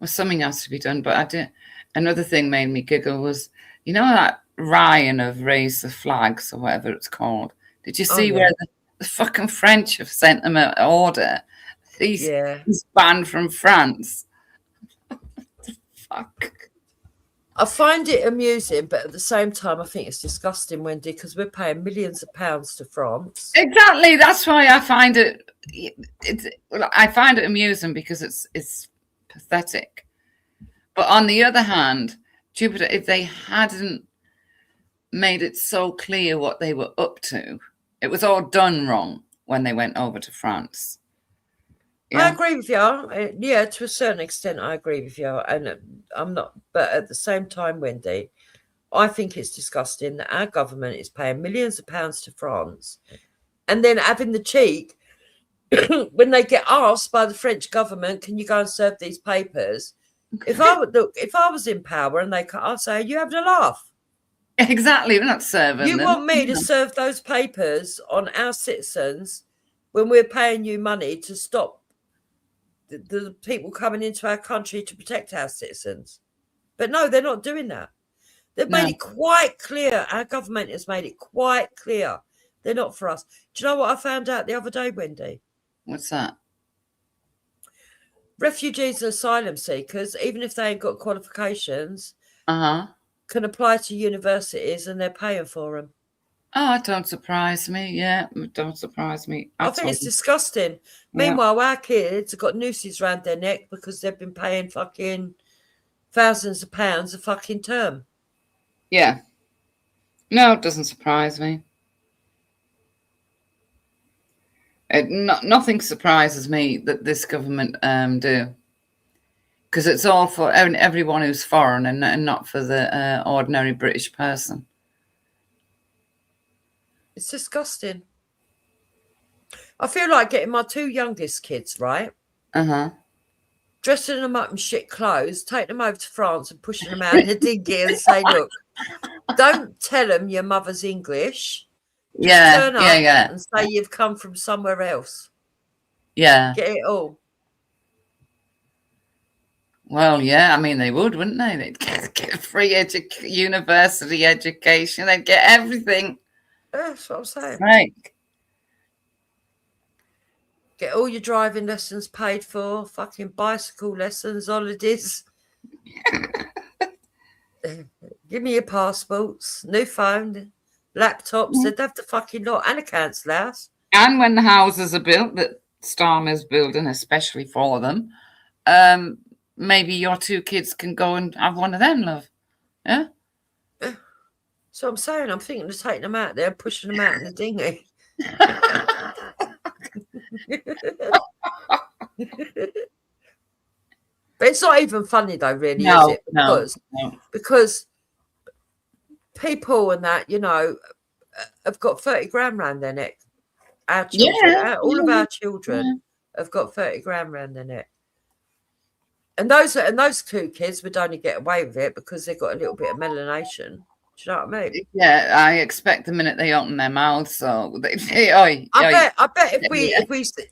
H: Well, something has to be done. But I did. Another thing made me giggle was, you know, that Ryan of Raise the Flags or whatever it's called. Did you see where the fucking French have sent him an order? He's banned from France. Fuck.
A: I find it amusing, but at the same time, I think it's disgusting, Wendy, because we're paying millions of pounds to France.
H: Exactly. That's why I find it. I find it amusing because it's pathetic. But on the other hand, Jupiter, if they hadn't made it so clear what they were up to, it was all done wrong when they went over to France.
A: I agree with you. Yeah, to a certain extent, I agree with you. And I'm not, but at the same time, Wendy, I think it's disgusting that our government is paying millions of pounds to France and then having the cheek when they get asked by the French government, can you go and serve these papers? If I was in power and I'd say, you having a laugh?
H: Exactly. We're not serving
A: You
H: them.
A: want me to serve those papers on our citizens when we're paying you money to stop the people coming into our country to protect our citizens? But no, they're not doing that. They've made it quite clear. Our government has made it quite clear. They're not for us. Do you know what I found out the other day, Wendy?
H: What's that?
A: Refugees and asylum seekers, even if they ain't got qualifications,
H: can
A: apply to universities and they're paying for them.
H: Oh, it don't surprise me. Yeah, it don't surprise me.
A: I think it's disgusting. Meanwhile, our kids have got nooses around their neck because they've been paying fucking thousands of pounds a fucking term.
H: Yeah. No, it doesn't surprise me. Nothing surprises me that this government do. Because it's all for everyone who's foreign and not for the ordinary British person.
A: It's disgusting. I feel like getting my two youngest kids, right? Dressing them up in shit clothes, taking them over to France and pushing them out in a dinghy and say, look, don't tell them your mother's English. Just turn up and say you've come from somewhere else.
H: Yeah.
A: Get it all.
H: Well, yeah, I mean, they would, wouldn't they? They'd get free university education. They'd get everything.
A: That's what I'm saying.
H: Right.
A: Get all your driving lessons paid for, fucking bicycle lessons, holidays. Give me your passports, new phone, laptops. They'd have the fucking lot and a council house.
H: And when the houses are built, that Starmer's building especially for them, maybe your two kids can go and have one of them, love. Yeah?
A: So I'm saying, I'm thinking of taking them out there, pushing them out in the dinghy. But it's not even funny though, really, is it? Because people and that, you know, have got 30 grand round their neck. Our children, all of our children have got 30 grand round their neck. And those two kids would only get away with it because they've got a little bit of melanation. Do you know what I mean?
H: Yeah, I expect the minute they open their mouths, so
A: I bet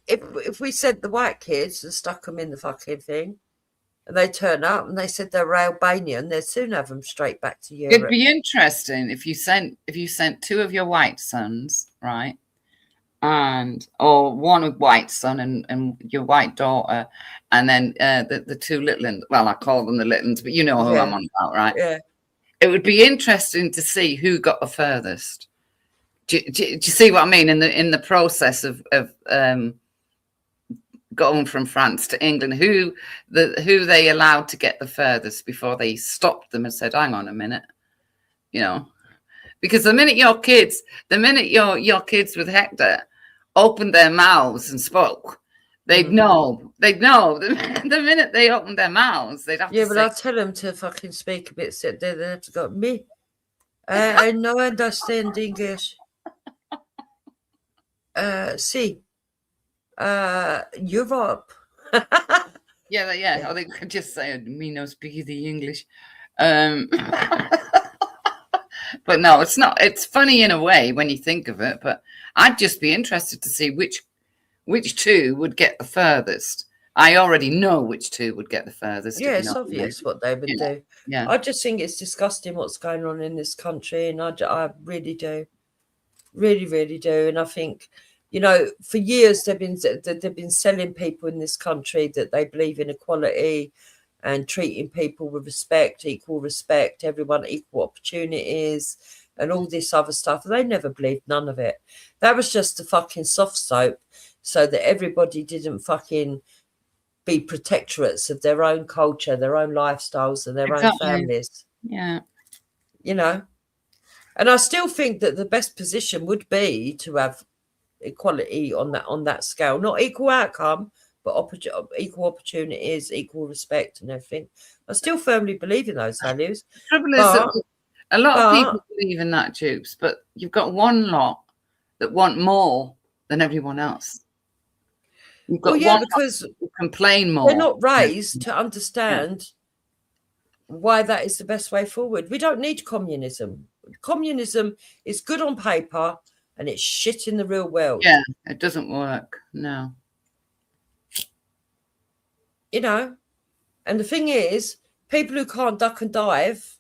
A: if we sent the white kids and stuck them in the fucking thing, and they turn up and they said they're Albanian, they'd soon have them straight back to Europe.
H: It'd be interesting if you sent two of your white sons, right, or one white son and your white daughter, and then the two little ones. Well, I call them the little ones, but you know who I'm on about, right?
A: Yeah.
H: It would be interesting to see who got the furthest. Do you see what I mean in the process of going from France to England? Who they allowed to get the furthest before they stopped them and said, "Hang on a minute," you know? Because the minute your kids with Hector opened their mouths and spoke, they'd know. They'd know the minute they opened their mouths. They'd have to.
A: Yeah, but I'll tell them to fucking speak a bit. Sit there. They have to go. Me, I no understand English. See, Europe.
H: Yeah. Or they could just say, "Me no speak the English." But no, it's not. It's funny in a way when you think of it. But I'd just be interested to see which two would get the furthest. I already know which two would get the furthest.
A: Yeah,
H: if you
A: it's
H: know what I mean.
A: obvious what they would do.
H: Yeah.
A: I just think it's disgusting what's going on in this country, and I really do, really do. And I think, you know, for years they've been selling people in this country that they believe in equality and treating people with respect, equal respect, everyone equal opportunities, and all this other stuff. They never believed none of it. That was just a fucking soft soap, so that everybody didn't fucking be protectorates of their own culture, their own lifestyles, and their own families.
H: Yeah.
A: You know, and I still think that the best position would be to have equality on that scale, not equal outcome, but equal opportunities, equal respect, and everything. I still firmly believe in those values.
H: The trouble is that a lot of people believe in that, Jupes, but you've got one lot that want more than everyone else. You've got one
A: because
H: who complain more.
A: They're not raised to understand why that is the best way forward. We don't need communism. Communism is good on paper and it's shit in the real world.
H: Yeah, it doesn't work. No.
A: You know, and the thing is, people who can't duck and dive,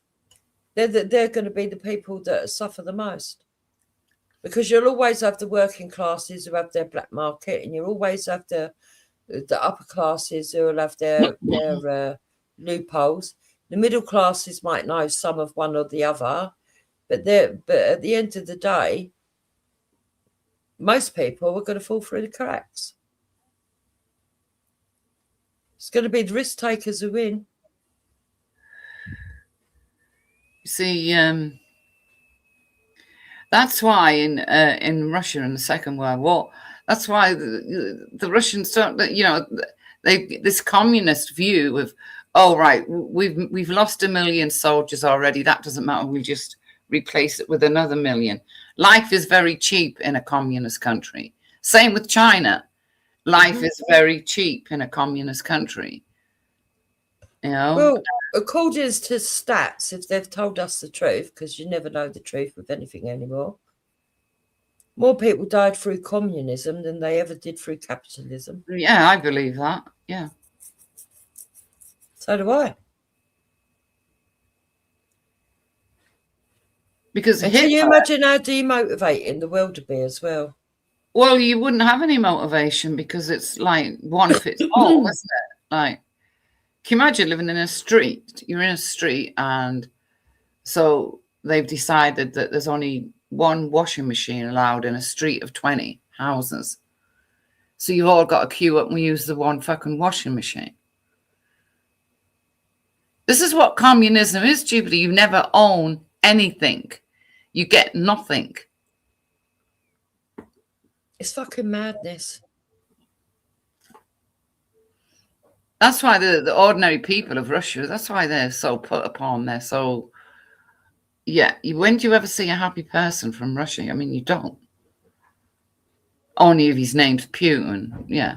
A: they're going to be the people that suffer the most. Because you'll always have the working classes who have their black market, and you'll always have the upper classes who will have their loopholes. The middle classes might know some of one or the other, but at the end of the day, most people are going to fall through the cracks. It's going to be the risk takers who win.
H: You see, that's why in Russia in the Second World War, that's why the Russians don't, you know, this communist view of, oh right, we've lost 1 million soldiers already. That doesn't matter. We'll just replace it with another 1 million. Life is very cheap in a communist country. Same with China. Life is very cheap in a communist country. You know.
A: Well, according to stats, if they've told us the truth, because you never know the truth with anything anymore, more people died through communism than they ever did through capitalism.
H: Yeah, I believe that. Yeah.
A: So do I.
H: Because
A: can you imagine how demotivating the world would be as well?
H: Well, you wouldn't have any motivation because it's like one fits all, isn't it? Like, can you imagine living in a street? You're in a street, and so they've decided that there's only one washing machine allowed in a street of 20 houses. So you've all got to queue up and use the one fucking washing machine. This is what communism is, Jupiter. You never own anything. You get nothing.
A: It's fucking madness.
H: That's why the ordinary people of Russia, that's why they're so put upon. They're so, yeah. When do you ever see a happy person from Russia? I mean, you don't. Only if his name's Putin, yeah.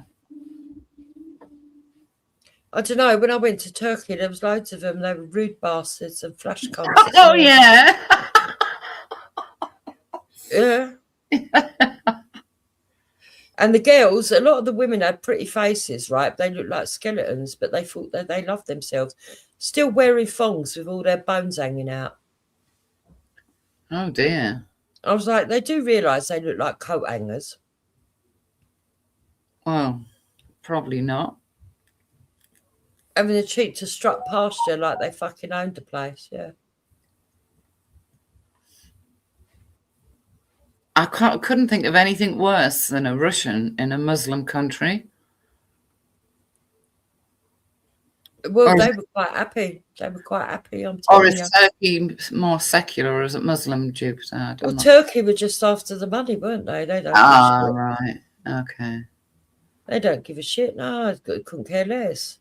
A: I don't know. When I went to Turkey, there was loads of them. They were rude bastards and flash cunts.
H: Oh, yeah.
A: Yeah. And the girls, a lot of the women had pretty faces, right? They looked like skeletons, but they thought that they loved themselves. Still wearing thongs with all their bones hanging out.
H: Oh, dear.
A: I was like, they do realise they look like coat hangers.
H: Well, probably not.
A: Having the cheek to strut past you like they fucking owned the place, yeah.
H: I couldn't think of anything worse than a Russian in a Muslim country.
A: Well, they were quite happy. They were quite happy, I'm
H: Or
A: telling you.
H: is Turkey more secular, or is it Muslim, Jupiter?
A: Well, Turkey were just after the money, weren't they? They don't.
H: Right. Okay.
A: They don't give a shit. No, I couldn't care less.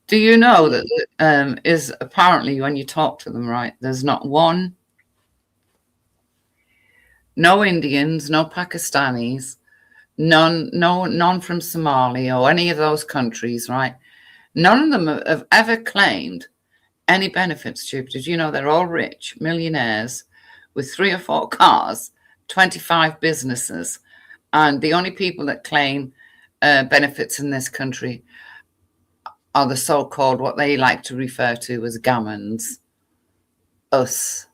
H: Do you know that is apparently when you talk to them, right? There's not one. No Indians, no Pakistanis, none from Somalia or any of those countries, right? None of them have ever claimed any benefits, Jupiter. You know, they're all rich, millionaires, with 3 or 4 cars, 25 businesses, and the only people that claim benefits in this country are the so-called, what they like to refer to as gammons, us.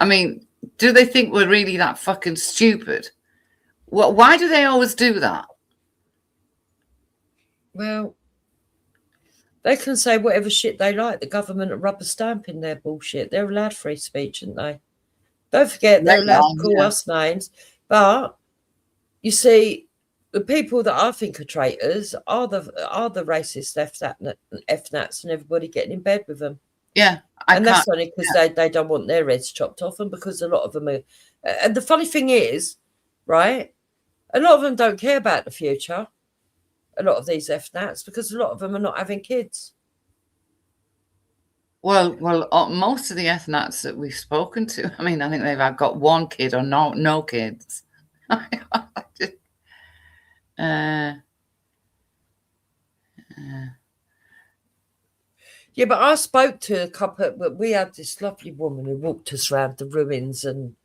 H: I mean, do they think we're really that fucking stupid? Why do they always do that?
A: Well, they can say whatever shit they like. The government are rubber stamping their bullshit. They're allowed free speech, aren't they? Don't forget, they're allowed to call us names. But you see, the people that I think are traitors are the racist F-nats and everybody getting in bed with them.
H: Yeah.
A: And that's only because they don't want their heads chopped off, and because a lot of them are. And the funny thing is, right, a lot of them don't care about the future. A lot of these F-nats, because a lot of them are not having kids.
H: Well, most of the F-nats that we've spoken to, I mean, I think they've got 1 kid or no kids.
A: Yeah, but I spoke to a couple. But we had this lovely woman who walked us around the ruins and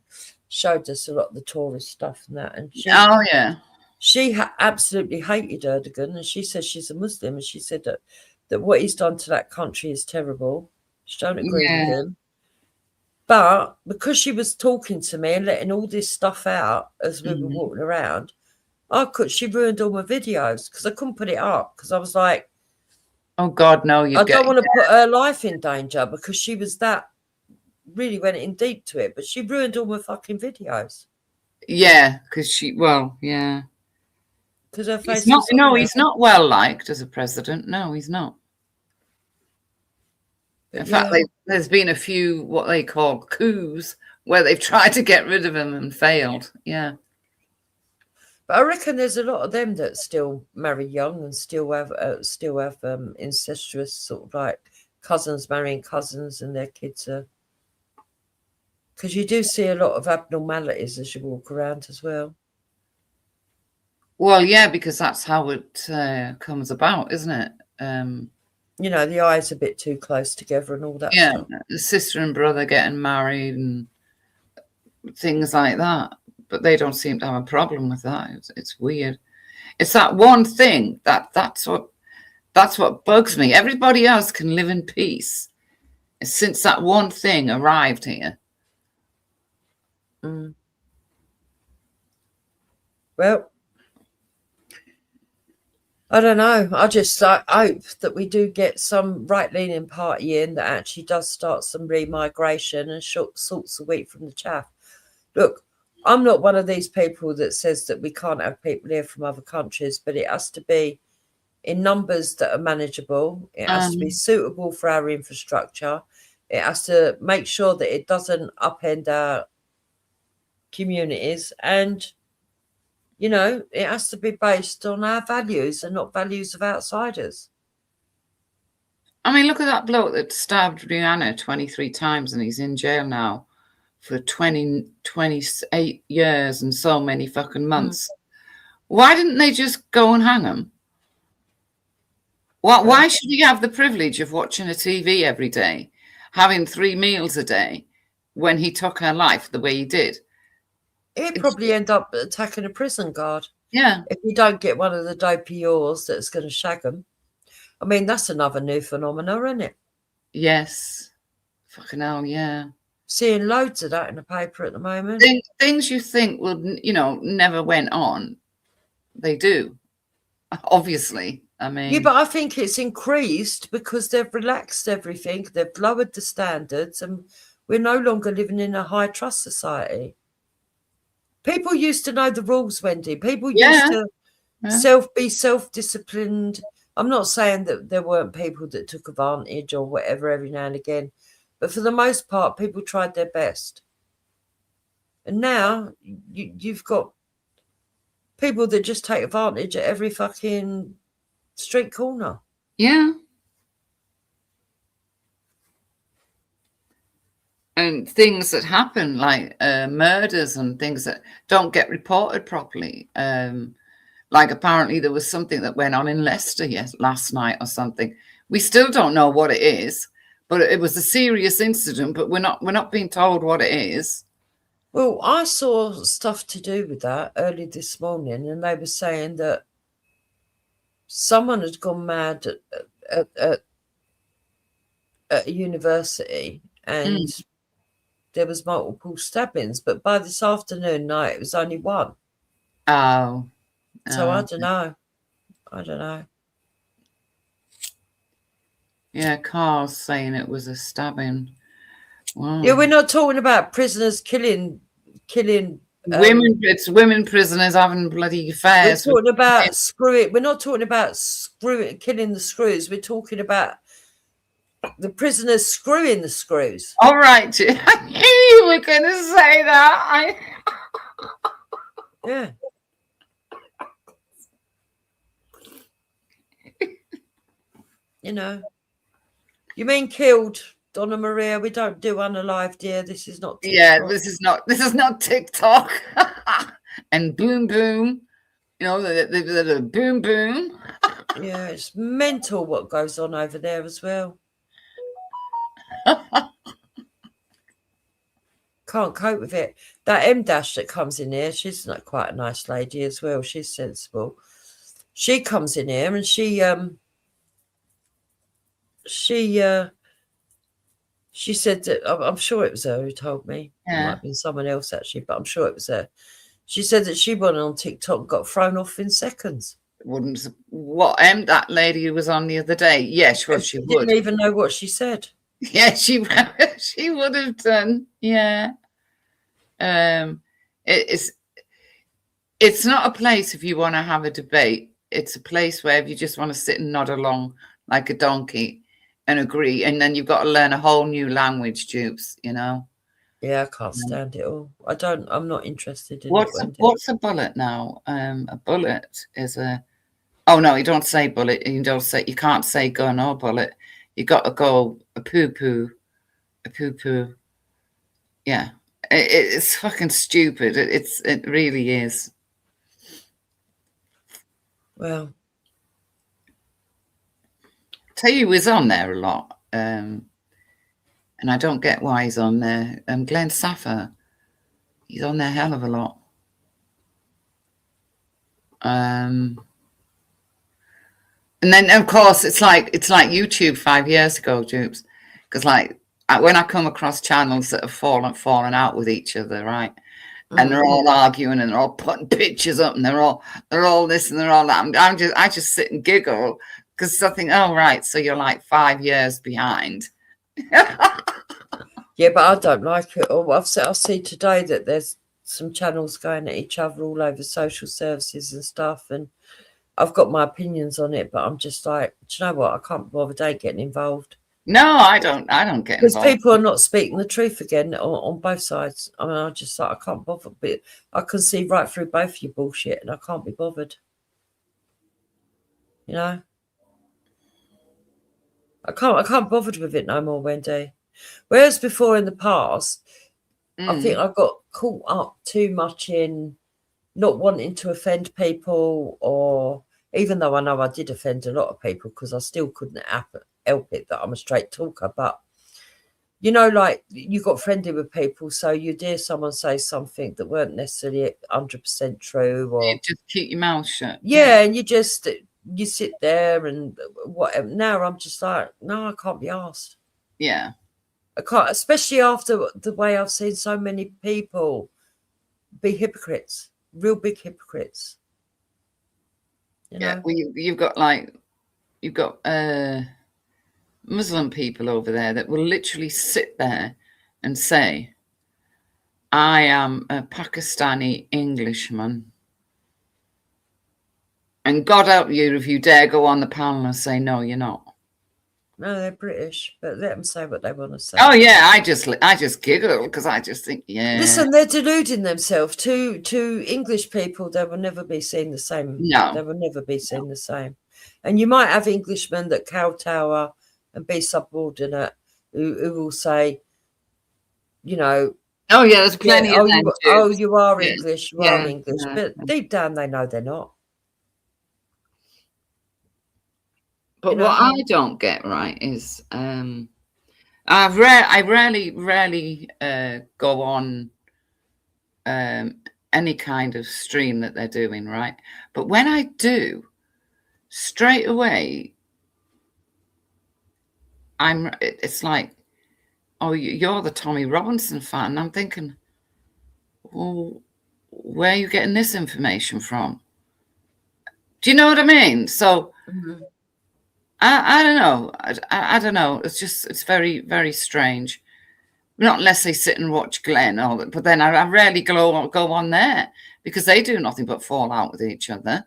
A: showed us a lot of the tourist stuff and that. And she absolutely hated Erdogan, and she says she's a Muslim, and she said that what he's done to that country is terrible. She don't agree with him. But because she was talking to me and letting all this stuff out as we were walking around, she ruined all my videos because I couldn't put it up because I was like,
H: oh God, no,
A: I don't want to put her life in danger, because she was really went in deep to it, but she ruined all my fucking videos.
H: Yeah, because yeah.
A: Because her face
H: he's not well liked as a president. No, he's not. In fact, there's been a few what they call coups where they've tried to get rid of him and failed. Yeah.
A: But I reckon there's a lot of them that still marry young and still have incestuous sort of like cousins marrying cousins, and their kids are. Because you do see a lot of abnormalities as you walk around as well.
H: Well, yeah, because that's how it comes about, isn't it?
A: The eyes a bit too close together and all that.
H: Yeah,
A: stuff.
H: The sister and brother getting married and things like that. But they don't seem to have a problem with that. It's weird. It's that one thing that's what bugs me. Everybody else can live in peace since that one thing arrived here.
A: Well, I don't know. I hope that we do get some right-leaning party in that actually does start some re-migration and sorts the wheat from the chaff. Look, I'm not one of these people that says that we can't have people here from other countries, but it has to be in numbers that are manageable. It has to be suitable for our infrastructure. It has to make sure that it doesn't upend our communities, and it has to be based on our values and not values of outsiders.
H: I mean, look at that bloke that stabbed Rihanna 23 times and he's in jail now for 28 years and so many fucking months. Why didn't they just go and hang him? Why should he have the privilege of watching a TV every day, having 3 meals a day, when he took her life the way he did?
A: He'd probably end up attacking a prison guard.
H: Yeah.
A: If you don't get one of the dopey yaws that's going to shag them. I mean, that's another new phenomenon, isn't it?
H: Yes. Fucking hell, yeah.
A: Seeing loads of that in the paper at the moment.
H: Things you think will, never went on, they do. Obviously. I mean.
A: Yeah, but I think it's increased because they've relaxed everything. They've lowered the standards, and we're no longer living in a high trust society. People used to know the rules, Wendy. People used to be self-disciplined. I'm not saying that there weren't people that took advantage or whatever every now and again, but for the most part, people tried their best. And now you've got people that just take advantage at every fucking street corner.
H: Yeah. And things that happen, like murders and things that don't get reported properly. Like apparently there was something that went on in Leicester last night or something. We still don't know what it is, but it was a serious incident, but we're not being told what it is.
A: Well, I saw stuff to do with that early this morning, and they were saying that someone had gone mad at, at, at a university, and there was multiple stabbings. But by this afternoon night, it was only one.
H: Oh.
A: So I don't know. I don't know.
H: Yeah, Carl's saying it was a stabbing. Wow.
A: Yeah, we're not talking about prisoners killing.
H: Women, it's women prisoners having bloody
A: We're
H: affairs.
A: talking about screwing. We're not talking about killing the screws. We're talking about the prisoners screwing the screws.
H: All right, I knew you were going to say that.
A: Yeah. You know, you mean killed, Donna Maria? We don't do unalive, dear. This is not TikTok.
H: Yeah, this is not TikTok. And boom boom, you know, the boom boom.
A: Yeah, it's mental what goes on over there as well. Can't cope with it. That M Dash that comes in here, she's not quite a nice lady as well. She's sensible. She comes in here and she said that I'm sure it was her who told me. It might have been someone else actually, but I'm sure it was her. She said that she went on TikTok and got thrown off in seconds.
H: That lady who was on the other day? Yes, well, she would.
A: Didn't even know what she said.
H: Yeah, she would have done. Yeah. It's not a place if you want to have a debate. It's a place where if you just want to sit and nod along like a donkey and agree, and then you've got to learn a whole new language, Dupes, you know.
A: Yeah, I can't stand it all. I'm not interested in
H: what's a bullet now? A bullet is a you don't say bullet, you can't say gun or bullet. You got to go a poo-poo. Yeah. It's fucking stupid. It really is.
A: Well,
H: Tell you he's on there a lot. And I don't get why he's on there. Glenn Saffer, he's on there a hell of a lot. And then of course it's like YouTube 5 years ago, Dupes, because when I come across channels that have fallen out with each other, right, and they're all arguing and they're all putting pictures up and they're all this and they're all that, I just sit and giggle because I think, oh right, so you're like 5 years behind.
A: yeah, but I don't like it. Or I see today that there's some channels going at each other all over social services and stuff, and I've got my opinions on it, but I'm just like, do you know what? I can't bother getting involved.
H: No, I don't get
A: because
H: involved.
A: people are not speaking the truth again on both sides. I mean, I can't bother. But I can see right through both of your bullshit, and I can't be bothered. You know, I can't bothered with it no more, Wendy. Whereas before in the past, I think I got caught up too much in not wanting to offend people, or even though I know I did offend a lot of people because I still couldn't help it that I'm a straight talker. But, you know, like you got friendly with people, so you'd hear someone say something that weren't necessarily 100% true. Or
H: you just keep your mouth shut.
A: Yeah, and you sit there and whatever. Now I'm just like, no, I can't be asked.
H: Yeah.
A: I can't, especially after the way I've seen so many people be hypocrites, real big hypocrites. You know?
H: Yeah, well, you've got Muslim people over there that will literally sit there and say, I am a Pakistani Englishman. And God help you if you dare go on the panel and say, no, you're not.
A: No, they're British, but let them say what they want to say.
H: Oh yeah, I just giggle because I just think, yeah.
A: Listen, they're deluding themselves. To English people, they will never be seen the same.
H: No,
A: they will never be seen the same. And you might have Englishmen that kowtower and be subordinate, who will say, you know,
H: oh yeah, there's plenty of them.
A: You are English, you are English, but deep down they know they're not.
H: But what I don't get right is I rarely go on any kind of stream that they're doing, right? But when I do, straight away, it's like, oh, you're the Tommy Robinson fan. And I'm thinking, well, where are you getting this information from? Do you know what I mean? So I don't know. I don't know. It's very, very strange. Not unless they sit and watch Glenn, but then I rarely go on there because they do nothing but fall out with each other.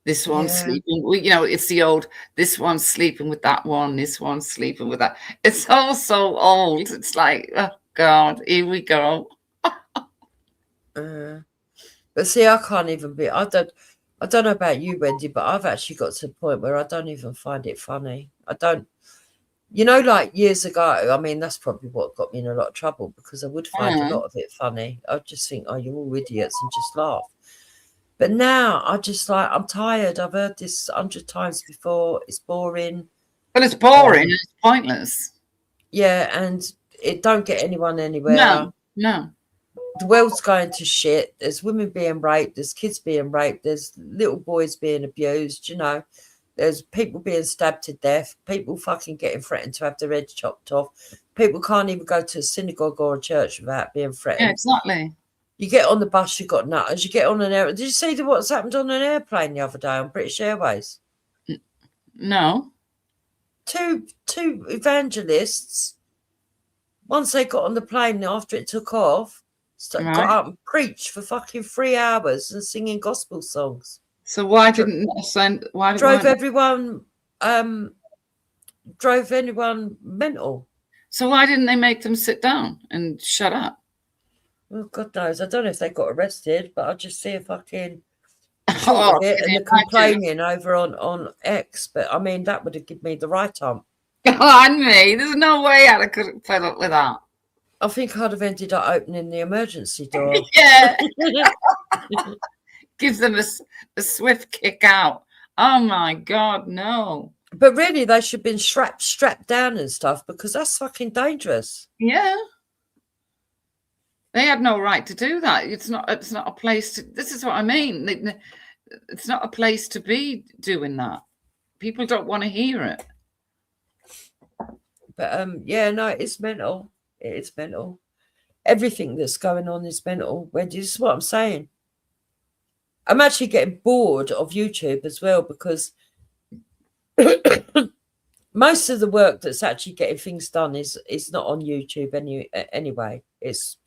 H: This one's sleeping, it's the old, this one's sleeping with that one, this one's sleeping with that. It's all so old. It's like, oh God, here we go.
A: But see, I can't even be, I don't know about you, Wendy, but I've actually got to the point where I don't even find it funny. I don't, like years ago, I mean, that's probably what got me in a lot of trouble because I would find a lot of it funny. I'd just think, oh, you're all idiots and just laugh. But now I just like, I'm tired. I've heard this 100 times before. It's boring.
H: Well, it's boring. It's pointless.
A: Yeah, and it don't get anyone anywhere.
H: No.
A: The world's going to shit. There's women being raped. There's kids being raped. There's little boys being abused, There's people being stabbed to death. People fucking getting threatened to have their heads chopped off. People can't even go to a synagogue or a church without being threatened.
H: Yeah, exactly.
A: You get on the bus, you got nutters. You get on an air. Did you see what's happened on an airplane the other day on British Airways?
H: No.
A: Two evangelists. Once they got on the plane after it took off, got up and preached for fucking 3 hours and singing gospel songs.
H: So why didn't they send? Why
A: drove anyone mental?
H: So why didn't they make them sit down and shut up?
A: Well, God knows. I don't know if they got arrested, but I just see a fucking
H: and
A: the complaining over on X. But I mean, that would have given me the right arm.
H: On me, there's no way I could have put up with that.
A: I think I'd have ended up opening the emergency door.
H: Yeah. Gives them a swift kick out. Oh my God, no.
A: But really, they should have been strapped down and stuff because that's fucking dangerous.
H: Yeah. They had no right to do that. It's not a place to, this is what I mean. It's not a place to be doing that. People don't want to hear it.
A: But it's mental. It is mental. Everything that's going on is mental. Wendy, this is what I'm saying. I'm actually getting bored of YouTube as well because most of the work that's actually getting things done is not on YouTube anyway. It's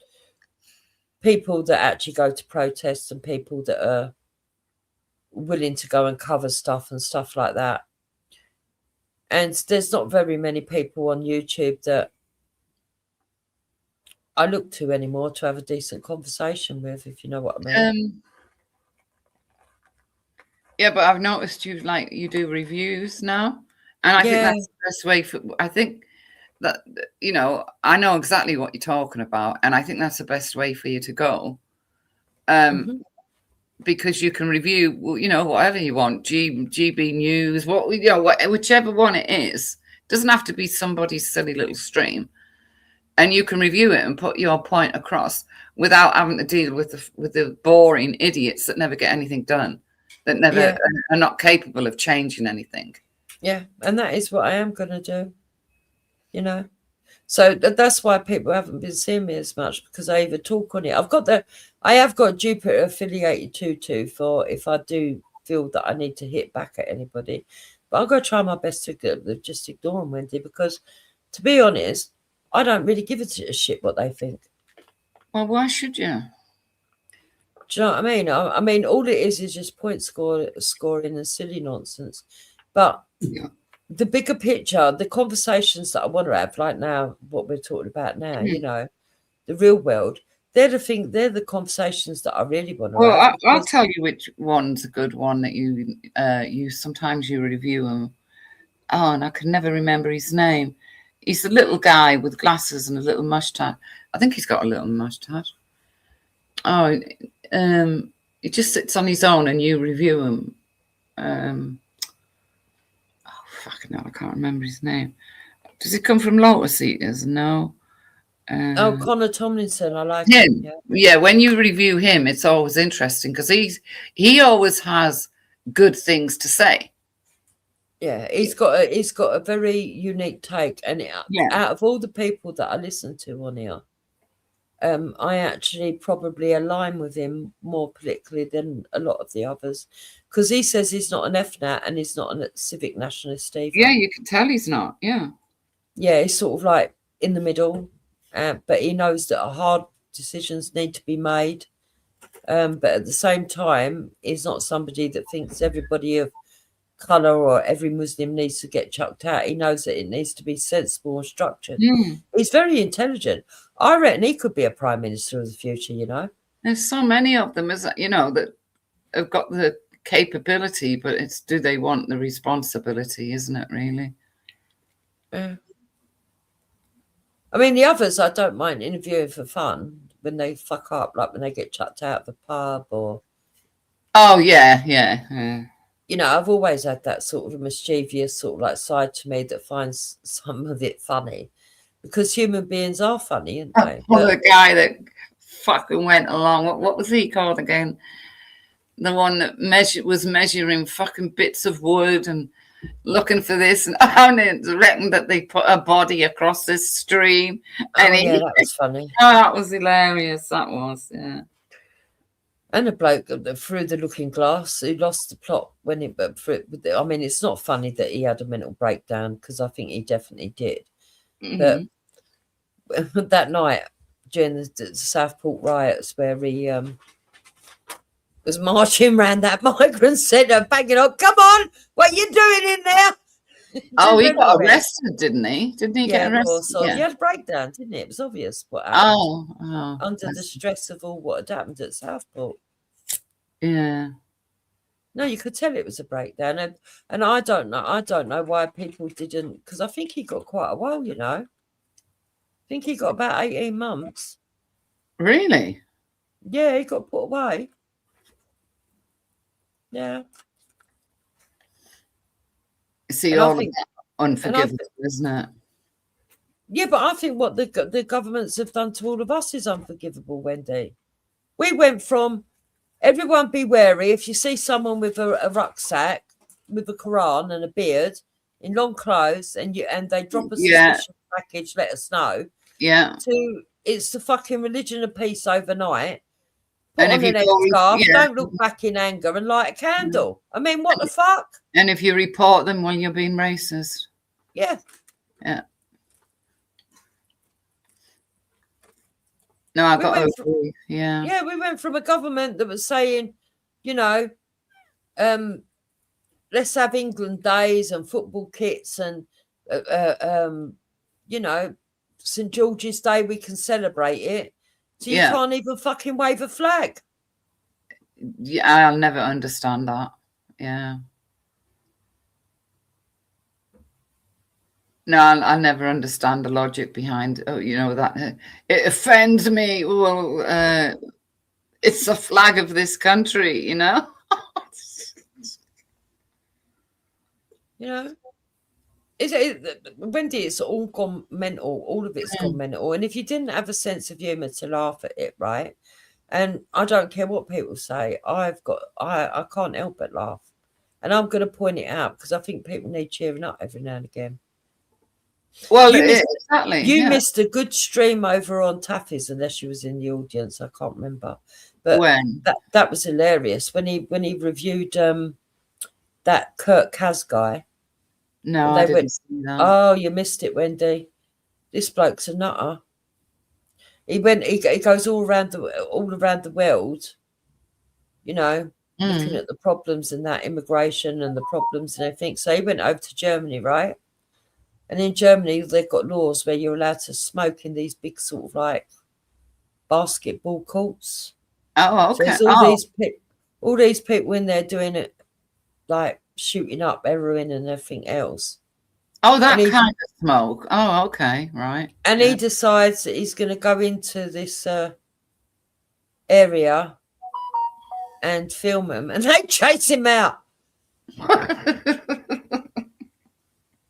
A: people that actually go to protests and people that are willing to go and cover stuff and stuff like that. And there's not very many people on YouTube that I look to anymore to have a decent conversation with, if you know what I mean.
H: Yeah, but I've noticed you do reviews now. And I think that's the best way I think that, I know exactly what you're talking about. And I think that's the best way for you to go. Because you can review, whatever you want, GB News, whichever one it is. It doesn't have to be somebody's silly little stream. And you can review it and put your point across without having to deal with the boring idiots that never get anything done, that never are not capable of changing anything.
A: Yeah, and that is what I am going to do, So that's why people haven't been seeing me as much, because I either talk on it. I have got Jupiter affiliated tutu for if I do feel that I need to hit back at anybody. But I'm going to try my best to just ignore them, Wendy, because to be honest, I don't really give a shit what they think.
H: Well, why should you?
A: Do you know what I mean? I mean, all it is just point scoring and silly nonsense. But the bigger picture, the conversations that I want to have, like now, what we're talking about now, the real world, they're the conversations that I really want to have.
H: Well, I'll tell you which one's a good one that you sometimes you review them. Oh, and I can never remember his name. He's a little guy with glasses and a little mustache. I think he's got a little mustache. Oh, he just sits on his own and you review him. Fucking hell, I can't remember his name. Does he come from Lotus Eaters? No.
A: Oh, Connor Tomlinson, I like
H: him.
A: him.
H: Yeah, when you review him, it's always interesting because he always has good things to say.
A: Yeah, he's got a very unique take, and
H: Yeah.
A: out of all the people that I listen to on here, I actually probably align with him more politically than a lot of the others, because he says he's not an FNAT and he's not a civic nationalist either.
H: Yeah, you can tell he's not. Yeah.
A: Yeah, he's sort of like in the middle, but he knows that hard decisions need to be made. But at the same time, he's not somebody that thinks everybody of colour or every Muslim needs to get chucked out. He knows that it needs to be sensible and structured.
H: Mm.
A: He's very intelligent. I reckon he could be a prime minister of the future, you know.
H: There's so many of them, that have got the capability, but it's do they want the responsibility, isn't it, really?
A: Yeah. I mean, the others I don't mind interviewing for fun when they fuck up, like when they get chucked out of a pub or...
H: Oh, yeah.
A: You know, I've always had that sort of a mischievous sort of like side to me that finds some of it funny, because human beings are funny, aren't they?
H: Well, the guy that fucking went along, what was he called again? The one that was measuring fucking bits of wood and looking for this, and I reckon that they put a body across this stream. And
A: yeah, that was funny.
H: Oh, that was hilarious. That was, yeah.
A: And a bloke through the looking glass who lost the plot when it. I mean, it's not funny that he had a mental breakdown, because I think he definitely did.
H: Mm-hmm.
A: But that night during the Southport riots, where he was marching around that migrant centre, banging up, "Come on, what you doing in there?"
H: Oh, he got arrested, didn't he? Didn't he get arrested?
A: Of course. So
H: yeah.
A: he had a breakdown, didn't it? It was obvious what happened.
H: Oh,
A: under the stress of all what had happened at Southport.
H: Yeah.
A: No, you could tell it was a breakdown, and I don't know why people didn't, because I think he got quite a while, you know. I think he got about 18 months.
H: Really?
A: Yeah, he got put away. Yeah.
H: See, all of that unforgivable, isn't it?
A: Yeah, but I think what the governments have done to all of us is unforgivable, Wendy. We went from everyone be wary if you see someone with a rucksack with a Quran and a beard in long clothes and they drop a suspicious package, let us know.
H: Yeah.
A: To it's the fucking religion of peace overnight. Put
H: And
A: on
H: if
A: an
H: you
A: headscarf, don't look back in anger and light a candle. I mean, what the fuck?
H: And if you report them, well, you're being racist.
A: Yeah.
H: Yeah. No, I got to agree. Yeah.
A: Yeah, we went from a government that was saying, you know, let's have England days and football kits and, you know, St. George's Day, we can celebrate it. So you can't even fucking wave a flag.
H: Yeah, I'll never understand that. Yeah. No, I'll never understand the logic behind, you know, that it offends me. Well, it's the flag of this country, you know?
A: You know? Wendy, it's all gone mental. All of it's gone mental. And if you didn't have a sense of humour to laugh at it, right? And I don't care what people say, I can't help but laugh. And I'm going to point it out because I think people need cheering up every now and again.
H: Well,
A: exactly. You missed a good stream over on Taffy's, unless you was in the audience. I can't remember. But
H: when?
A: That was hilarious when he reviewed that Kurt Kaz guy.
H: No, I didn't see that.
A: Oh, you missed it, Wendy. This bloke's a nutter. He goes all around the world, you know, looking at the problems in that immigration and the problems and everything. So he went over to Germany, right? And in Germany, they've got laws where you're allowed to smoke in these big sort of like basketball courts.
H: Oh, okay.
A: So all these people in there doing it, like shooting up heroin and everything else.
H: Oh, that kind of smoke. Oh, okay, right.
A: And he decides that he's going to go into this area and film him, and they chase him out.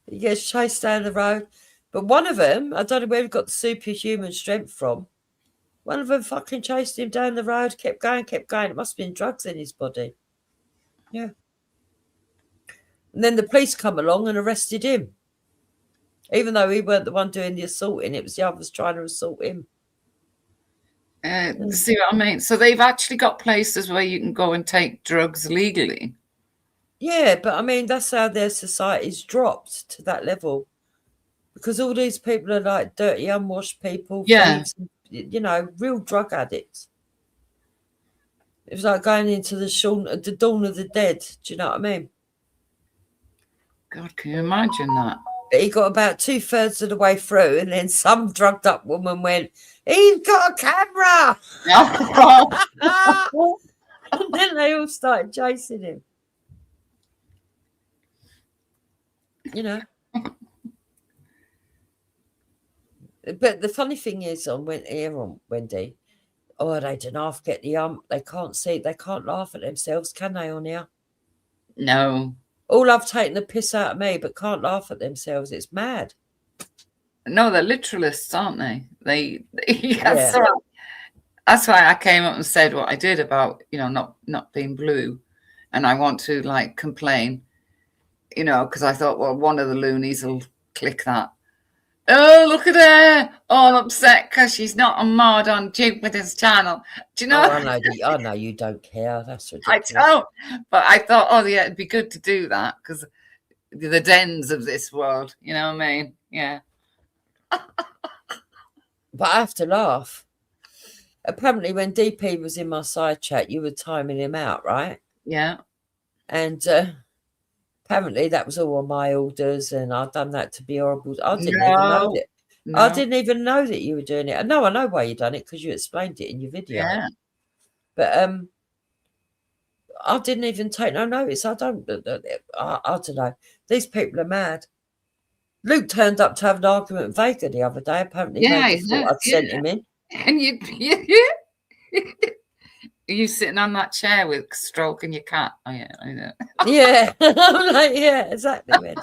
A: He gets chased down the road. But one of them, I don't know where he got the superhuman strength from. One of them fucking chased him down the road, kept going. It must have been drugs in his body. Yeah. And then the police come along and arrested him. Even though he weren't the one doing the assaulting, it was the others trying to assault him.
H: See what I mean? So they've actually got places where you can go and take drugs legally.
A: Yeah, but I mean, that's how their society's dropped to that level. Because all these people are like dirty, unwashed people,
H: Yeah.
A: thieves, you know, real drug addicts. It was like going into the dawn of the dead. Do you know what I mean?
H: God, can you imagine that?
A: But he got about 2/3 of the way through, and then some drugged up woman went, "He's got a camera!" And then they all started chasing him. You know. But the funny thing is, on Wendy, oh, they don't half get the they can't see, they can't laugh at themselves, can they, on here?
H: No.
A: All I've taken the piss out of me, but can't laugh at themselves. It's mad.
H: No, they're literalists, aren't they?
A: Yeah.
H: That's why I came up and said what I did about, you know, not being blue. And I want to like complain, you know, because I thought, well, one of the loonies will click that. Oh, look at her, all upset because she's not a mod on Jupiter's channel. Do you know?
A: Oh, I know you don't care. That's ridiculous.
H: I don't. But I thought, oh, yeah, it'd be good to do that because the dens of this world, you know what I mean? Yeah.
A: But I have to laugh. Apparently, when DP was in my side chat, you were timing him out, right?
H: Yeah.
A: And apparently that was all on my orders, and I'd done that to be horrible. I didn't even know that.
H: No.
A: I didn't even know that you were doing it. No, I know why you done it because you explained it in your video.
H: Yeah.
A: But I didn't even take no notice. I don't know. These people are mad. Luke turned up to have an argument with Vega the other day. Apparently,
H: Yeah,
A: Vega thought I'd sent him in.
H: And you sitting on that chair with stroking your cat. Oh yeah, I know.
A: Yeah, I'm like, yeah, exactly. Wendy.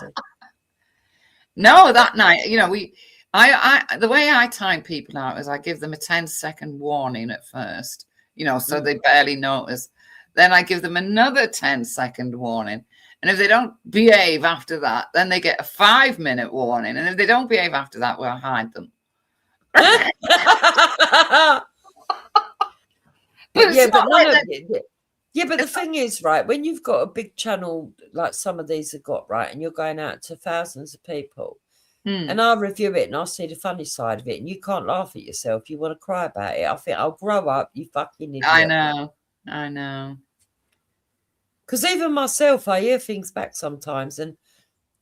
H: No, that night, you know, the way I time people out is I give them a 10-second warning at first, you know, so they barely notice. Then I give them another 10-second warning. And if they don't behave after that, then they get a 5-minute warning. And if they don't behave after that, we'll hide them.
A: But the thing is, right, when you've got a big channel like some of these have got, right, and you're going out to thousands of people, and I review it and I see the funny side of it, and you can't laugh at yourself, you want to cry about it. I think, I'll grow up, you fucking idiot.
H: I know.
A: Because even myself, I hear things back sometimes and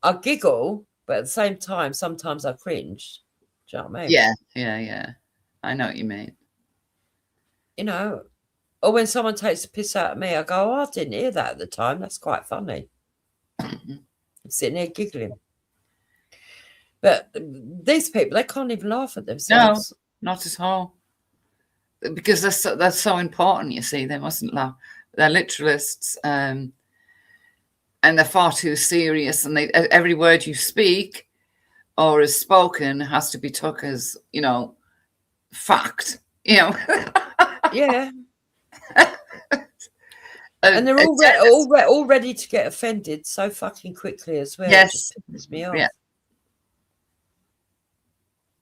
A: I giggle, but at the same time, sometimes I cringe. Do you know what I mean?
H: Yeah. I know what you mean.
A: You know, or when someone takes a piss out of me, I go, oh, I didn't hear that at the time. That's quite funny. I'm sitting there giggling. But these people, they can't even laugh at themselves.
H: No, not at all. Because they're so important, you see. They mustn't laugh. They're literalists, and they're far too serious. And every word you speak or is spoken has to be took as, you know, fact. You know.
A: Yeah. And they're all ready to get offended so fucking quickly as well.
H: Yes.
A: It just pisses me off.
H: Yeah.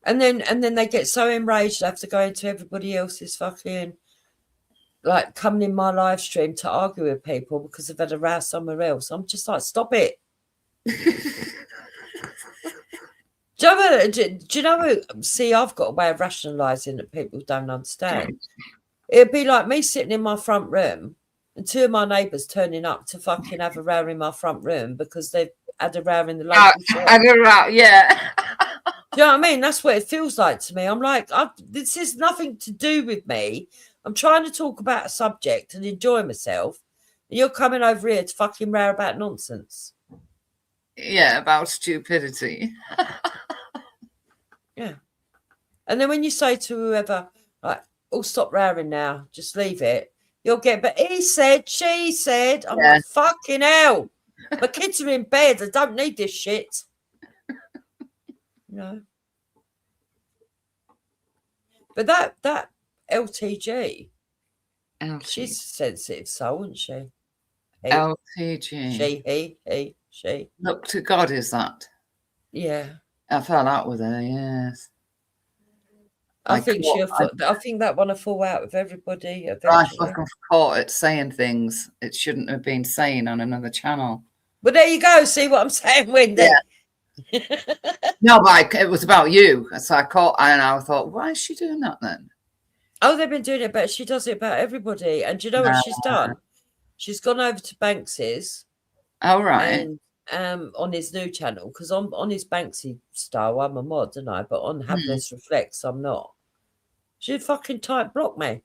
A: And then they get so enraged they have to go into everybody else's fucking, like, coming in my live stream to argue with people because they've had a row somewhere else. I'm just like, stop it. Do you know? See, I've got a way of rationalising that people don't understand. It'd be like me sitting in my front room and two of my neighbours turning up to fucking have a row in my front room because they've had a row in the local shop.
H: Yeah.
A: Do you know what I mean? That's what it feels like to me. I'm like, this is nothing to do with me. I'm trying to talk about a subject and enjoy myself. And you're coming over here to fucking row about nonsense.
H: Yeah, about stupidity.
A: Yeah. And then when you say to whoever, like, oh, stop rowing now, just leave it, you'll get, but he said, she said, I'm like, fucking hell. My kids are in bed. I don't need this shit. You know? But that LTG,
H: LT,
A: she's a sensitive soul, isn't she? He,
H: LTG.
A: she.
H: Look to God, is that?
A: Yeah.
H: I fell out with her, yes.
A: I think I think that one will fall out with everybody eventually.
H: I fucking caught it saying things it shouldn't have been saying on another channel.
A: But there you go. See what I'm saying, Wendy?
H: Yeah. No, but it was about you. So I caught, and I thought, why is she doing that then?
A: Oh, they've been doing it, but she does it about everybody. And do you know what she's done? She's gone over to Banks's.
H: Oh, right.
A: And on his new channel, because on his Banksy style, I'm a mod, and but on Happiness Reflects, I'm not. She fucking type block me.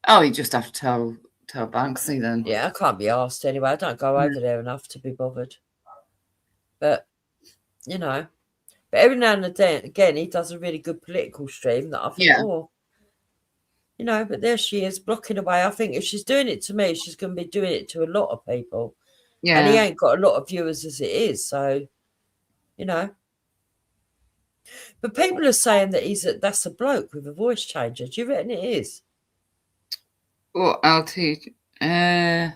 H: Oh, you just have to tell Banksy then.
A: Yeah, I can't be asked anyway. I don't go over there enough to be bothered. But you know, but every now and then, again, he does a really good political stream that I think, oh, you know. But there she is blocking away. I think if she's doing it to me, she's going to be doing it to a lot of people. Yeah, and he ain't got a lot of viewers as it is, so you know. But people are saying that that's a bloke with a voice changer. Do you reckon it is?
H: Well, LT, I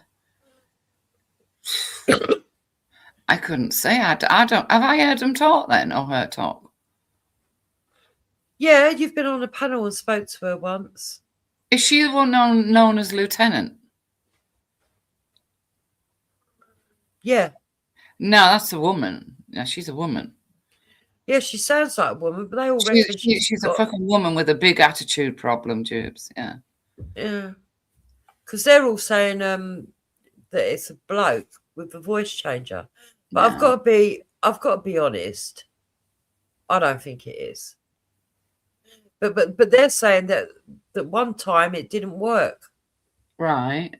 H: couldn't say. I don't. Have I heard him talk then, or her talk?
A: Yeah, you've been on a panel and spoke to her once.
H: Is she the one known as Lieutenant?
A: Yeah.
H: No, that's a woman. Yeah, she's a woman.
A: Yeah, she sounds like a woman, but they all reckon
H: she's a fucking woman with a big attitude problem, Jubes. Yeah.
A: Yeah. Because they're all saying that it's a bloke with a voice changer. But I've got to be honest. I don't think it is. But they're saying that one time it didn't work.
H: Right.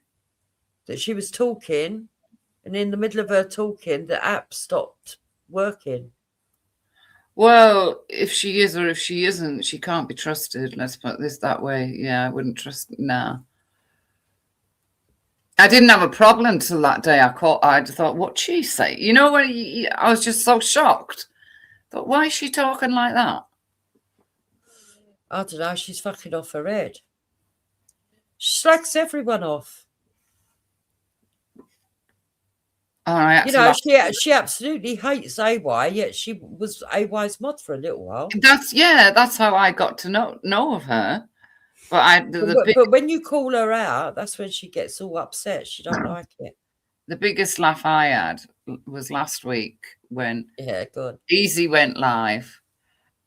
A: That she was talking, and in the middle of her talking, the app stopped working.
H: Well, if she is or if she isn't, she can't be trusted. Let's put this that way. Yeah, I wouldn't trust. No. I didn't have a problem till that day. I thought, what'd she say? You know, when I was just so shocked. Thought, why is she talking like that?
A: I don't know. She's fucking off her head. She slags everyone off. You know, she absolutely hates AY, yet she was AY's mod for a little while.
H: That's how I got to know of her. But
A: but when you call her out, that's when she gets all upset. She don't like it.
H: The biggest laugh I had was last week when
A: good.
H: Easy went live,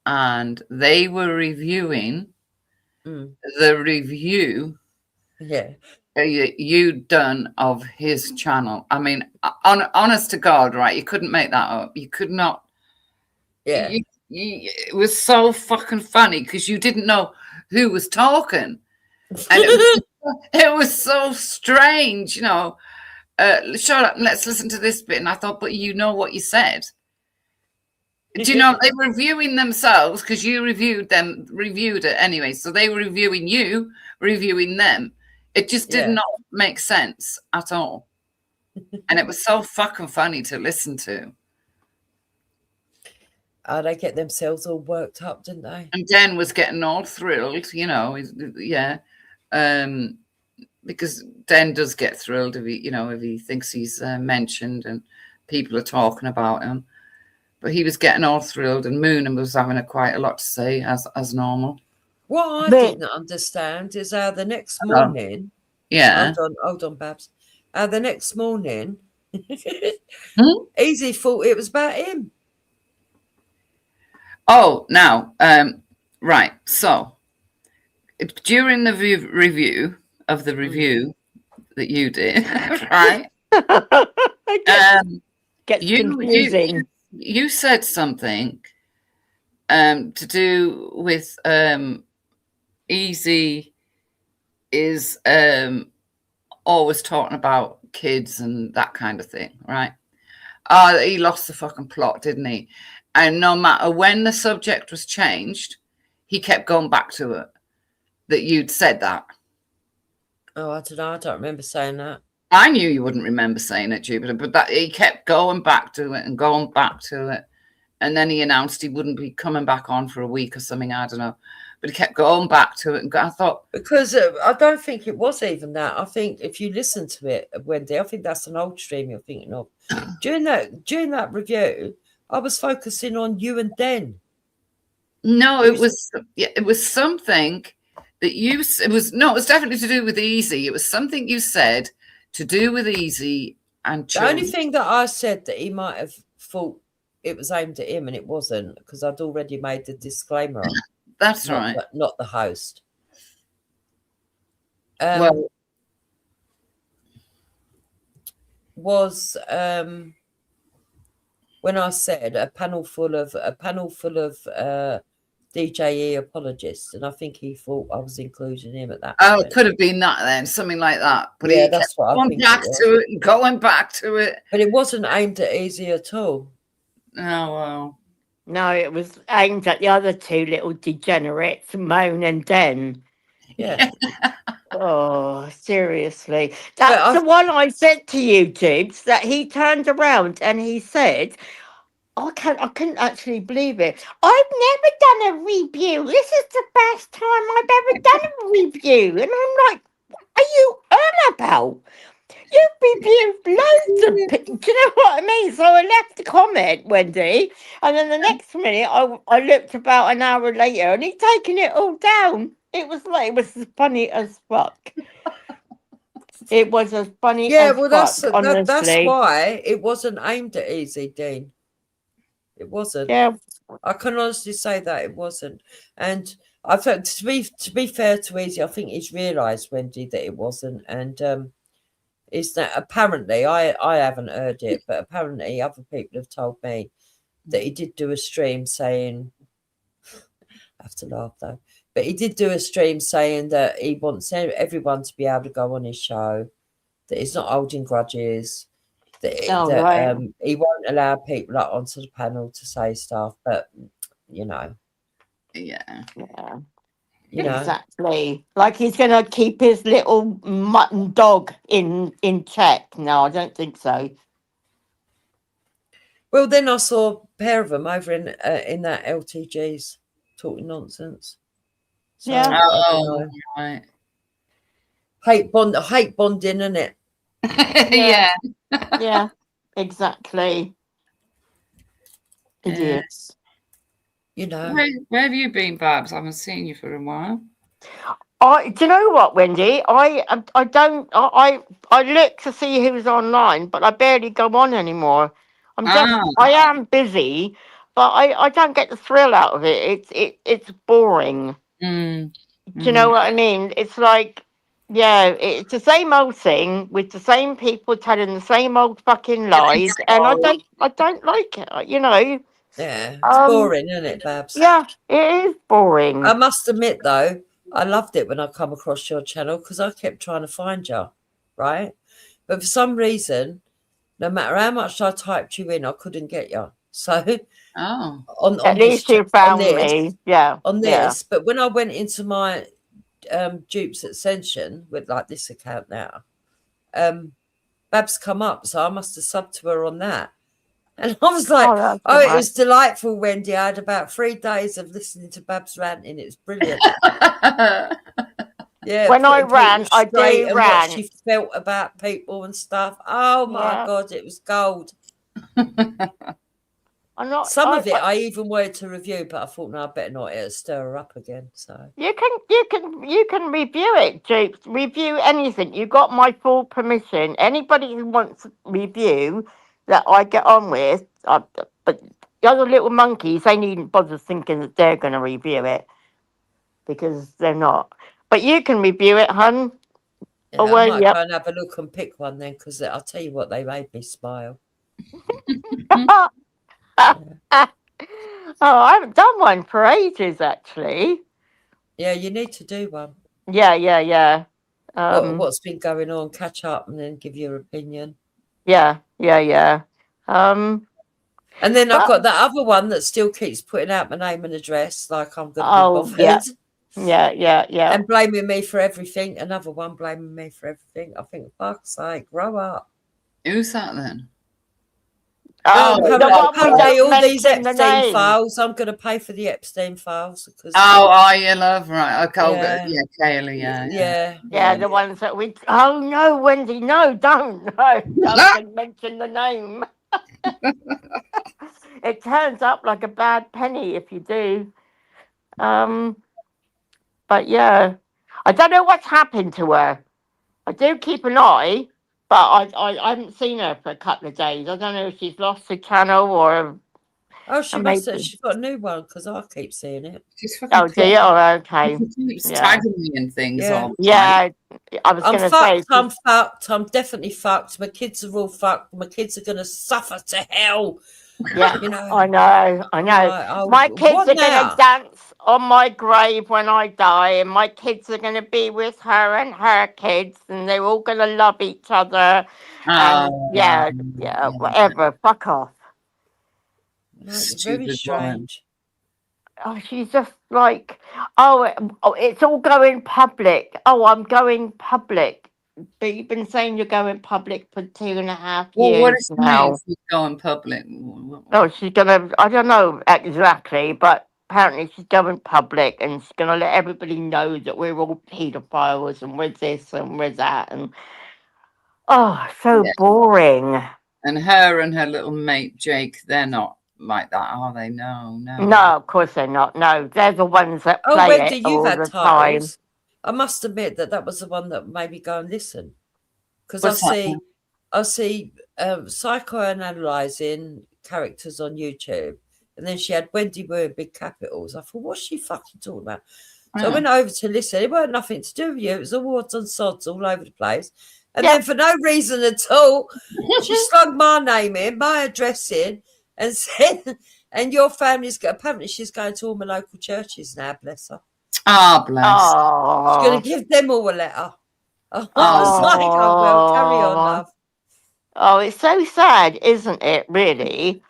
H: and they were reviewing the review.
A: Yeah.
H: You'd done of his channel. I mean, honest to God, right? You couldn't make that up. You could not.
A: Yeah.
H: It was so fucking funny because you didn't know who was talking, and it was so strange, you know. Shut up. Let's listen to this bit. And I thought, but you know what you said. Do you know they were reviewing themselves because you reviewed it anyway? So they were reviewing you, reviewing them. It just did not make sense at all. And it was so fucking funny to listen to.
A: Oh, they get themselves all worked up, didn't they?
H: And Den was getting all thrilled, you know, because Den does get thrilled if he thinks he's mentioned and people are talking about him. But he was getting all thrilled, and Moon was having quite a lot to say as normal.
A: What I didn't understand is how the next morning.
H: Yeah.
A: Hold on, Babs. The next morning, Easy thought it was about him.
H: Oh, now, right. So during the review of the review that you did, right?
I: Gets confusing.
H: You said something to do with Easy is always talking about kids and that kind of thing, right? He lost the fucking plot, didn't he? And no matter when the subject was changed, he kept going back to it. That you'd said that.
A: Oh, I don't know. I don't remember saying that.
H: I knew you wouldn't remember saying it, Jupiter, but that he kept going back to it and going back to it. and then he announced he wouldn't be coming back on for a week or something. I don't know, but he kept going back to it, and I thought,
A: Because I don't think it was even that. I think if you listen to it, Wendy, I think that's an old stream you're thinking of. During that review, I was focusing on you and Den.
H: no, it was something that you. It was definitely to do with Easy. It was something you said to do with Easy and
A: The only
H: Chum.
A: thing that I said that he might have thought it was aimed at him, and it wasn't, because I'd already made the disclaimer.
H: That's right.
A: Not the host.
H: Well,
A: Was when I said a panel full of DJE apologists, and I think he thought I was including him at that
H: oh,
A: point.
H: it could have been that then, something like that. But
A: Yeah,
H: he
A: that's
H: kept
A: what I
H: going
A: think
H: back
A: it was.
H: to it and going back to it.
A: But it wasn't aimed at Easy at all.
H: Oh well.
I: No, it was aimed at the other two little degenerates, Moan and Den.
A: Yeah.
I: Oh, seriously.
A: But
I: That's the one I said to you, Jibs, that he turned around and he said, I couldn't actually believe it. I've never done a review. This is the first time I've ever done a review. And I'm like, what are you on about? You've reviewed loads of do you know what I mean? So I left a comment, Wendy, and then the next minute I looked about an hour later and he'd taken it all down. It was as funny as fuck. It was as funny
A: Yeah,
I: as
A: well,
I: fuck, honestly.
A: that's why it wasn't aimed at Easy, Dean. It wasn't.
I: Yeah.
A: I can honestly say that it wasn't. And I think to be fair to Easy, I think he's realised, Wendy, that it wasn't. And is that apparently I haven't heard it, but apparently other people have told me that he did do a stream saying, I have to laugh though, but he did do a stream saying that he wants everyone to be able to go on his show, that he's not holding grudges, that
I: Right.
A: he won't allow people like onto the panel to say stuff, but you know,
H: Yeah.
A: you know.
I: Exactly. Like he's going to keep his little mutton dog in check. No, I don't think so.
A: Well, then I saw a pair of them over in that LTG's talking nonsense. So,
I: Yeah.
A: I don't know.
H: Right.
A: Hate bonding, isn't it?
H: Yeah.
I: Yeah, exactly.
H: Yeah.
I: Idiots.
A: You know.
H: Where have you been, Babs? I haven't seen you for a while.
I: Do you know what, Wendy? I look to see who's online, but I barely go on anymore. I am busy, but I don't get the thrill out of it. It's boring.
H: Mm.
I: Do you know what I mean? It's like, yeah, it's the same old thing with the same people telling the same old fucking lies, and I don't like it. You know.
A: Yeah, it's boring, isn't it, Babs?
I: Yeah, it is boring.
A: I must admit, though, I loved it when I come across your channel because I kept trying to find you, right? But for some reason, no matter how much I typed you in, I couldn't get you. So, on
I: at least you found me. Yeah,
A: on this.
I: Yeah.
A: But when I went into my Dupes Ascension with like this account now, Babs come up, so I must have subbed to her on that. And I was like, it was delightful, Wendy. I had about 3 days of listening to Babs ranting. It was brilliant. Yeah.
I: When I ran, I do
A: and
I: rant.
A: what she felt about people and stuff. Oh my God, it was gold. Some of it I even wanted to review, but I thought, no, I better not. It'll stir her up again. So
I: you can review it, Jake. Review anything. You got my full permission. Anybody who wants to review that I get on with, but the other little monkeys, they needn't bother thinking that they're going to review it because they're not. But you can review it, hun.
A: yeah, I might go and have a look and pick one then, because I'll tell you what, they made me smile.
I: Oh, I haven't done one for ages, actually.
A: Yeah, you need to do one.
I: Yeah.
A: What's been going on? Catch up and then give your opinion.
I: Yeah.
A: And then I've got that other one that still keeps putting out my name and address, like I'm going to be bothered.
I: Yeah.
A: And blaming me for everything. Another one blaming me for everything. I think, fuck's sake, grow up.
H: Who's that then? Oh,
I: the one we
A: apparently
I: don't
A: all these
I: mention the
A: Epstein
I: name.
A: files. I'm going to pay for the Epstein files because
H: are you, love? Right. Okay.
A: Yeah.
H: Yeah, Kaylee. Yeah.
I: Yeah, the ones that we. Oh no, Wendy, no, don't, no, don't mention the name. It turns up like a bad penny if you do. But yeah, I don't know what's happened to her. I do keep an eye, but I haven't seen her for a couple of days. I don't know if she's lost the channel or.
A: Oh, she
I: And
A: must have.
I: maybe-
A: She's got a new one because I keep seeing it.
H: She's fucking
I: Oh, do you? Oh, okay.
H: She keeps
I: Yeah.
H: tagging me and things
A: Yeah.
H: all the time.
I: Yeah, I was
A: I'm
I: going to say.
A: fucked. I'm fucked. I'm definitely fucked. My kids are all fucked. My kids are going to suffer to hell.
I: Yeah,
A: You know.
I: I know.
A: Like, oh,
I: My kids
A: what
I: are going
A: now?
I: to dance on my grave when I die, and my kids are going to be with her and her kids, and they're all going to love each other. And yeah, whatever. Fuck off.
A: No, it's
H: Stupid
A: very strange.
I: Oh, she's just like, oh, it's all going public. Oh, I'm going public. But you've been saying you're going public for 2.5
H: Well,
I: years
H: what does it
I: now.
H: mean? She's going public.
I: Oh, she's gonna. I don't know exactly, but apparently she's going public, and she's gonna let everybody know that we're all paedophiles and we're this and we're that, and oh, so
H: Yeah.
I: boring.
H: And her little mate Jake, they're not like that, are they? No.
I: No, of course they're not. No, they're the ones that
A: Oh,
I: play
A: Wendy,
I: it
A: you've
I: all
A: had
I: the time.
A: titles. I must admit that was the one that made me go and listen because
H: What's that?
A: I see psychoanalyzing characters on YouTube, and then she had Wendy Wu in big capitals. I thought, what's she fucking talking about? So I went over to listen. It weren't nothing to do with you. It was all odds and sods all over the place. And then for no reason at all, she slugged my name in, my address in, and said, and your family's apparently she's going to all my local churches now, bless her.
H: Ah, bless.
I: Oh,
A: She's going to give them all a letter. I was like, oh, well, carry on, love.
I: Oh, it's so sad, isn't it, really?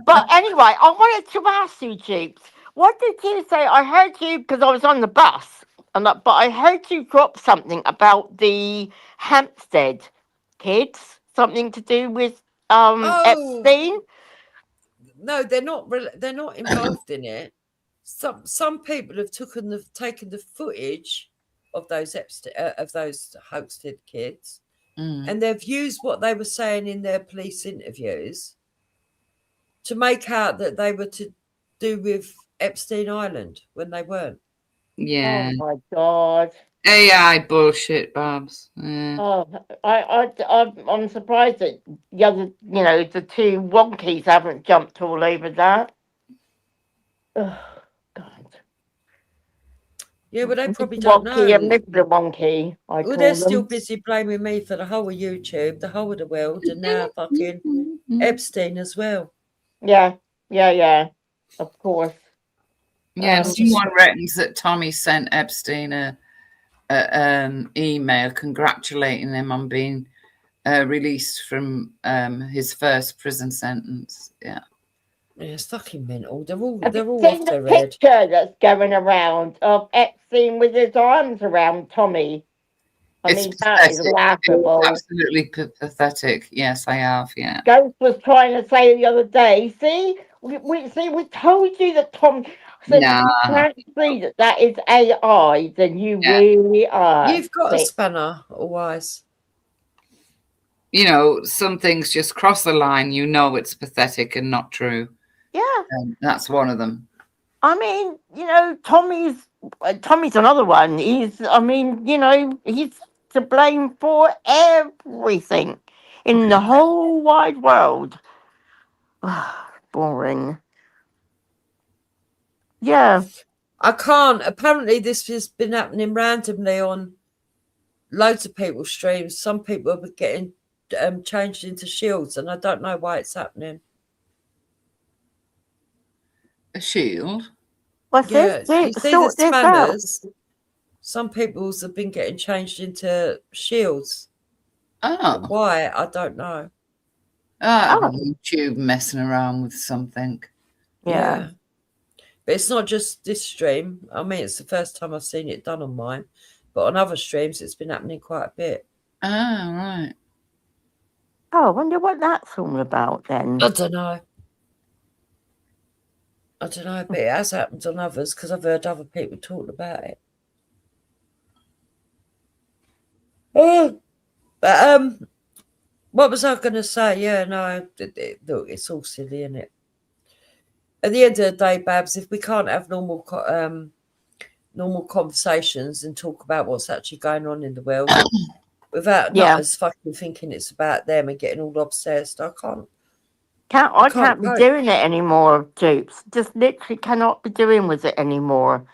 I: But anyway, I wanted to ask you, Jeeps, what did you say? I heard you, because I was on the bus, but I heard you drop something about the Hampstead kids, something to do with Epstein.
A: No, they're not. They're not involved in it. Some people have taken the footage of those hoaxed kids, and they've used what they were saying in their police interviews to make out that they were to do with Epstein Island when they weren't.
H: Yeah.
I: Oh my God.
H: AI bullshit, Babs. Yeah.
I: Oh, I'm surprised that the other, the two wonkies haven't jumped all over that. Oh, God.
A: Yeah, but they probably don't know.
I: Wonky and Mr. Wonky.
A: Well, they're still busy blaming me for the whole of YouTube, the whole of the world, and now fucking Epstein as well.
I: Yeah. Of course.
H: Yeah, someone reckons that Tommy sent Epstein a email congratulating him on being released from his first prison sentence. Yeah.
A: Yeah, it's fucking mental. They're all
I: Have you
A: off
I: seen
A: their
I: the
A: head.
I: picture that's going around of Epstein with his arms around Tommy? I mean, that is laughable.
H: Absolutely pathetic. Yes, I have. Yeah.
I: Ghost was trying to say the other day, see, we told you that Tom said
H: Nah.
I: you can't see that is AI, then you really are.
A: You've got a spanner, always.
H: Some things just cross the line. It's pathetic and not true.
I: Yeah.
H: And that's one of them.
I: I mean, Tommy's another one. He's to blame for everything in the whole wide world. Boring. Yeah.
A: I can't. Apparently, this has been happening randomly on loads of people's streams. Some people are getting changed into shields, and I don't know why it's happening.
H: A shield?
I: What's
A: Yeah,
I: this?
A: you see
I: Sort
A: the
I: this out.
A: spanners. Some people's have been getting changed into shields.
H: Oh.
A: Why? I don't know.
H: YouTube messing around with something.
I: Yeah.
A: But it's not just this stream. I mean, it's the first time I've seen it done on mine. But on other streams, it's been happening quite a bit.
H: Oh, right.
I: Oh, I wonder what that's all about then.
A: I don't know. But it has happened on others because I've heard other people talking about it. Oh, but what was I going to say? Yeah, no, look, it's all silly, isn't it? At the end of the day, Babs, if we can't have normal conversations and talk about what's actually going on in the world without
I: Yeah.
A: not us fucking thinking it's about them and getting all obsessed, I can't.
I: I
A: can't
I: can't be
A: cope.
I: doing it anymore, Dupes. Just literally cannot be doing with it anymore.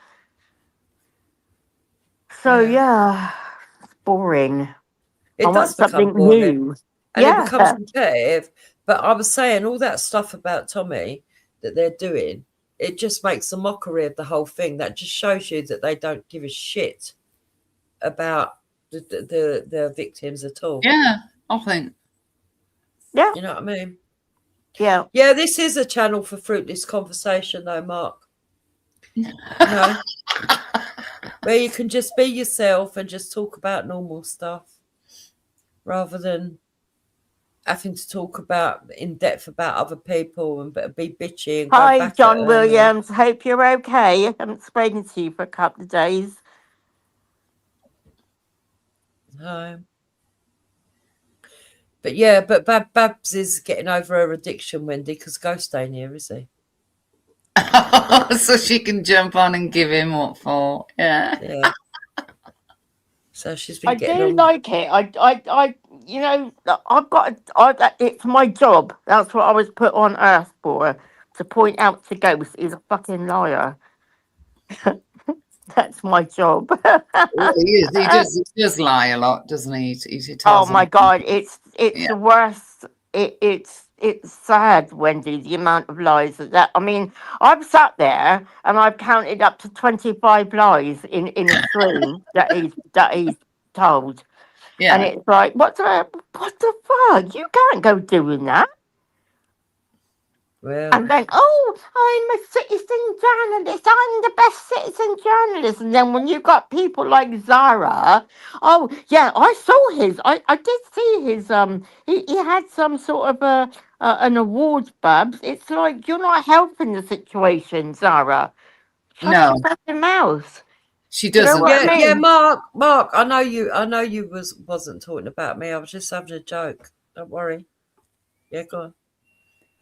I: So yeah, it's boring.
A: It
I: I want
A: does become
I: something
A: boring.
I: new.
A: And
I: Yeah.
A: it becomes repetitive. But I was saying all that stuff about Tommy that they're doing, it just makes a mockery of the whole thing. That just shows you that they don't give a shit about the victims at all.
H: Yeah, I think.
I: Yeah.
A: You know what I mean?
I: Yeah.
A: Yeah, this is a channel for fruitless conversation, though, Mark. You know, where you can just be yourself and just talk about normal stuff rather than having to talk about in depth about other people and be bitchy and go
I: Hi,
A: back
I: John
A: at them.
I: Williams. Hope you're okay. I haven't spoken to you for a couple of days.
A: No. But yeah, but Babs is getting over her addiction, Wendy, because Ghost ain't here, is he?
H: So she can jump on and give him what for. Yeah.
A: Yeah. So she's been
I: I
A: getting
I: do
A: on.
I: like it. I, you know, I've got. It's my job. That's what I was put on Earth for. To point out to Ghost he's a fucking liar. That's my job.
H: Well, he is. He does lie a lot, doesn't he? He
I: Oh
H: tells
I: my
H: them.
I: God, it's
H: Yeah.
I: the worst. It's sad, Wendy, the amount of lies that I mean, I've sat there and I've counted up to 25 lies in a stream that he's told. And
H: Yeah.
I: it's like, what the fuck? You can't go doing that.
A: Well,
I: And then, oh, I'm a citizen journalist. I'm the best citizen journalist. And then when you got people like Zara, oh yeah, I saw his. I did see his. He had some sort of an awards, Babs. It's like you're not helping the situation, Zara. Shut
H: No,
I: your fucking mouth.
H: she
I: You know
H: doesn't.
I: what I
A: yeah,
I: mean?
A: Mark. I know you wasn't talking about me. I was just having a joke. Don't worry. Yeah, go on.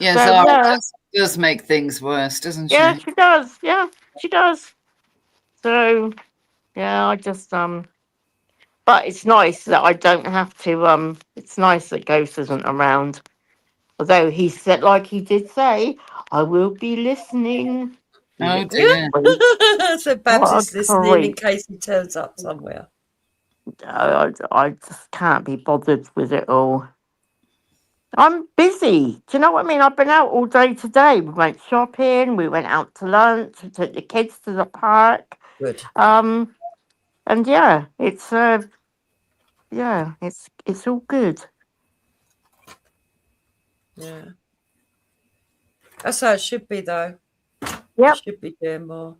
H: Yeah,
I: So,
H: Zara
I: yeah.
H: does make things worse, doesn't she?
I: Yeah, she does. Yeah, she does. So, yeah, I just But it's nice that I don't have to. It's nice that Ghost isn't around. Although he said, like he did say, I will be listening.
H: Oh dear.
A: So Babs
I: What
A: is
I: a
A: listening in
I: creep.
A: case he turns up somewhere.
I: I just can't be bothered with it all. I'm busy. Do you know what I mean? I've been out all day today. We went shopping. We went out to lunch. We took the kids to the park.
A: Good.
I: And yeah, it's all good.
A: Yeah. That's how it should be, though.
I: Yep.
A: Should be doing more.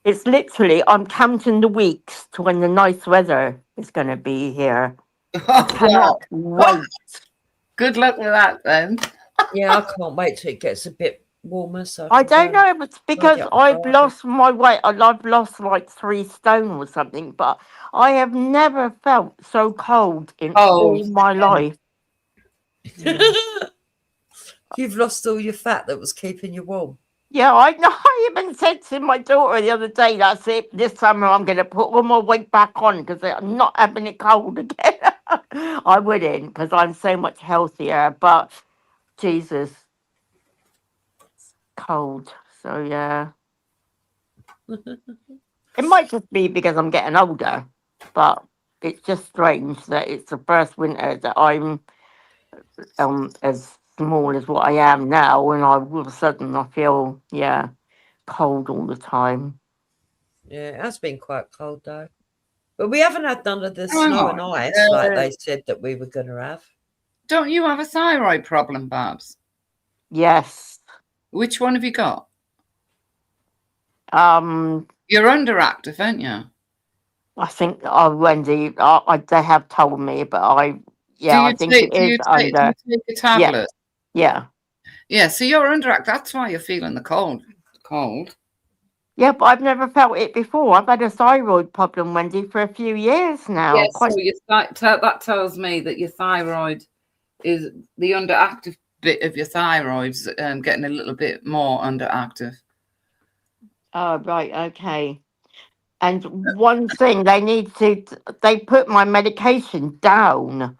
I: It's literally, I'm counting the weeks to when the nice weather is going to be here.
H: Oh,
I: Cannot wait.
H: good luck with that then.
A: Yeah, I can't wait till it gets a bit warmer. So
I: I
A: can
I: don't
A: go.
I: know if it's because
A: get
I: I've
A: outside.
I: lost my weight. I've lost like 3 stone or something, but I have never felt so cold in all my life.
A: You've lost all your fat that was keeping you warm.
I: Yeah, I know. I even said to my daughter the other day, that's it. This summer I'm going to put all my weight back on because I'm not having it cold again. I wouldn't because I'm so much healthier, but Jesus, it's cold. So, yeah. It might just be because I'm getting older, but it's just strange that it's the first winter that I'm as small as what I am now, and all of a sudden I feel, cold all the time.
A: Yeah, it has been quite cold though. But we haven't had none of the snow and ice like they said that we were going to have.
H: Don't you have a thyroid problem, Babs?
I: Yes.
H: Which one have you got?
I: You're
H: underactive, aren't you?
I: I think, Wendy, they have told me, but Yeah, I think it is under.
H: Do you take a tablet?
I: Yeah.
H: Yeah, so you're underactive. That's why you're feeling the cold.
I: Yeah, but I've never felt it before. I've had a thyroid problem, Wendy, for a few years now.
H: Yes, so that tells me that your thyroid is the underactive bit of your thyroid's getting a little bit more underactive.
I: Oh, right, okay. And one thing they put my medication down.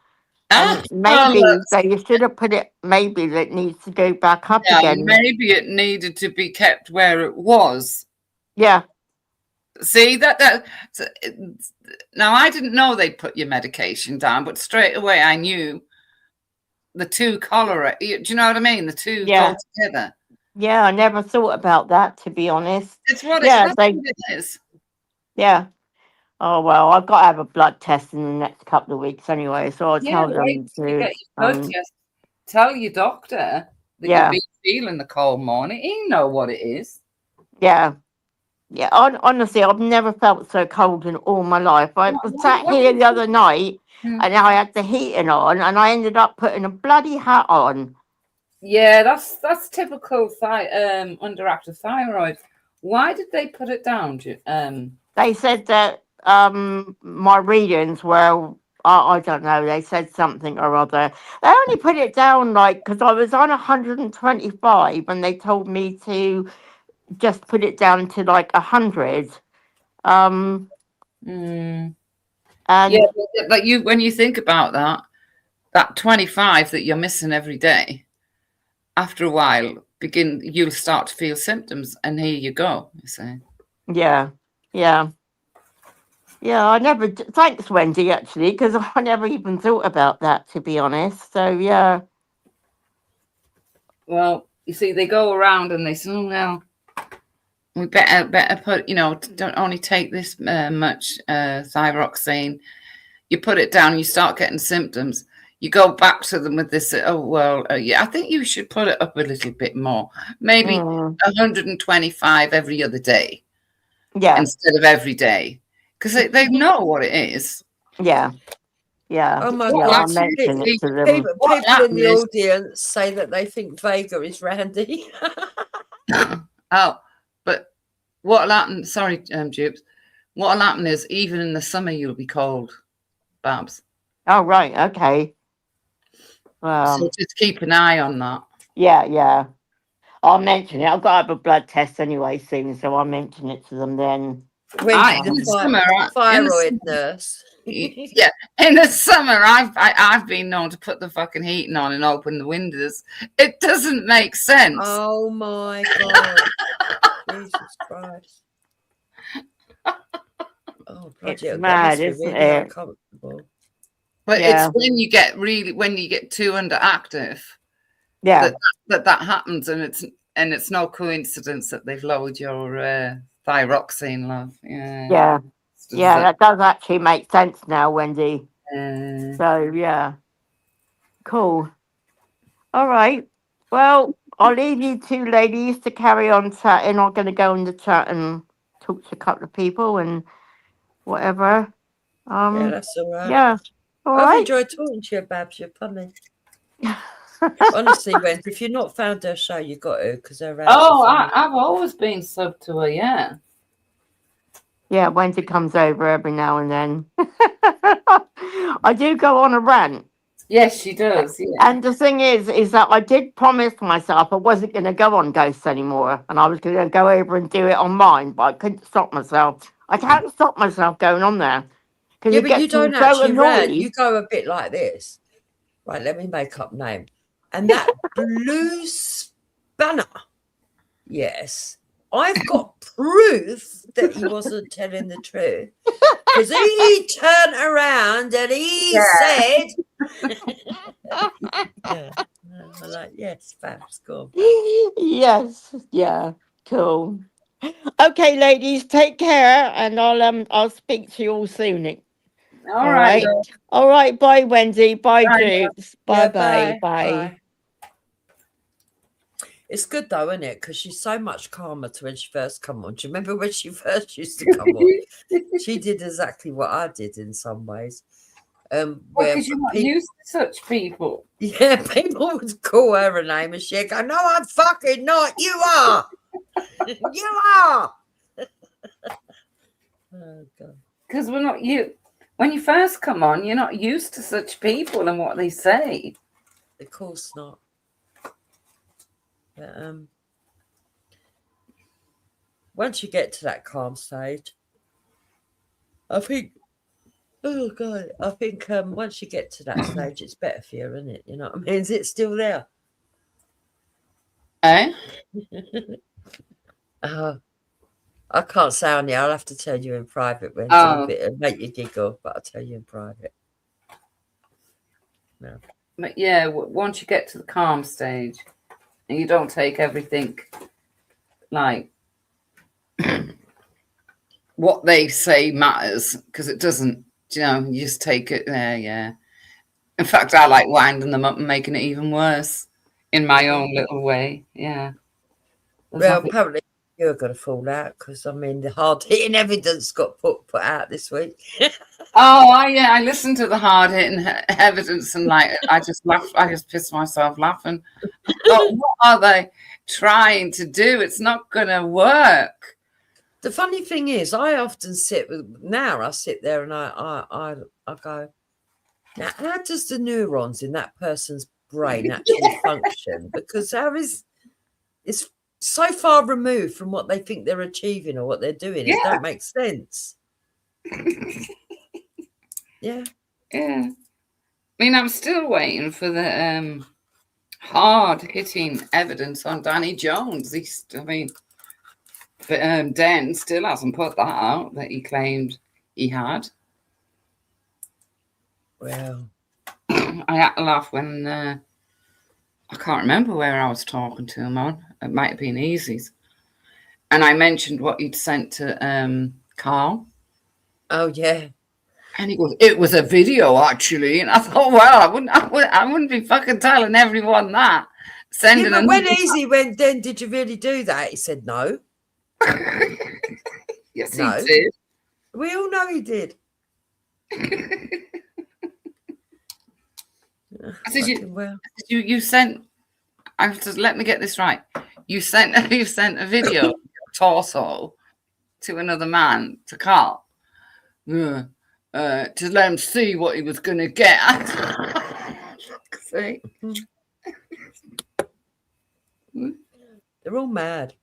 I: And maybe they should have put it, maybe it needs to go back up again.
H: Maybe it needed to be kept where it was.
I: Yeah.
H: See, now I didn't know they put your medication down, but straight away I knew the two cholera. Do you know what I mean? The two go together.
I: Yeah, I never thought about that, to be honest.
H: It's what it is.
I: Yeah. Oh, well, I've got to have a blood test in the next couple of weeks anyway, so I'll tell them to
H: get your blood test. Tell your doctor that you've been feeling the cold morning. He know what it is.
I: Yeah. Yeah, honestly, I've never felt so cold in all my life. I was sat here the other night and I had the heating on and I ended up putting a bloody hat on.
H: Yeah, that's typical underactive thyroid. Why did they put it down?
I: They said that my readings were, I don't know, they said something or other. They only put it down because I was on 125 and they told me to just put it down to 100. And
H: yeah, but when you think about that 25 that you're missing every day, after a while, you'll start to feel symptoms, and here you go. You say,
I: yeah. I never. Thanks, Wendy. Actually, because I never even thought about that, to be honest. So yeah.
H: Well, you see, they go around and they say, "Oh well, we better put, don't only take this much thyroxine." You put it down, you start getting symptoms. You go back to them with this. Oh well, yeah, I think you should put it up a little bit more. Maybe 125 every other day.
I: Yeah.
H: Instead of every day. Because they know what it is.
I: Yeah.
A: Oh my God. People in the audience say that they think Vega is Randy.
H: Oh, but what'll happen, sorry, Dupes, what'll happen is even in the summer you'll be cold, Babs.
I: Oh, right, okay.
H: So just keep an eye on that.
I: Yeah. I'll mention it. I've got to have a blood test anyway soon, so I'll mention it to them then.
A: Thyroid nurse.
H: Yeah, in the summer, I've been known to put the fucking heating on and open the windows. It doesn't make sense.
A: Oh my God! Jesus Christ! Oh, bloody
I: it's mad, isn't
A: really
I: it?
A: Uncomfortable.
H: But it's when you get too underactive.
I: Yeah,
H: that happens, and it's no coincidence that they've lowered your thyroxine, love.
I: Yeah, that does actually make sense now, Wendy. So yeah, cool. All right. Well, I'll leave you two ladies to carry on chatting. I'm going to go in the chat and talk to a couple of people and whatever.
A: Yeah, that's all right.
I: Yeah.
A: I've enjoyed talking to you, Babs. You're funny. Honestly, Wendy, if you've not found her show, you've got to, because her.
H: I've always been sub to her, yeah.
I: Yeah, Wendy comes over every now and then. I do go on a rant.
H: Yes, she does. Yeah.
I: And the thing is that I did promise myself I wasn't going to go on Ghosts anymore, and I was going to go over and do it on mine, but I couldn't stop myself. I can't stop myself going on there.
A: Yeah, but you don't actually rant. You go a bit like this. Right, let me make up name. And that blue spanner. Yes. I've got proof that he wasn't telling the truth. Because he turned around and he said, I'm like, yes, Babs, go on.
I: Yes, yeah, cool. Okay, ladies, take care, and I'll speak to you all soon.
H: All right.
I: All right, bye, Wendy. Bye, Dukes.
A: Yeah,
I: bye.
A: It's good though, isn't it? Because she's so much calmer to when she first come on. Do you remember when she first used to come on? She did exactly what I did in some ways. where
H: Because you're not
A: people,
H: used to such people.
A: yeah, people would call her a name and she'd go, "No, I'm fucking not. You are. You are." Oh God.
H: Because we're not you. When you first come on, you're not used to such people and what they say.
A: Of course not. But, once you get to that calm stage, I think, oh God, I think once you get to that stage, it's better for you, isn't it? You know what I mean? Is it still there?
H: Eh?
A: I can't say on here. I'll have to tell you in private when it'll make you giggle, but I'll tell you in private. No.
H: But yeah, once you get to the calm stage and you don't take everything like what they say matters, because it doesn't, you know, you just take it there, yeah. In fact, I like winding them up and making it even worse in my own little way, yeah.
A: Well, apparently you're going to fall out because, I mean, the hard-hitting evidence got put out this week.
H: Yeah, I listened to the hard-hitting evidence and, like, I just laughed. I just pissed myself laughing. I thought, what are they trying to do? It's not going to work.
A: The funny thing is, I often sit there and I go, now, how does the neurons in that person's brain actually function? Because it's so far removed from what they think they're achieving or what they're doing. It don't make sense. Yeah.
H: I mean, I'm still waiting for the hard-hitting evidence on Danny Jones. But Den still hasn't put that out that he claimed he had.
A: Well,
H: I had to laugh when I can't remember where I was talking to him on. It might have been Easy's, and I mentioned what he'd sent to Carl.
A: Oh yeah,
H: and he goes, "It was a video, actually." And I thought, well, I wouldn't be fucking telling everyone that. Sending
A: but when Easy went, then did you really do that? He said no.
H: Yes,
A: no.
H: he did.
A: We all know he did.
H: I said, you sent. I have to let me get this right. You sent a video torso to another man, to Carl, to let him see what he was going to get. See?
A: They're all mad.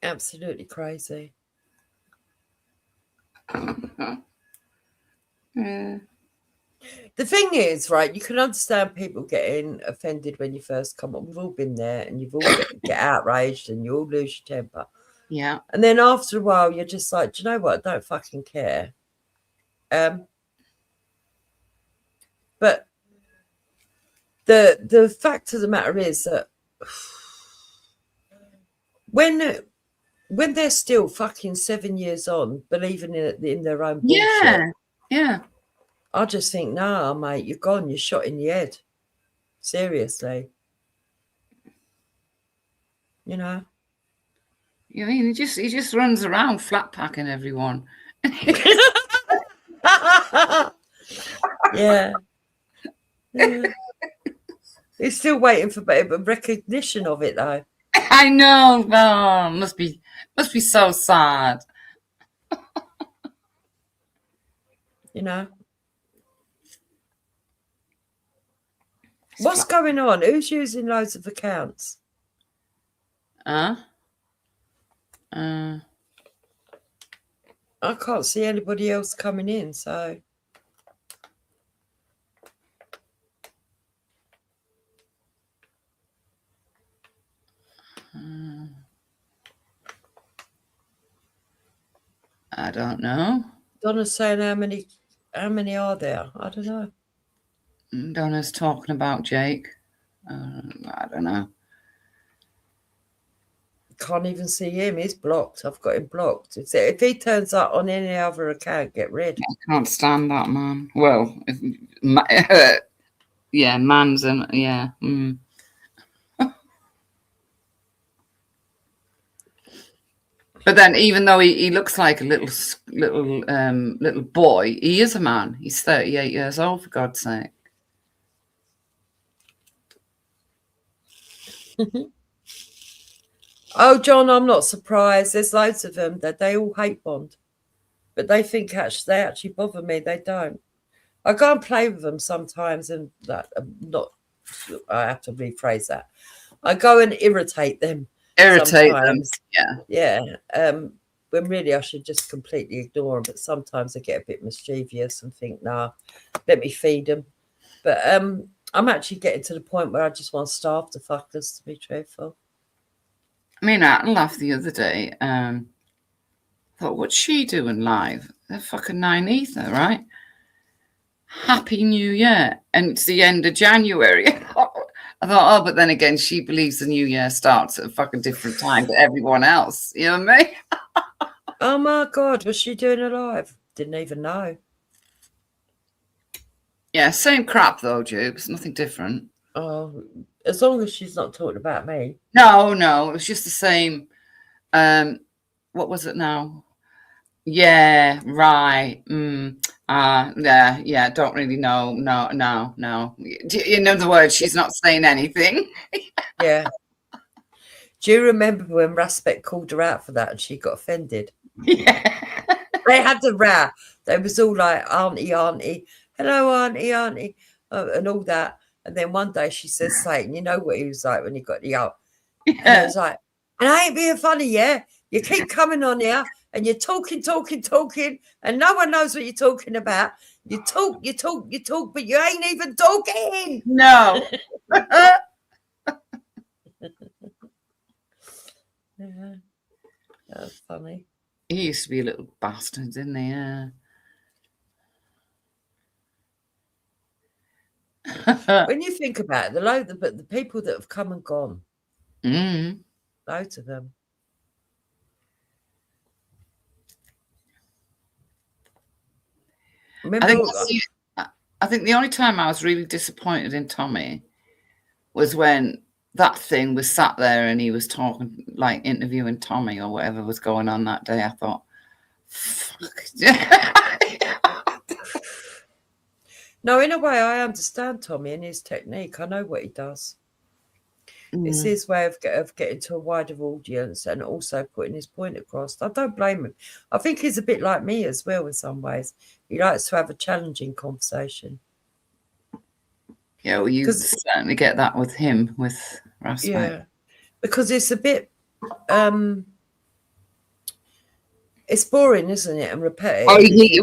A: Absolutely crazy.
H: Yeah.
A: The thing is, right, you can understand people getting offended when you first come on. We've all been there, and you've all get outraged and you all lose your temper.
H: Yeah.
A: And then after a while, you're just like, do you know what? I don't fucking care. But the fact of the matter is that when they're still fucking 7 years on, believing in their own bullshit.
H: Yeah.
A: I just think, nah, mate, you're gone. You're shot in the head. Seriously. You know?
H: You mean he just runs around flat packing everyone.
A: Yeah. He's still waiting for recognition of it, though.
H: I know. Oh, must be so sad.
A: You know? What's going on? Who's using loads of accounts? I can't see anybody else coming in, so.
H: I don't know.
A: Donna's saying how many are there? I don't know.
H: Donna's talking about Jake. I don't know.
A: Can't even see him. He's blocked. I've got him blocked. If he turns up on any other account, get rid.
H: I can't stand that man. Well, yeah, man's and yeah. But then, even though he looks like a little boy, he is a man. He's 38 years old, for God's sake.
A: Oh, John, I'm not surprised. There's loads of them that they all hate Bond, but they think they actually bother me. They don't. I go and play with them sometimes, and that I have to rephrase that. I go and irritate them.
H: Irritate
A: sometimes.
H: them. Yeah.
A: Yeah. When really I should just completely ignore them. But sometimes I get a bit mischievous and think, nah, let me feed them. But I'm actually getting to the point where I just want to starve the fuckers, to be truthful.
H: I mean, I laughed the other day. Thought, what's she doing live? They're fucking 9 ether, right? Happy New Year. And it's the end of January. I thought, oh, but then again, she believes the New Year starts at a fucking different time to everyone else. You know what I mean?
A: Oh my God, was she doing it live? Didn't even know.
H: Yeah, same crap though, Jubes. Nothing different.
A: Oh, as long as she's not talking about me.
H: No, it was just the same. What was it now? Yeah, right. Yeah, don't really know. No. In other words, she's not saying anything.
A: Yeah. Do you remember when Raspek called her out for that and she got offended?
H: Yeah.
A: They had the row. They was all like, auntie, hello, auntie, and all that. And then one day she says, Satan, you know what he was like when he got the out.
H: Yeah.
A: And I was like, and I ain't being funny, yeah? You keep coming on here and you're talking, and no one knows what you're talking about. You talk, but you ain't even talking.
H: No.
A: Yeah. That's funny.
H: He used to be a little bastard, didn't he? Yeah.
A: When you think about it, but the people that have come and gone, loads of them.
H: I think the only time I was really disappointed in Tommy was when that thing was sat there and he was talking, like interviewing Tommy or whatever was going on that day. I thought, fuck.
A: No, in a way, I understand Tommy and his technique. I know what he does. It's his way of getting to a wider audience and also putting his point across. I don't blame him. I think he's a bit like me as well in some ways. He likes to have a challenging conversation.
H: Yeah, well, you certainly get that with him, with Raspek.
A: Yeah, because it's a bit, it's boring, isn't it, and repetitive.
H: Oh,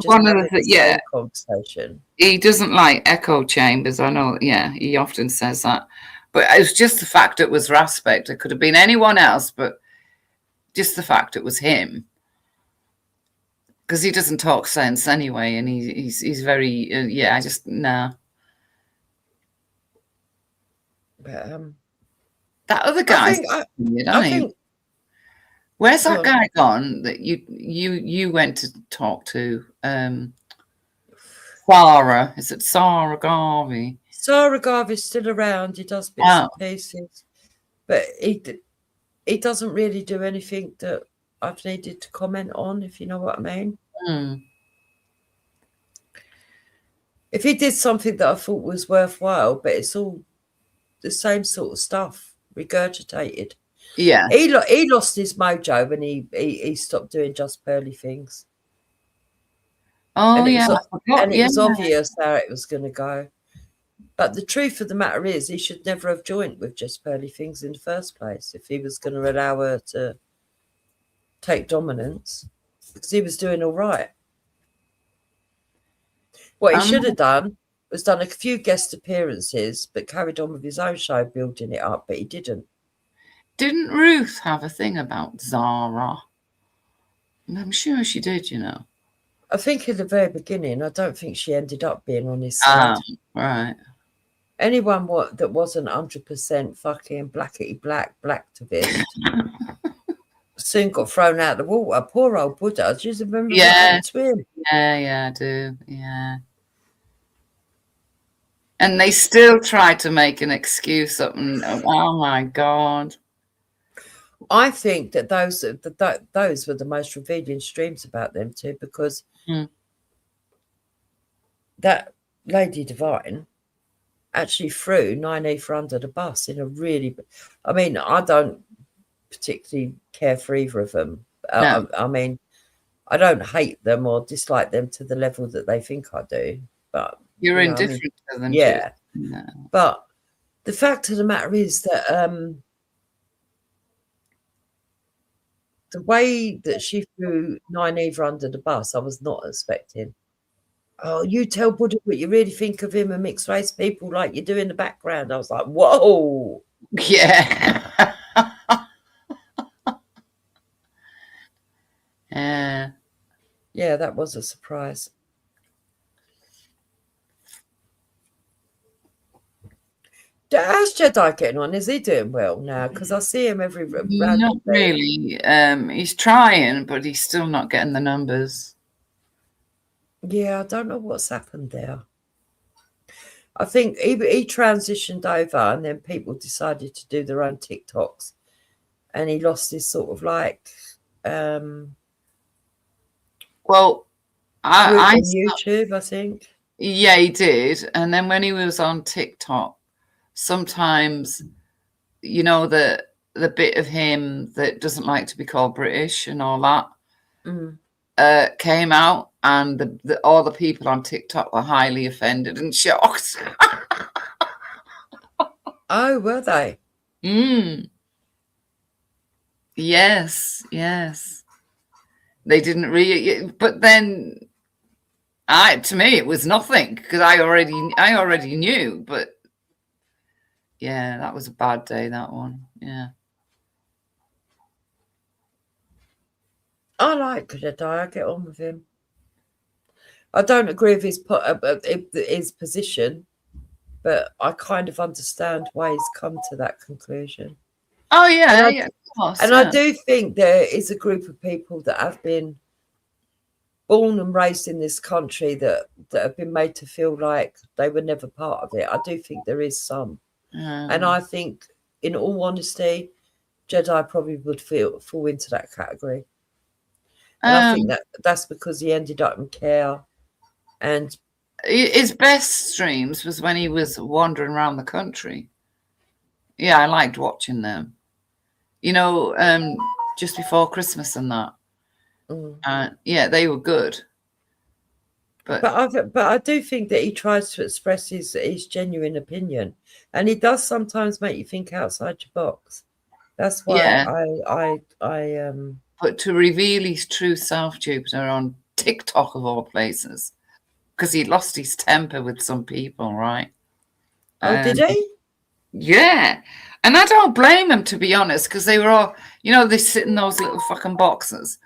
H: one of the
A: conversation.
H: He doesn't like echo chambers. I know. Yeah, he often says that. But it was just the fact it was Raspek. It could have been anyone else, but just the fact it was him. Because he doesn't talk sense anyway, and he's very I just nah.
A: But,
H: that other guy, where's that guy gone that you went to talk to? Sarah, is it Sarah Garvey?
A: Sarah Garvey's still around. He does bits and pieces, but he doesn't really do anything that I've needed to comment on, if you know what I mean. If he did something that I thought was worthwhile, but it's all the same sort of stuff, regurgitated.
H: Yeah.
A: He lost his mojo when he stopped doing Just Pearly Things.
H: Oh,
A: and
H: it
A: was obvious how it was going to go. But the truth of the matter is he should never have joined with Just Pearly Things in the first place if he was going to allow her to take dominance, because he was doing all right. What he should have done was done a few guest appearances, but carried on with his own show, building it up, but he didn't.
H: Didn't Ruth have a thing about Zara? I'm sure she did, you know.
A: I think in the very beginning, I don't think she ended up being on his side.
H: Right.
A: Anyone that wasn't 100% fucking blackety blacktivist soon got thrown out the water. Poor old Buddha. Do you remember what happened to him?
H: Yeah, I do. Yeah. And they still try to make an excuse up and oh my God.
A: I think that those were the most revealing streams about them too, because
H: Mm.
A: that Lady Divine actually threw Nynaeve under the bus in a really. I mean, I don't particularly care for either of them.
H: No.
A: I mean, I don't hate them or dislike them to the level that they think I do, but
H: You're
A: you know, I mean,
H: indifferent to them.
A: yeah.
H: No.
A: But the fact of the matter is that the way that she threw Nynaeve under the bus, I was not expecting. Oh, you tell Buddha what you really think of him and mixed race people like you do in the background. I was like, whoa.
H: Yeah. Yeah.
A: Yeah, that was a surprise. How's Jedi getting on? Is he doing well now? Because I see him every round.
H: Not really. He's trying, but he's still not getting the numbers.
A: Yeah, I don't know what's happened there. I think he transitioned over and then people decided to do their own TikToks. And he lost his sort of like
H: Well, I
A: on YouTube, I think.
H: Yeah, he did. And then when he was on TikTok, sometimes, you know, the bit of him that doesn't like to be called British and all that came out, and all the people on TikTok were highly offended and shocked.
A: Oh, were they?
H: Yes. They didn't really, but then to me it was nothing because I already knew, but yeah, that was a bad day, that one. Yeah.
A: I like Jedi. I get on with him. I don't agree with his position, but I kind of understand why he's come to that conclusion.
H: Oh yeah, of course.
A: And I do think there is a group of people that have been born and raised in this country that have been made to feel like they were never part of it. I do think there is some. And I think, in all honesty, Jedi probably would fall into that category. And I think that's because he ended up in care. And
H: his best streams was when he was wandering around the country. Yeah, I liked watching them. You know, just before Christmas and that. Yeah, they were good. But
A: I do think that he tries to express his genuine opinion, and he does sometimes make you think outside your box. That's why I
H: But to reveal his true self, Jupiter, on TikTok of all places, because he lost his temper with some people, right?
A: Oh, did he?
H: Yeah. And I don't blame him, to be honest, because they were all, you know, they sit in those little fucking boxes.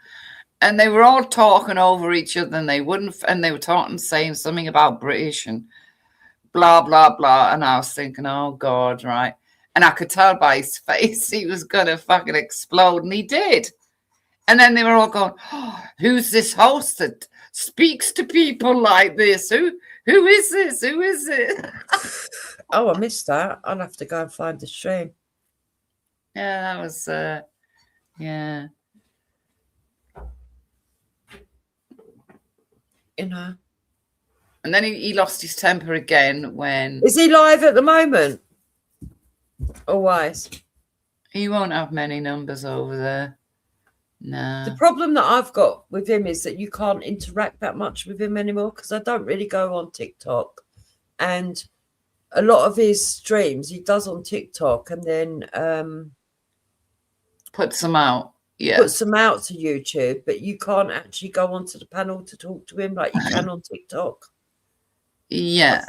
H: And they were all talking over each other, and they were talking, saying something about British and blah, blah, blah. And I was thinking, oh, God, right. And I could tell by his face he was going to fucking explode, and he did. And then they were all going, oh, who's this host that speaks to people like this? Who is this? Who is it?
A: Oh, I missed that. I'll have to go and find the stream.
H: Yeah, that was, yeah.
A: You know.
H: And then he lost his temper again when...
A: Is he live at the moment? Always.
H: He won't have many numbers over there. No.
A: The problem that I've got with him is that you can't interact that much with him anymore, because I don't really go on TikTok. And a lot of his streams he does on TikTok and then
H: puts them out. Yeah.
A: Puts them out to YouTube, but you can't actually go onto the panel to talk to him like you can on TikTok.
H: Yeah.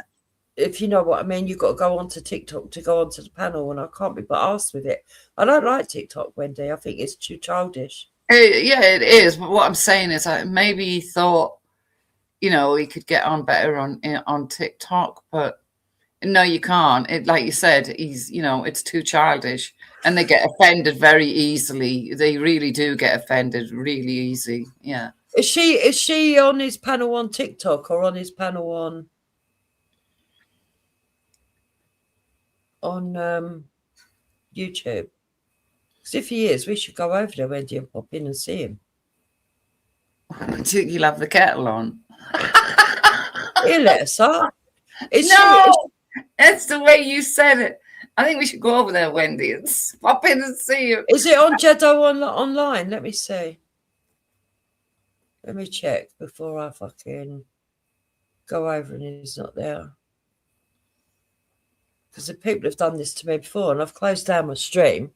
A: If you know what I mean, you've got to go onto TikTok to go onto the panel, and I can't be but asked with it. I don't like TikTok, Wendy. I think it's too childish.
H: Yeah, it is. But what I'm saying is, maybe he thought, you know, he could get on better on TikTok, but no, you can't. It, like you said, he's, you know, it's too childish, and they get offended very easily. They really do get offended really easy. Yeah.
A: Is she on his panel on TikTok or on his panel on YouTube? Because if he is, we should go over there, Wendy, and pop in and see him.
H: Do you think you'll have the kettle on?
A: He'll let us up.
H: No, that's the way you said it. I think we should go over there, Wendy, and pop in and see you.
A: Is it on Jeddo online? Let me see. Let me check before I fucking go over and he's not there. Because the people have done this to me before, and I've closed down my stream,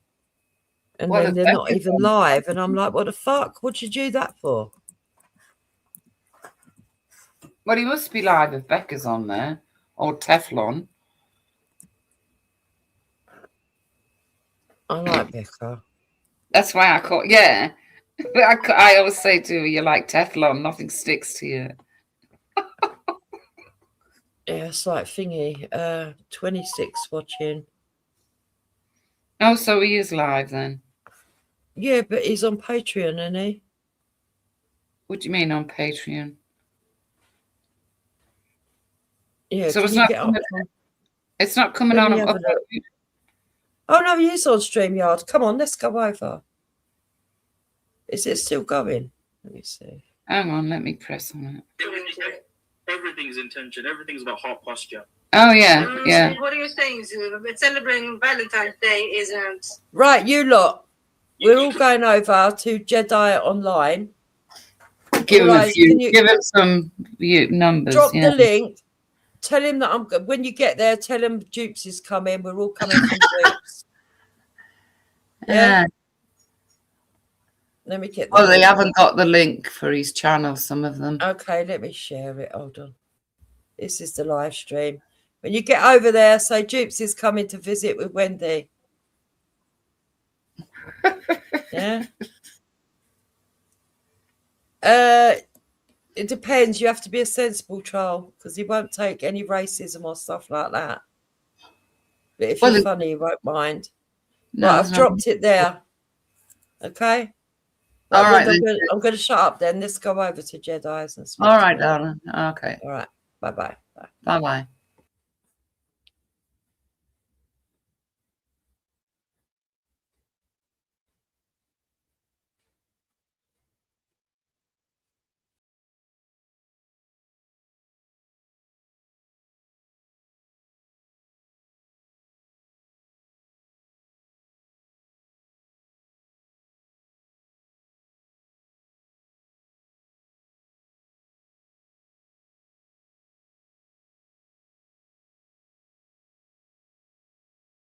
A: and
H: What
A: then
H: a
A: they're not
H: fucking
A: even live, and I'm like, what the fuck? What'd you do that for?
H: Well, he must be live if Becca's on there, or Teflon.
A: I like Becca.
H: That's why I call, yeah. But I always say to her, you're like Teflon, nothing sticks to you.
A: Yeah, it's like thingy. 26 watching.
H: Oh, so he is live then.
A: Yeah, but he's on Patreon, isn't he?
H: What do you mean on Patreon?
A: Yeah.
H: So
A: can
H: it's
A: you
H: not
A: get up
H: coming,
A: on-
H: it's not coming
A: Let
H: on.
A: me have a look. Oh no, he is on StreamYard. Come on, let's go over. Is it still going? Let me see.
H: Hang on, let me press on it.
J: Everything's intention. Everything's about heart posture.
H: Oh yeah, yeah.
K: What are you saying, Zulu? But celebrating Valentine's Day isn't.
A: Right, you lot. We're all going over to Jedi Online.
H: Give him a
A: Alright,
H: few.
A: can you-
H: Give him some numbers.
A: Drop
H: yeah.
A: the link. Tell him that I'm. When you get there, tell him Dupes is coming. We're all coming from Dupes. Yeah. Let me get.
H: Well, they haven't got the link for his channel. Some of them.
A: Okay, let me share it. Hold on. This is the live stream. When you get over there, say Dupes is coming to visit with Wendy. Yeah. It depends. You have to be a sensible child because he won't take any racism or stuff like that. But if you're funny, he won't mind.
H: No,
A: Right,
H: it's
A: I've
H: not-
A: dropped it there. Okay.
H: All right,
A: I'm going to shut up then. Let's go over to Jedi's and speak
H: All
A: to
H: right,
A: them.
H: darling. Okay.
A: All right. Bye-bye. Bye.
H: Bye bye.